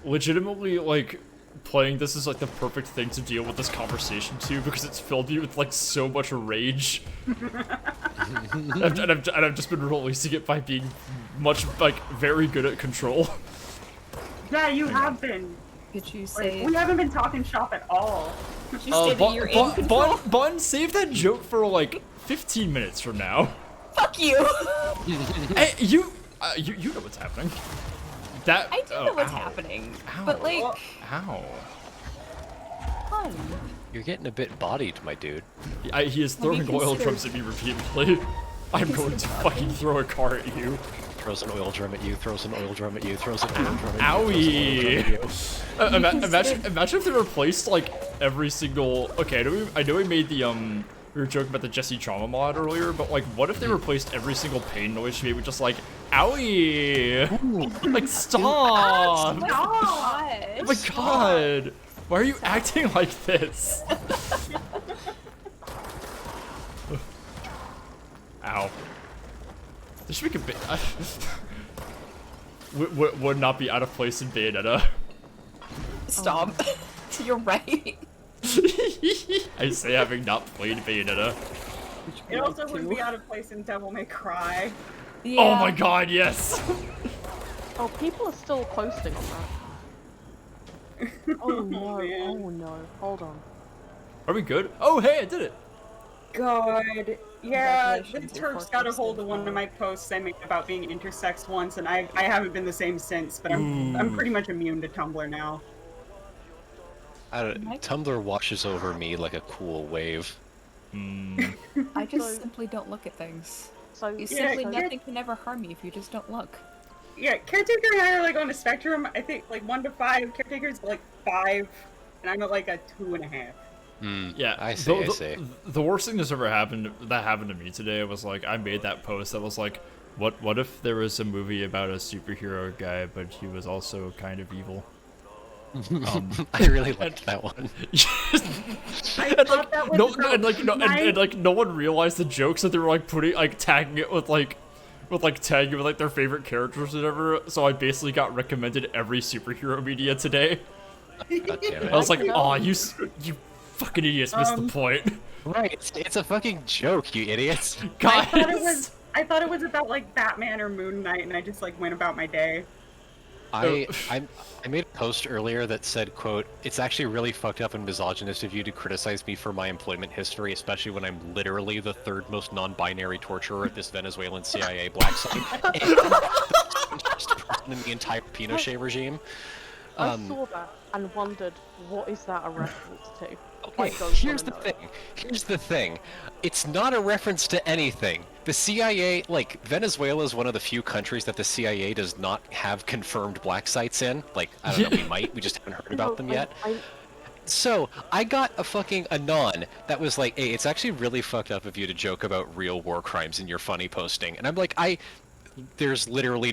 Legitimately, like, playing this is like the perfect thing to deal with this conversation too, because it's filled you with like so much rage. and I've just been releasing it by being very good at control. Yeah, you have been. Did you Like, say? we haven't been talking shop at all. Did you say that you're in control? Bun, save that joke for like 15 minutes from now. Fuck you! Hey, you know what's happening. That I do know what's ow. happening, Ow. but like, Ow. fun. You're getting a bit bodied, my dude. He is throwing oil drums at me repeatedly. I'm going to fucking throw a car at you. Throws an oil drum at you, throws an oil drum at you, throws an oil drum at you. Owie! Imagine if they replaced like every single. Okay, I know we made the we were joking about the Jesse Trauma mod earlier, but like, what if they replaced every single pain noise she made with just like, owie! Like, stop! Oh my god! Oh my god! Why are you acting like this? Ow. This should make a bit. Would not be out of place in Bayonetta. Stop. You're right. I say having not played Bayonetta. It also would be out of place in Devil May Cry. Yeah. Oh my god, yes! Oh, people are still posting on that. Oh no, man. oh no, hold on. Are we good? Oh, hey, I did it! God. Yeah, the Congratulations, Turks you're got a first hold of one of my posts I made about being intersex once, and I haven't been the same since, but I'm pretty much immune to Tumblr now. Tumblr washes over me like a cool wave. I just So- simply don't look at things. So, You Yeah, simply, so- nothing can ever harm me if you just don't look. Yeah, Caretaker and I are like on a spectrum. I think like 1 to 5. Caretaker's like 5, and I'm at like a 2.5. Yeah, I see, I see. The worst thing that's ever happened to me today was like I made that post that was like, what if there was a movie about a superhero guy, but he was also kind of evil? I really liked that one. I thought that was about no one realized the jokes that they were like putting like tagging it with tagging with like their favorite characters and whatever. So I basically got recommended every superhero media today. God damn it. I was like, oh, you fucking idiots missed the point. Right, it's a fucking joke, you idiots. Guys. I thought it was about like Batman or Moon Knight, and I just like went about my day. I made a post earlier that said, quote, "It's actually really fucked up and misogynist of you to criticize me for my employment history, especially when I'm literally the 3rd most non-binary torturer at this Venezuelan CIA black site, and the most person in the entire Pinochet regime." I saw that and wondered, what is that a reference to? Okay, I don't here's the wanna know. thing. Here's the thing. It's not a reference to anything. The CIA, like, Venezuela is one of the few countries that the CIA does not have confirmed black sites in. Like, I don't know, we might, we just haven't heard about them yet. So, I got a fucking anon that was like, hey, it's actually really fucked up of you to joke about real war crimes in your funny posting. And I'm like, there's literally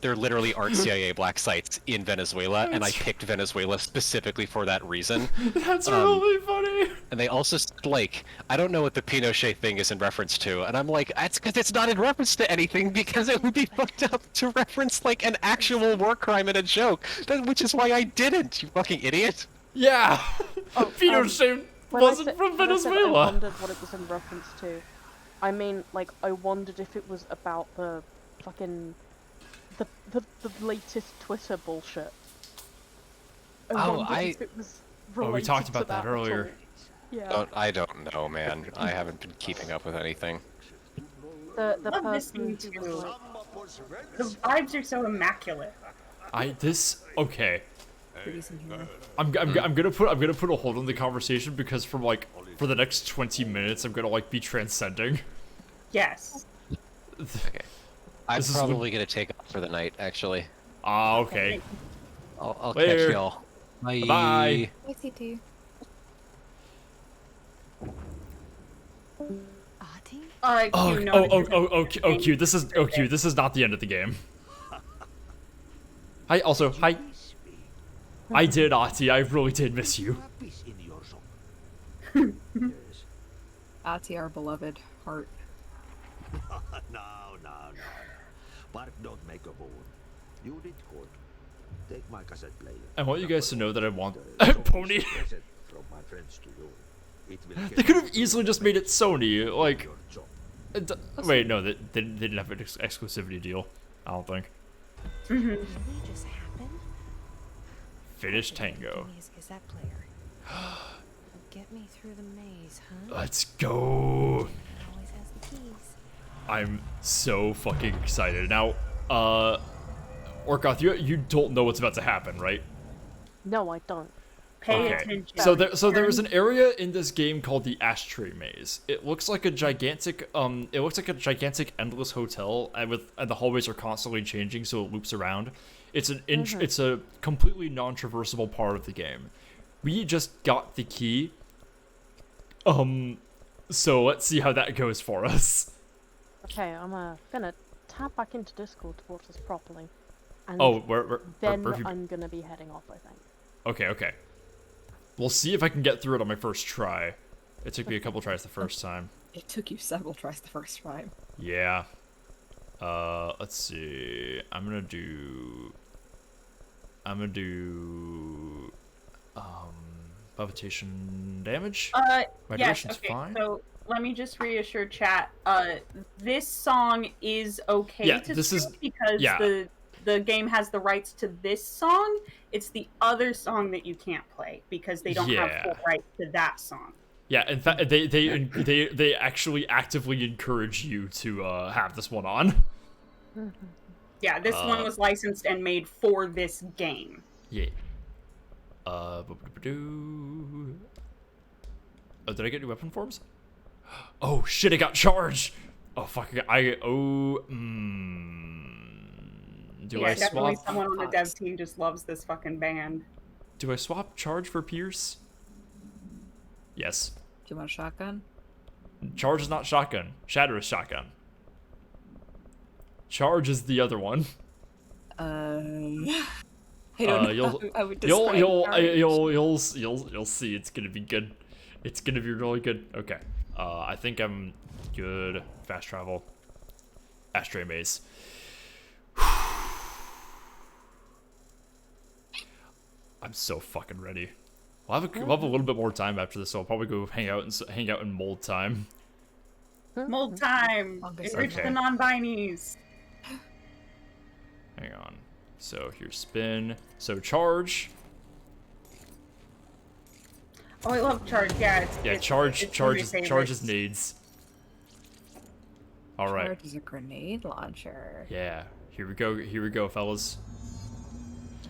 there literally aren't CIA black sites in Venezuela, and I picked Venezuela specifically for that reason. That's really funny. And they also said, like, I don't know what the Pinochet thing is in reference to, and I'm like, that's because it's not in reference to anything, because it would be fucked up to reference, like, an actual war crime in a joke, which is why I didn't, you fucking idiot. Yeah, Pinochet wasn't from When I Venezuela. wondered what it was in reference to. I mean, like, I wondered if it was about the fucking the latest Twitter bullshit. Wondered if it was we related talked to about that at earlier. all. Yeah. I don't know, man. I haven't been keeping up with anything. The Love this person scene who was too. like, The vibes are so immaculate. Okay. Pretty's in here. I'm gonna put a hold on the conversation because for the next 20 minutes I'm gonna like be transcending. Yes. Okay. I'm This is probably gonna take off for the night, actually. Ah, okay. I'll Later. catch y'all. Bye. Bye. Hi, CT. Alright, Q. This is not the end of the game. Hi. Also, hi. I did, Ati. I really did miss you. Ati, our beloved heart. No. Bark don't make a bone. You did good. Take my cassette player. I want you guys to know that I want Show Pony. this present from my friends to you. It will They get could have easily just made it Sony. Like, your job. wait, no, they didn't have an exclusivity deal. I don't think. Really just happen? Finish Tango. Is that player? Get me through the maze, huh? Let's go. Always has the keys. I'm so fucking excited. Now, Orkoth, you don't know what's about to happen, right? no, I don't. Pay Okay. attention. So there is an area in this game called the Ashtray Maze. It looks like a gigantic endless hotel, and the hallways are constantly changing, so it loops around. It's it's a completely non-traversable part of the game. We just got the key. So let's see how that goes for us. Okay, I'm gonna tap back into Discord to watch this properly. And Oh, where then have you... I'm gonna be heading off, I think. Okay. We'll see if I can get through it on my first try. It took me a couple tries the first time. It took you several tries the first time. Yeah. Let's see. I'm gonna do levitation damage. My Yes, duration's okay, fine. so let me just reassure chat. This song is okay Yeah, to this is- stream because yeah. the game has the rights to this song. It's the other song that you can't play because they don't have full Yeah. rights to that song. Yeah, in fact, they actually actively encourage you to have this one on. Yeah, this one was licensed and made for this game. Yeah. Oh, did I get new weapon forms? Oh shit! I got charged. Oh fuck! Do Yeah, I definitely swap? someone on the dev team just loves this fucking band. Do I swap charge for Pierce? Yes. Do you want a shotgun? Charge is not shotgun. Shatter is shotgun. Charge is the other one. I don't know. You'll how I would describe charge. you'll see. It's gonna be good. It's gonna be really good. Okay. I think I'm good. Fast travel. Ashtray maze. I'm so fucking ready. We'll have a little bit more time after this, so I'll probably go hang out in mold time. Mold time! Enrich Okay. the non-binies! Hang on. So here's spin. So charge. Oh, I love charge. Yeah, it's Yeah, it's charge one of my is favorites. nades. All right. Charge is a grenade launcher. Yeah. Here we go, fellas.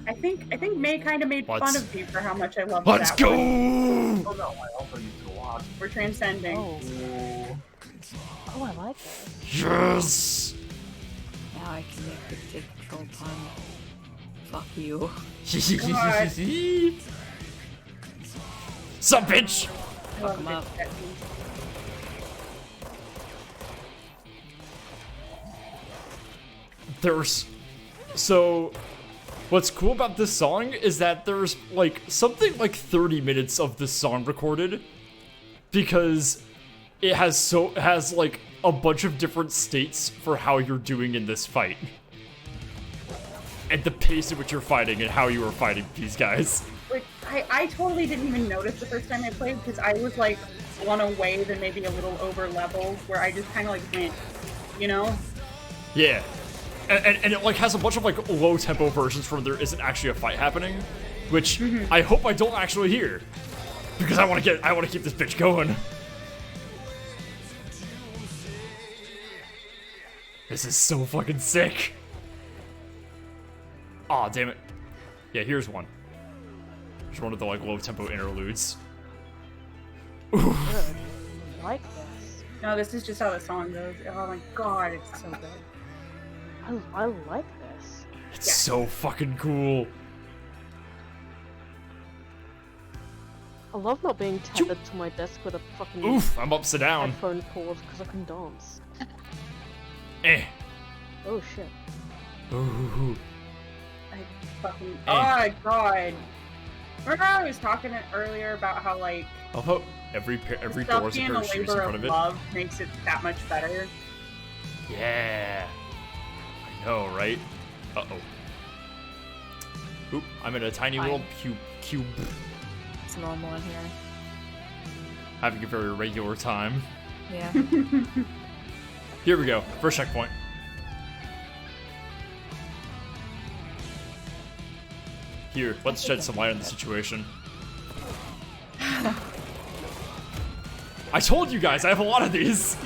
I think May kind of made fun Let's- of me for how much I love Let's that go! one. Oh no, I also used to watch. We're transcending. Oh, I like this. Yes! Now I can make the take control pun. Fuck you. God. Sup, bitch! Fuck him up. So what's cool about this song is that there's like something like 30 minutes of this song recorded because it has like a bunch of different states for how you're doing in this fight. And the pace at which you're fighting and how you are fighting these guys. Like, I totally didn't even notice the first time I played because I was like on a wave and maybe a little over leveled where I just kind of like went, you know? Yeah. And it like has a bunch of like low tempo versions where there isn't actually a fight happening, which I hope I don't actually hear, because I want to keep this bitch going. This is so fucking sick. Aw, damn it. Yeah, here's one. Here's one of the like low tempo interludes. I like this. No, this is just how the song goes. Oh my god, it's so good. I like this. It's so fucking cool. I love not being tethered to my desk with a fucking Oof, I'm upside down. headphone cord because I can dance. Oh shit. Ooh. I fucking. Oh my god. Remember how I was talking earlier about how like Although every door stuff has a being pair a of shoes in labor front of of it. love makes it that much better. Yeah. I know, right? Uh-oh. Oop, I'm in a tiny little cube. It's normal in here. Having a very regular time. Yeah. Here we go. First checkpoint. Here, let's shed some light on the situation. I told you guys, I have a lot of these.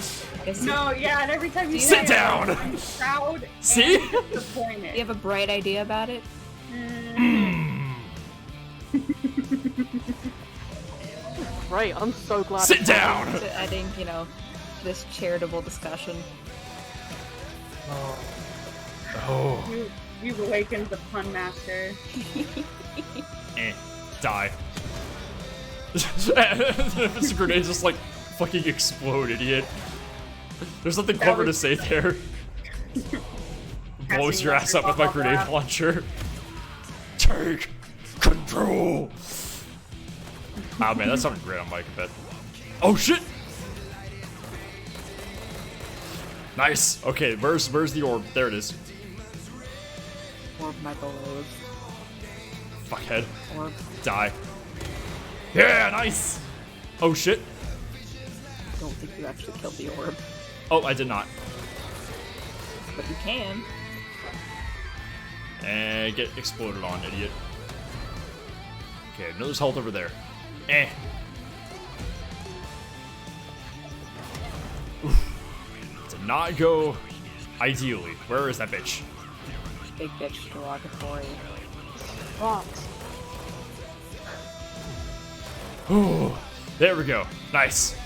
No, yeah, and every time you Sit say it, down! I'm proud See? and disappointed. Do you have a bright idea about it? Great, I'm so glad. Sit down! I think, you know, this charitable discussion. Oh. You've awakened the pun master. Die. Mr. Grenade just like fucking explode, idiot. There's nothing clever to say there. Blows your ass up with my grenade launcher. Take control. Oh man, that sounded great on mic a bit. Oh shit! Nice. Okay, where's the orb? There it is. Orb my beloved. Fuckhead. Orb. Die. Yeah, nice. Oh shit. I don't think you actually killed the orb. Oh, I did not. But you can. And get exploded on, idiot. Okay, another health over there. Eh. Oof. Did not go ideally. Where is that bitch? Big bitch derogatory. Fuck. Ooh, there we go. Nice.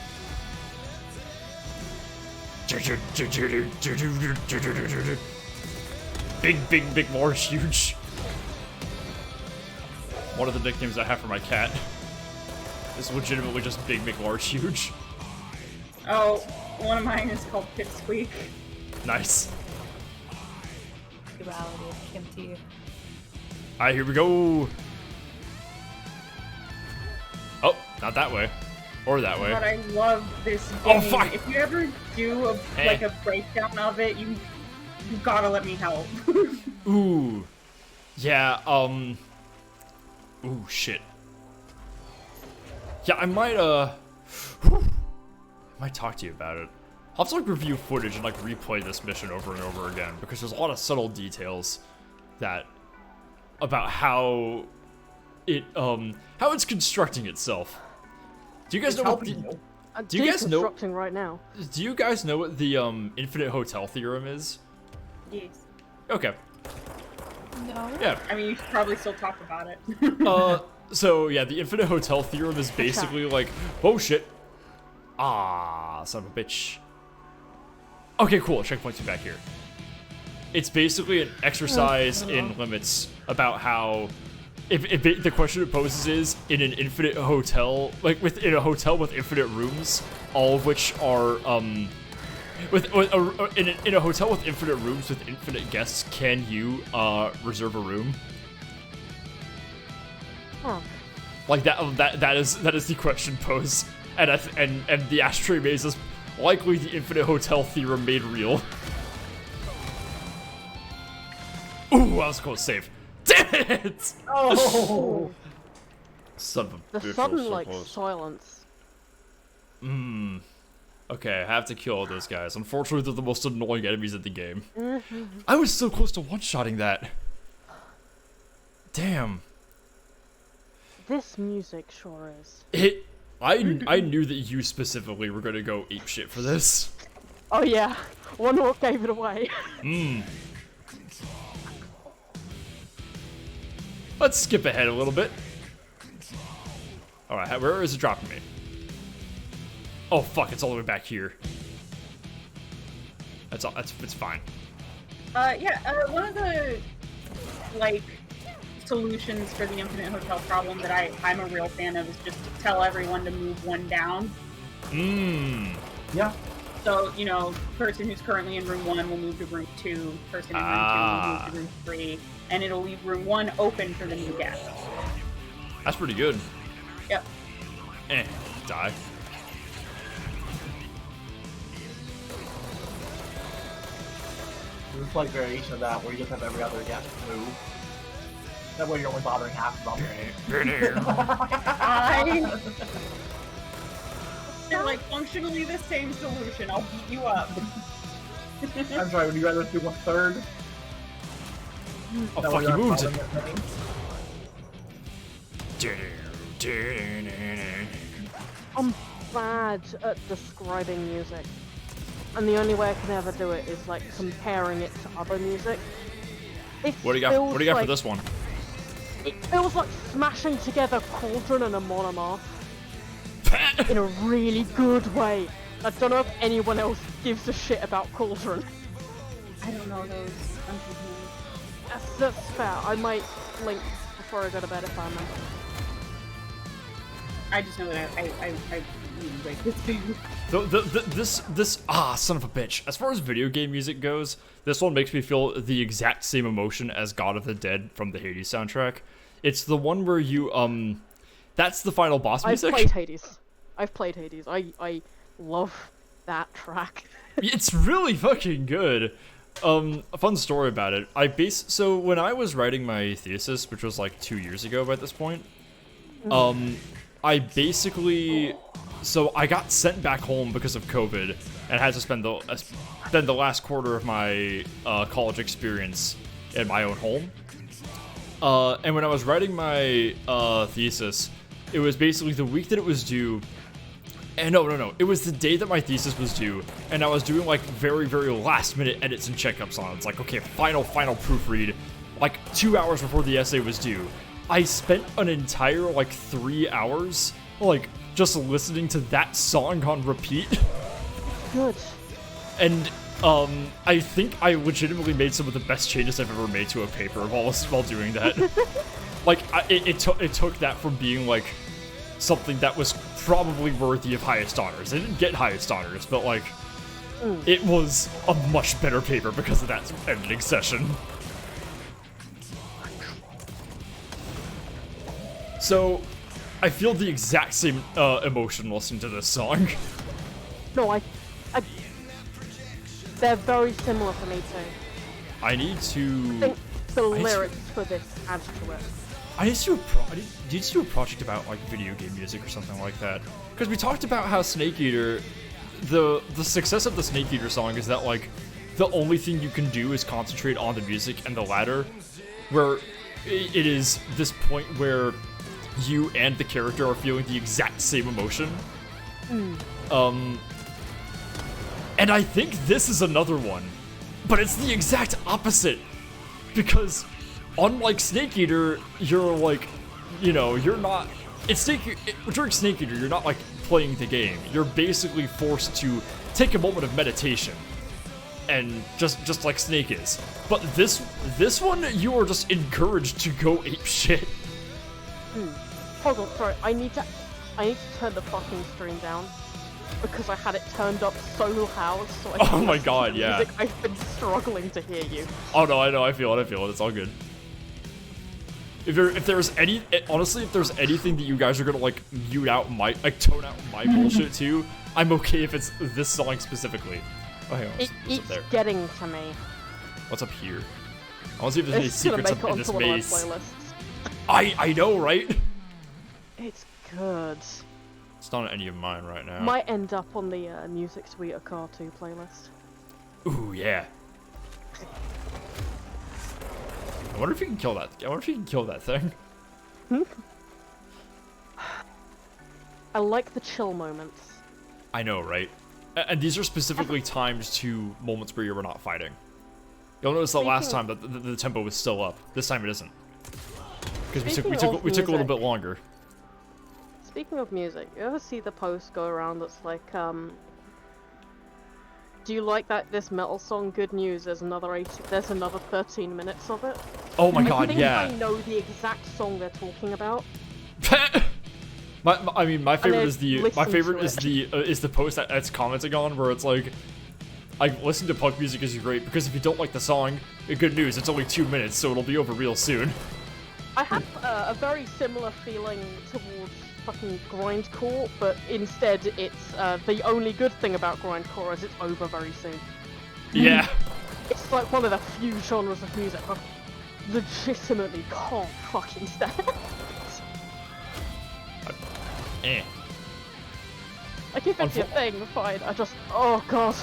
Big, large, huge. One of the nicknames I have for my cat is legitimately just big, large, huge. Oh, one of mine is called Pipsqueak. Nice. Duality of Kimty. Alright, here we go. Oh, not that way. Or that way. But I love this game. Oh, fuck! If you ever do like a breakdown of it, you gotta let me help. Ooh. Yeah, ooh, shit. Yeah, I might talk to you about it. I'll have to, like, review footage and, like, replay this mission over and over again, because there's a lot of subtle details that... about how it's constructing itself. Do you guys know what the... Do you guys know... right now. Do you guys know what the, infinite hotel theorem is? Yes. Okay. No. Yeah. I mean, you should probably still talk about it. So, yeah, the infinite hotel theorem is basically like... Oh, shit. Ah, son of a bitch. Okay, cool. Checkpoints are back here. It's basically an exercise in limits about how... the question it poses is, in an infinite hotel, like in a hotel with infinite rooms, all of which are, in a hotel with infinite rooms with infinite guests, can you, reserve a room? Huh. Like that is the question posed, and the ashtray maze is likely the infinite hotel theorem made real. Ooh, I was close to save. Damn it! Oh! Son of a bitch, The sudden, so like, close. silence. Okay, I have to kill all those guys. Unfortunately, they're the most annoying enemies in the game. I was so close to one-shotting that. Damn. This music sure is. I knew that you specifically were gonna go apeshit for this. Oh yeah, one more gave it away. Let's skip ahead a little bit. Alright, where is it dropping me? Oh fuck, it's all the way back here. It's fine. One of the, like, solutions for the infinite hotel problem that I'm a real fan of is just to tell everyone to move one down. Yeah. So, you know, person who's currently in room 1 will move to room 2, person in room 2 will move to room 3, and it'll leave room 1 open for the new guest. That's pretty good. Yep. Die. There's a slight variation of that where you just have every other guest move. That way you're only bothering half of them. They're like functionally the same solution. I'll beat you up. I'm sorry, would you rather do 1/3? Oh fuck, you moved! I'm bad at describing music. And the only way I can ever do it is like comparing it to other music. What do you got? What do you got for this one? It feels like smashing together Cauldron and a Monomath. In a really good way. I don't know if anyone else gives a shit about Cauldron. I don't know those. I'm confused. That's fair. I might link before I go to bed if I remember. I just know that I really like this game. This son of a bitch. As far as video game music goes, this one makes me feel the exact same emotion as God of the Dead from the Hades soundtrack. It's the one where you That's the final boss I've music. played Hades. I've played Hades. I love that track. It's really fucking good. A fun story about it. So when I was writing my thesis, which was like 2 years ago by this point, I basically, so I got sent back home because of COVID and had to spend the last quarter of my college experience in my own home. And when I was writing my thesis, it was basically the week that it was due. And no. It was the day that my thesis was due, and I was doing like very, very last minute edits and checkups on it. It's like, okay, final proofread, like 2 hours before the essay was due. I spent an entire like 3 hours, like just listening to that song on repeat. Good. And I think I legitimately made some of the best changes I've ever made to a paper while doing that. Like it took that from being like something that was probably worthy of highest honors. I didn't get highest honors, but like it was a much better paper because of that editing session. So I feel the exact same emotion listening to this song. No, they're very similar for me too. I need to. I think the lyrics for this add to it. I need to do a project about like video game music or something like that. Because we talked about how Snake Eater, the success of the Snake Eater song is that like the only thing you can do is concentrate on the music and the ladder, where it is this point where you and the character are feeling the exact same emotion. And I think this is another one, but it's the exact opposite, because unlike Snake Eater, you're like, you're not. During Snake Eater, you're not like playing the game. You're basically forced to take a moment of meditation, and just like Snake is. But this one, you are just encouraged to go ape shit. Hold on, sorry. I need to turn the fucking stream down because I had it turned up so loud. So I Oh my god, yeah. Music. I've been struggling to hear you. Oh no, I know, I feel it. It's all good. If there's anything that you guys are gonna like mute out tone out my bullshit too, I'm okay if it's this song specifically. Oh, hang on. What's up there? Getting to me. What's up here? I want to see if there's any secrets up in this maze. Playlists. I know, right? It's good. It's not on any of mine right now. Might end up on the Music Suite of Car 2 playlist. Ooh, yeah. I wonder if you can kill that. Thing. I like the chill moments. I know, right? And these are specifically timed to moments where you were not fighting. You'll notice the last time that the tempo was still up. This time it isn't. Because we took a little bit longer. Speaking of music, you ever see the post go around that's like, do you like this metal song? Good news, there's another 13 minutes of it. Oh my god, yeah. I know the exact song they're talking about. my favorite is the post that's commenting on where it's like, I listen to punk music is great because if you don't like the song, good news, it's only 2 minutes, so it'll be over real soon. I have a very similar feeling towards fucking grindcore, but instead it's the only good thing about grindcore is it's over very soon. Yeah. It's like one of the few genres of music I legitimately can't fucking stand. Like if it's your thing, fine. Oh god.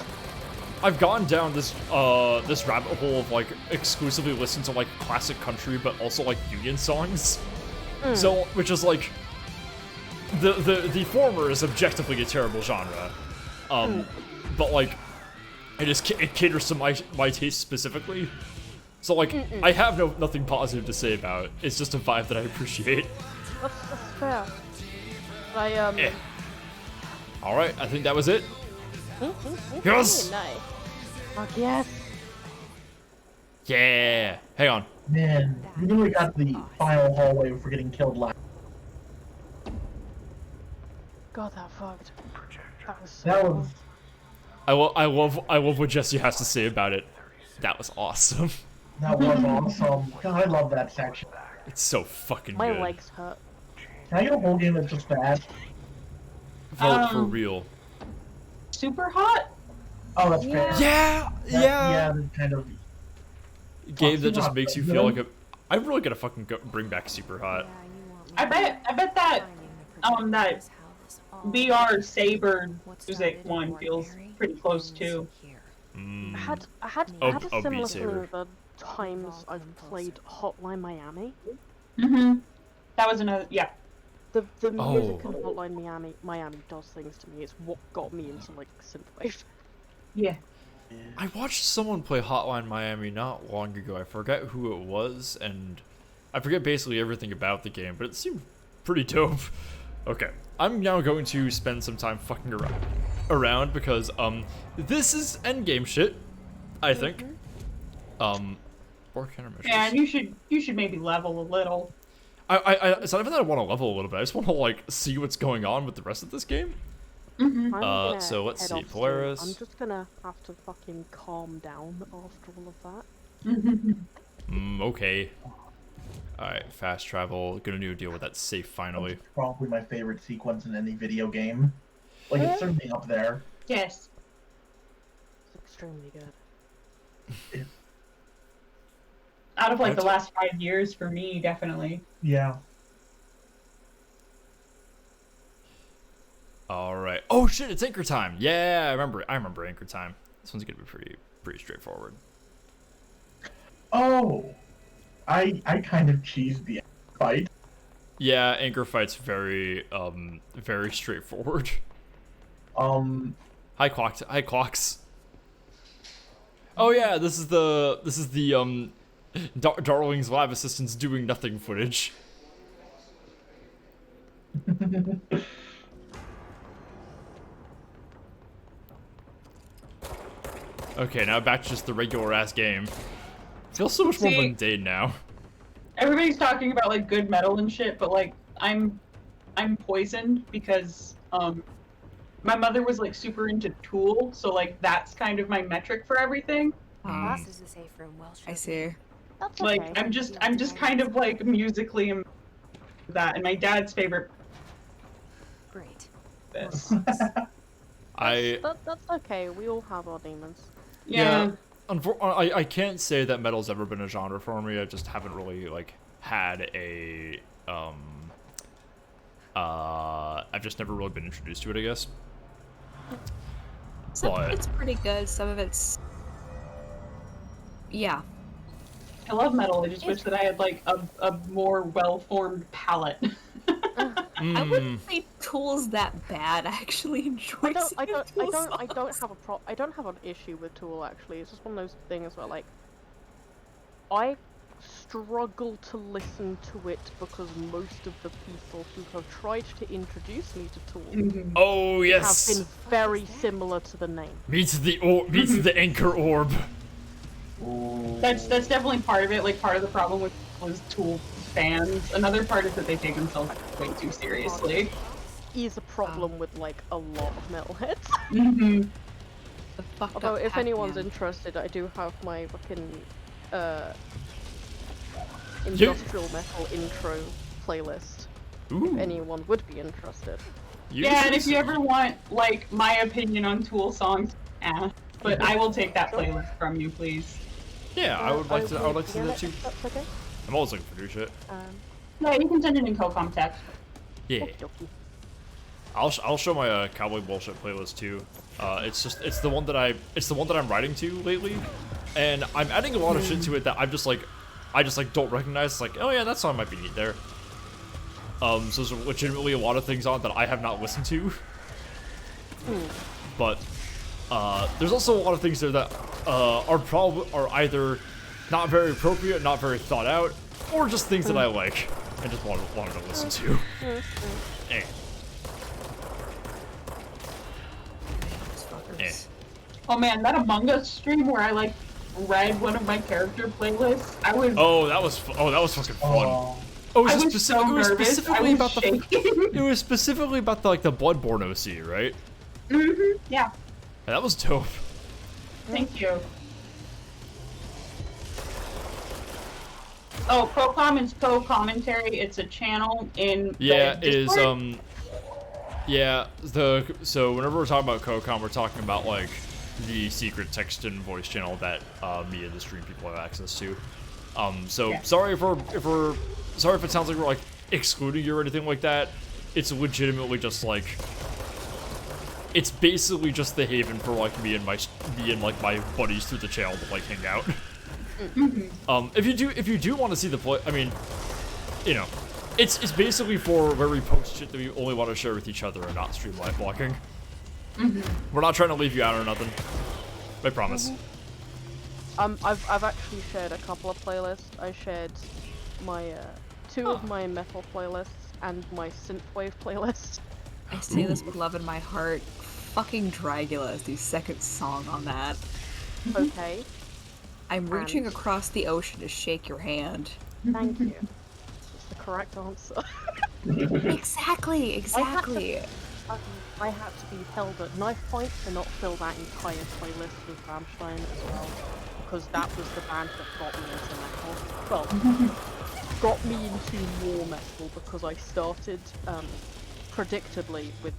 I've gone down this this rabbit hole of like exclusively listen to like classic country, but also like union songs. So, which is like the former is objectively a terrible genre, but like it caters to my taste specifically. So like I have nothing positive to say about it. It's just a vibe that I appreciate. That's fair. All right, I think that was it. Yes. Nice. Oh yes. Yeah. Hang on. Man, we nearly got the final hallway for getting killed last. God, that fucked. That was so That cool. was. I love what Jesse has to say about it. That was awesome. That was awesome. God, I love that section. It's so fucking My good. legs hurt. Can I get a whole game that's just bad? For real. Super hot? Oh, that's fair. Yeah, Yeah, that's kind of. Game that Super just Hot, makes you you feel know? like a. I'm really gonna fucking bring back Super Hot. I bet that that VR Saber music one feels pretty close too. I had a similar feeling with the times I've played Hotline Miami. That was another, yeah. The music in Hotline Miami does things to me. It's what got me into like synthwave. Yeah. I watched someone play Hotline Miami not long ago. I forget who it was, and I forget basically everything about the game, but it seemed pretty dope. Okay, I'm now going to spend some time fucking around because this is endgame shit, I think. Or countermeasures. Yeah, and you should maybe level a little. It's not even that I want to level a little bit. I just want to like see what's going on with the rest of this game. So let's see, Polaris. I'm just gonna have to fucking calm down after all of that. Okay. Alright, fast travel. Gonna need to deal with that safe finally. That's probably my favorite sequence in any video game. Like, it's certainly up there. Yes. It's extremely good. Out of like the last 5 years for me, definitely. Yeah. Alright. Oh shit, it's anchor time. Yeah, I remember anchor time. This one's gonna be pretty straightforward. Oh, I kind of cheesed the fight. Yeah, anchor fight's very straightforward. Hi clocks. Oh yeah, this is the Darling's lab assistants doing nothing footage. Okay, now back to just the regular ass game. Feels so much more mundane now. Everybody's talking about like good metal and shit, but like I'm poisoned because my mother was like super into Tool, so like that's kind of my metric for everything. This is a safe room. Well, I see. That's Like okay. I'm just kind of like musically that, and my dad's favorite. Great. This. That's okay. We all have our demons. Yeah. I can't say that metal's ever been a genre for me. I just haven't really like had a I've just never really been introduced to it, I guess. Some of it's pretty good. Some of it's I love metal. I just wish that I had like a more well-formed palette. I wouldn't say Tool's that bad. I actually enjoy. I don't have an issue with Tool actually. It's just one of those things where like I struggle to listen to it because most of the people who have tried to introduce me to Tool Oh yes, have been very similar to the name. meets the anchor orb. That's definitely part of it. Like part of the problem with was Tool fans. Another part is that they take themselves way too seriously. Is a problem with like a lot of metalheads. Although if anyone's interested, I do have my fucking industrial metal intro playlist. If anyone would be interested. Yeah, and if you ever want like my opinion on Tool songs, but I will take that playlist from you, please. Yeah, I would like to see that too. That's okay. I'm always looking for new shit. Yeah, you can send it in CoCom text. Yeah. I'll show my cowboy bullshit playlist too. It's the one that I'm writing to lately, and I'm adding a lot of shit to it that I just don't recognize. It's like, oh yeah, that song might be neat there. So there's legitimately a lot of things on that I have not listened to. But there's also a lot of things there that are either not very appropriate, not very thought out, or just things that I like and just wanted to listen to. Oh man, that Among Us stream where I like read one of my character playlists. I was. Oh, that was fucking fun. I was so nervous. Specifically about it was specifically about the Bloodborne OC, right? Yeah. That was dope. Thank you. Oh, ProComment's co-commentary. It's a channel in Yeah, the it is Discord. yeah, so whenever we're talking about CoCom, we're talking about like the secret text and voice channel that me and the stream people have access to. So Yeah. sorry if sorry if it sounds like we're like excluding you or anything like that. It's legitimately just like it's basically just the haven for like me and my buddies through the channel to like hang out. If you do want to see the play, I mean, you know, it's basically for where we post shit that we only want to share with each other and not stream live blocking. We're not trying to leave you out or nothing. I promise. I've actually shared a couple of playlists. I shared my two of my metal playlists and my synthwave playlist. I say this with love in my heart. Fucking Dragula is the second song on that. Okay. I'm reaching across the ocean to shake your hand. Thank you. It's the correct answer. Exactly. I had to be held at knife point to not fill that entire playlist with Rammstein as well, because that was the band that got me into metal. Well, got me into more metal because I started predictably with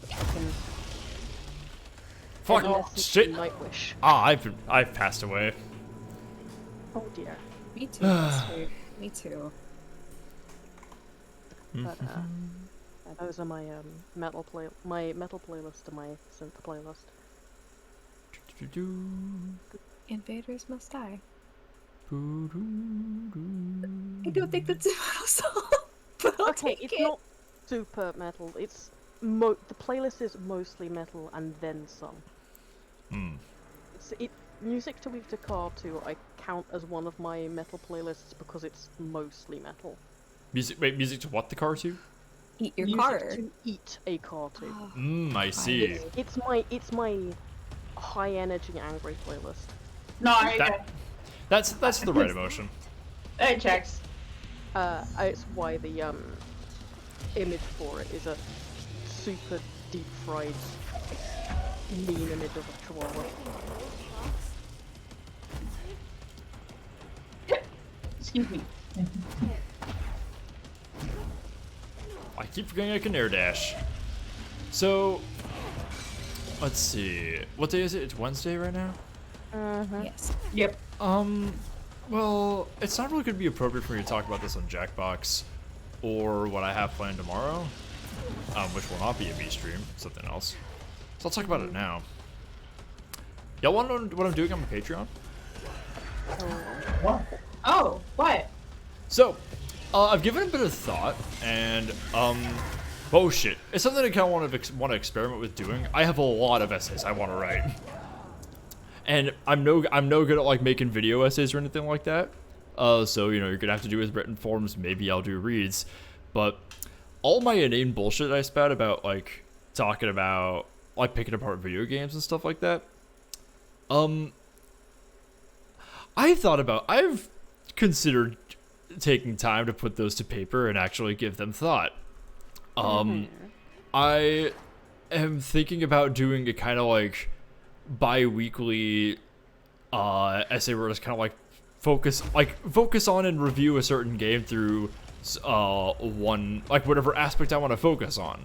fucking shit. Nightwish. I've passed away. Oh dear. Me too. That's sweet. Me too. But yeah, those are my metal playlist and my synth playlist. Invaders must die. I don't think that's a metal song, but I'll Okay, take it's it. not super metal. It's the playlist is mostly metal and then some. Music to Leave the Car to I count as one of my metal playlists because it's mostly metal. Music to what the car to? Eat your Music car. to eat a car to. I see. It's my high energy angry playlist. No, That's the right emotion. it checks. It's why the image for it is a super deep fried mean image of a chihuahua. Excuse me. I keep forgetting I can air dash. So, let's see. What day is it? It's Wednesday right now? Yes. Yep. Well, it's not really going to be appropriate for me to talk about this on Jackbox or what I have planned tomorrow, which will not be a B stream, something else. So I'll talk about it now. Y'all want to know what I'm doing on my Patreon? What? Oh, what? So, I've given a bit of thought, and oh shit, it's something I kind of want to experiment with doing. I have a lot of essays I want to write, and I'm no good at like making video essays or anything like that. So you know you're gonna have to do with written forms. Maybe I'll do reads, but all my inane bullshit I spat about like talking about like picking apart video games and stuff like that. I've considered taking time to put those to paper and actually give them thought. I am thinking about doing a kind of like bi-weekly essay where it's kind of like focus on and review a certain game through one, like whatever aspect I want to focus on.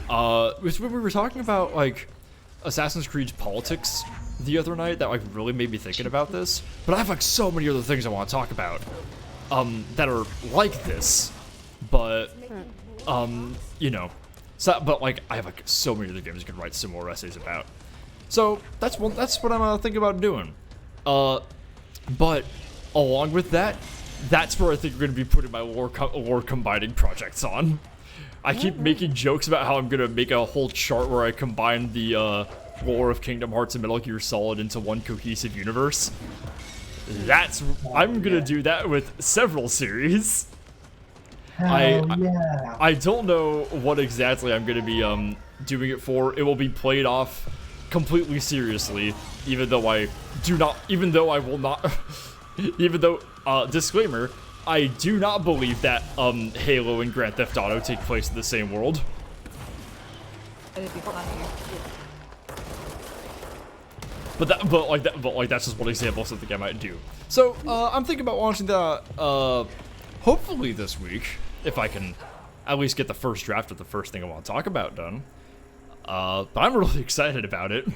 When we were talking about like Assassin's Creed's politics the other night, that like really made me thinking about this. But I have like so many other things I want to talk about that are like this, but you know, so, but like I have like so many other games I could write some more essays about. So that's what I'm thinking about doing. But along with that, that's where I think we're gonna be putting my lore combining projects on. I keep making jokes about how I'm gonna make a whole chart where I combine the lore of Kingdom Hearts and Metal Gear Solid into one cohesive universe. I'm gonna do that with several series. I don't know what exactly I'm gonna be doing it for. It will be played off completely seriously, even though I will not disclaimer, I do not believe that Halo and Grand Theft Auto take place in the same world. It'd be funny. But that's just one example of something I might do. So I'm thinking about launching the hopefully this week, if I can at least get the first draft of the first thing I want to talk about done. But I'm really excited about it.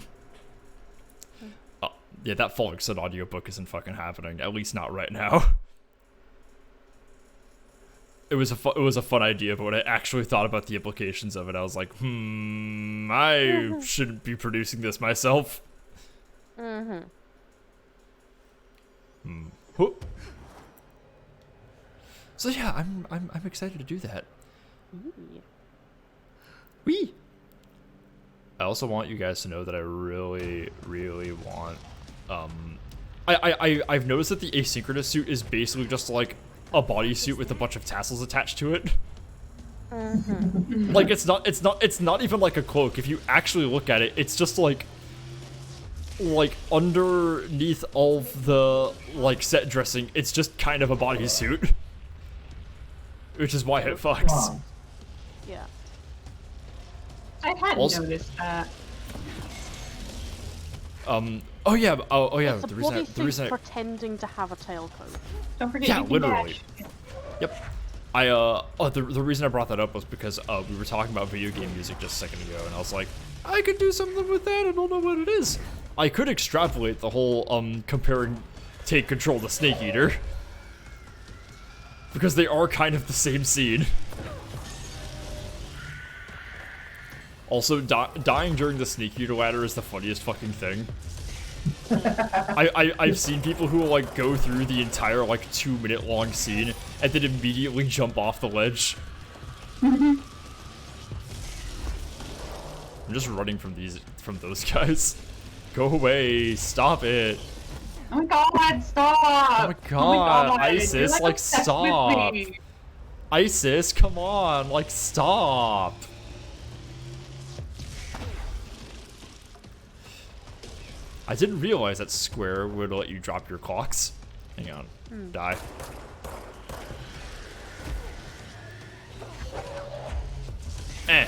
Yeah, that Falling Sun audiobook isn't fucking happening, at least not right now. It was a fun idea, but when I actually thought about the implications of it, I was like, I shouldn't be producing this myself. Whoop. So yeah, I'm excited to do that. Wee. I also want you guys to know that I really, really want. I've noticed that the asynchronous suit is basically just like a bodysuit with a bunch of tassels attached to it. Like it's not even like a cloak. If you actually look at it, it's just like underneath all of the like set dressing, it's just kind of a bodysuit. Which is why it fucks. Yeah. I hadn't Also, noticed that. Oh yeah. It's a The reason I pretending to have a tailcoat. Don't forget. Yeah, you can literally. dash. Yep. The reason I brought that up was because we were talking about video game music just a second ago, and I was like, I could do something with that. I don't know what it is. I could extrapolate the whole comparing Take Control to Snake Eater, because they are kind of the same scene. Also, dying during the Snake Eater ladder is the funniest fucking thing. I've seen people who will like go through the entire like 2-minute long scene and then immediately jump off the ledge. I'm just running from those guys. Go away! Stop it! Oh my god! Stop! Oh my god! Isis, You're, like obsessed with stop! me. Isis, come on! Like stop! I didn't realize that square would let you drop your clocks. Hang on. Die. Eh.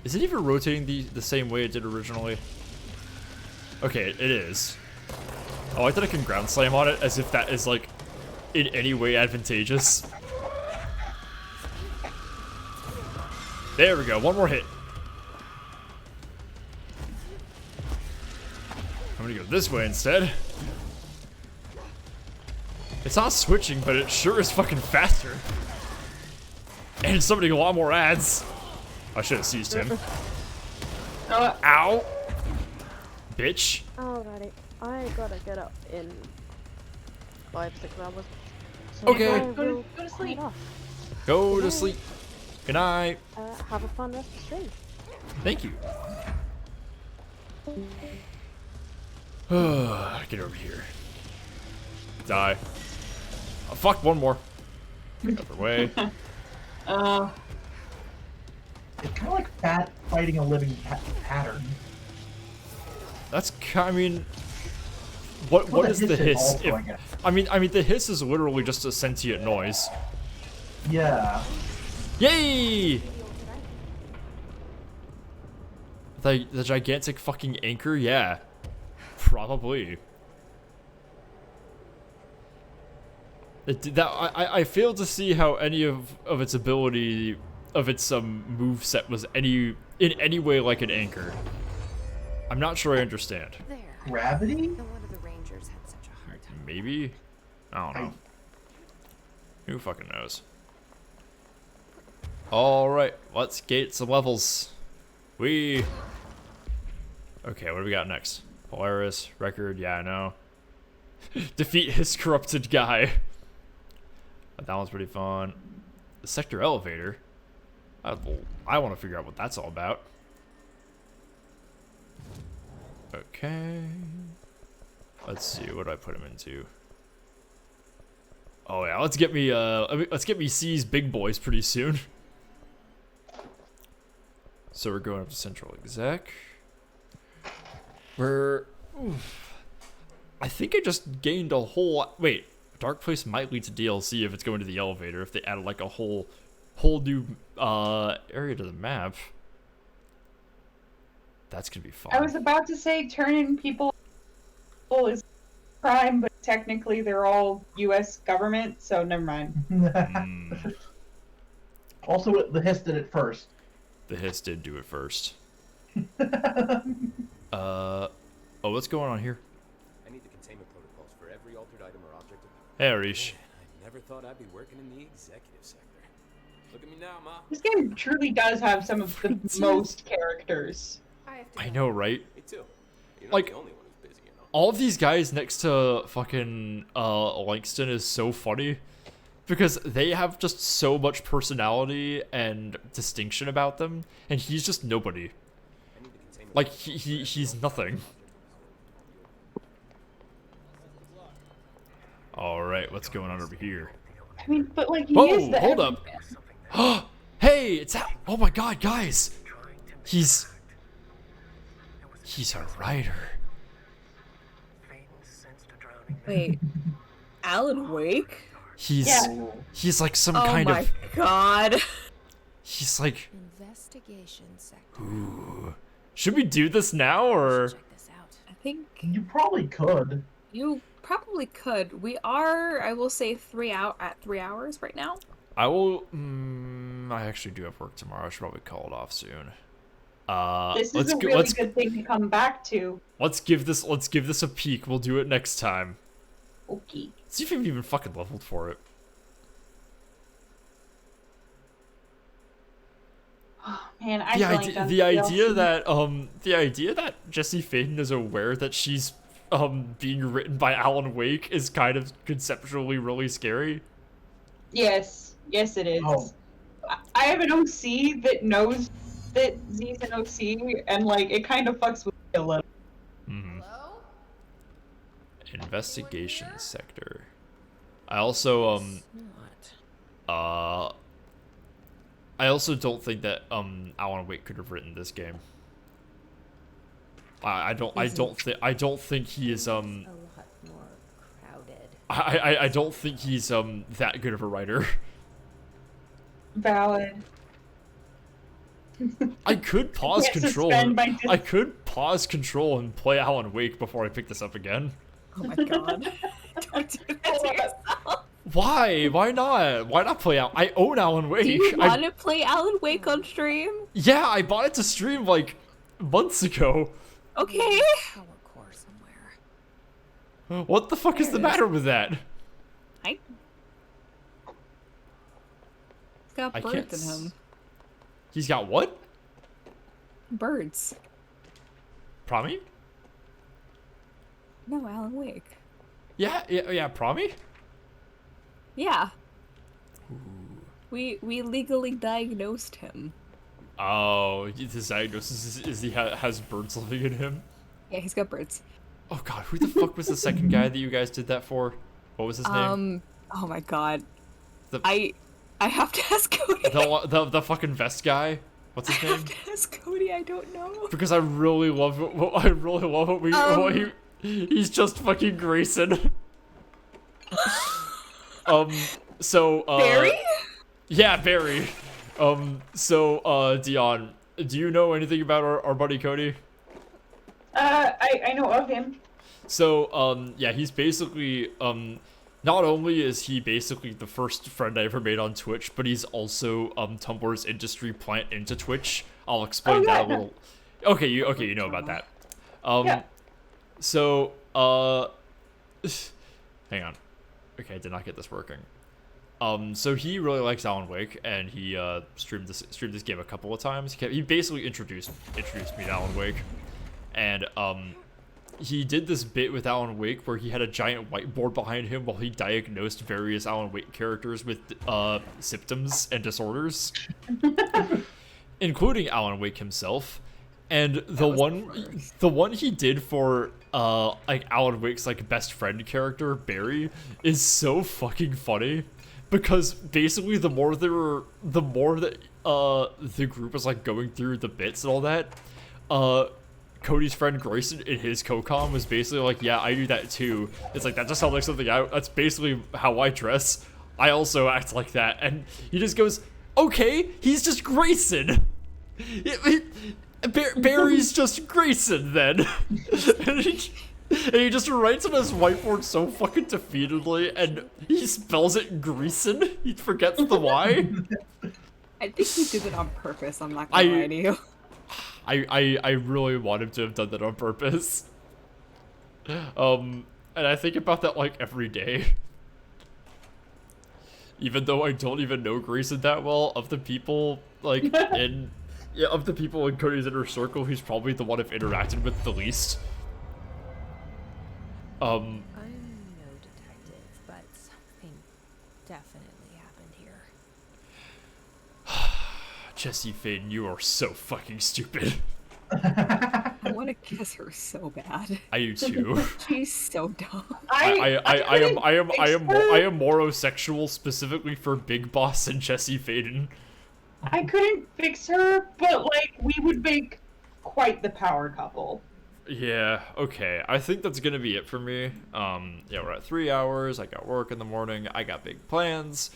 Is it even rotating the same way it did originally? Okay, it is. Oh, I thought I can ground slam on it as if that is like in any way advantageous. There we go, one more hit. I'm gonna go this way instead. It's not switching, but it sure is fucking faster. And it's summoning a lot more ads. I should have seized him. Ow! Bitch. Alrighty, I gotta get up in 5-6 hours. So Okay. Go to sleep. Go to sleep. Good night. Have a fun rest of the stream. Thank you. Get over here. Die. Oh, fuck, one more. Get out of the way. It's kind of like Fat fighting a living pattern. That's I mean, what is the hiss? Also, I guess. I mean the hiss is literally just a sentient noise. Yeah. Yay! The gigantic fucking anchor, yeah, probably. I failed to see how any of its ability of its move set was in any way like an anchor. I'm not sure I understand. There. Gravity? No wonder the Rangers had such a hard time. Maybe? I don't know. Who fucking knows? Alright, let's gate some levels. Okay, what do we got next? Polaris, record, yeah, I know. Defeat his corrupted guy. That one's pretty fun. The sector elevator. I want to figure out what that's all about. Okay. Let's see, what do I put him into? Oh yeah, let's get me C's big boys pretty soon. So we're going up to Central Exec. I think I just gained a whole. Wait, Dark Place might lead to DLC if it's going to the elevator. If they added like a whole new area to the map. That's gonna be fun. I was about to say turn in people. people is crime, but technically they're all U.S. government, so never mind. Also, the Hiss did it first. The Hiss did do it first. Oh, what's going on here? I need the containment protocols for every altered item or object. Hey, Arish. I never thought I'd be working in the executive sector. Look at me now, Ma. This game truly does have some of the most characters. I know, right? Me too. You're not Like, the only one who's busy, you know. all of these guys next to fucking Langston is so funny because they have just so much personality and distinction about them, and he's just nobody. Like he's nothing. All right, what's going on over here? I mean, but like, he Whoa, is the hold up. Hey, it's that. Oh my god, guys. He's a writer. Wait, Alan Wake? He's like some oh kind my of. God. He's like. Investigation sector. Ooh. Should we do this now or? I think You probably could. you probably could. We are, I will say, 3 hours right now. I will. I actually do have work tomorrow. I should probably call it off soon. This is a really good thing to come back to. Let's give this a peek. We'll do it next time. Okay. See if you've even fucking leveled for it. Oh, man, I the idea that Jesse Faden is aware that she's being written by Alan Wake is kind of conceptually really scary. Yes, it is. Oh. I have an OC that knows that Z's an OC, and like it kind of fucks with me a little. Investigation sector. I also I also don't think that Alan Wake could have written this game. I don't think he is A lot more crowded. I don't think he's that good of a writer. Valid. I could pause Can't control. suspend my I could pause control and play Alan Wake before I pick this up again. Oh my god. Don't do that to yourself. Why? Why not? Why not play out? I own Alan Wake. Do you want to play Alan Wake on stream? Yeah, I bought it to stream like months ago. Okay. Power core somewhere. What the fuck is the matter with that? He's got I birds can't in him. He's got what? Birds. Promi? No, Alan Wake. Yeah, Promi? Yeah. We legally diagnosed him. Oh, his diagnosis is he has birds living in him? Yeah, he's got birds. Oh god, who the fuck was the second guy that you guys did that for? What was his name? Oh my god. The- I have to ask Cody. The fucking vest guy? What's his I name? have to ask Cody, I don't know. Because I really love it. I really love it. He's just fucking Grayson. Barry? Yeah, Barry. Dion, do you know anything about our buddy Cody? I know of him. So, yeah, he's basically, not only is he basically the first friend I ever made on Twitch, but he's also, Tumblr's industry plant into Twitch. I'll explain that a little. Okay, you know about that. Yeah. So, hang on. Okay, I did not get this working. So he really likes Alan Wake, and he streamed this game a couple of times. He basically introduced me to Alan Wake, and he did this bit with Alan Wake where he had a giant whiteboard behind him while he diagnosed various Alan Wake characters with symptoms and disorders, including Alan Wake himself. And the one he did for like Alan Wake's like best friend character Barry is so fucking funny, because basically the more that the group is like going through the bits and all that, Cody's friend Grayson in his co-com was basically like, yeah, I do that too. It's like, that just sounds like something that's basically how I dress. I also act like that. And he just goes, okay, he's just Grayson. Barry's just Grayson then. And he just writes on his whiteboard so fucking defeatedly, and he spells it Greason. He forgets the Y. I think he did it on purpose, I'm not gonna lie to you. I really want him to have done that on purpose. And I think about that like every day. Even though I don't even know Grayson that well, of the people like in Cody's inner circle, he's probably the one I've interacted with the least. I'm no detective, but something definitely happened here. Jesse Faden, you are so fucking stupid. I want to kiss her so bad. I do too. She's so dumb. I am morosexual specifically for Big Boss and Jesse Faden. I couldn't fix her, but like we would make quite the power couple. Yeah, okay. I think that's gonna be it for me. Yeah, we're at 3 hours. I got work in the morning. I got big plans.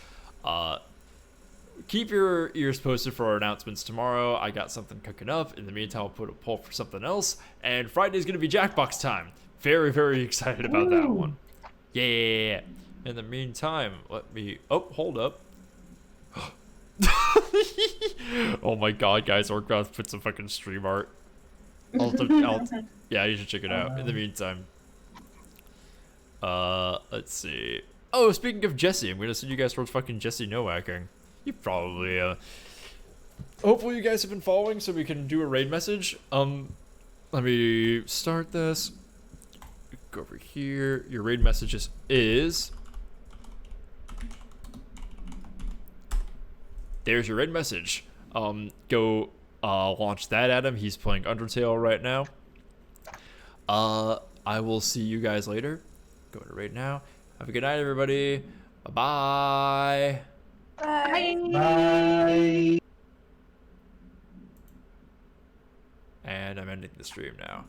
Keep your ears posted for our announcements tomorrow. I got something cooking up. In the meantime, I'll put a poll for something else. And Friday's gonna be Jackbox time. Very, very excited about that one. Yeah. In the meantime, let me... Oh, hold up. Oh my god, guys. Orcroft put some fucking stream art. Yeah, you should check it out. In the meantime, let's see. Oh, speaking of Jesse, I'm gonna send you guys towards fucking Jesse Nowacking. You probably, hopefully you guys have been following so we can do a raid message. Let me start this. Go over here. Your raid messages is... There's your raid message. Go launch that at him. He's playing Undertale right now. I will see you guys later. Go to raid now. Have a good night, everybody. Bye-bye. Bye. Bye. And I'm ending the stream now.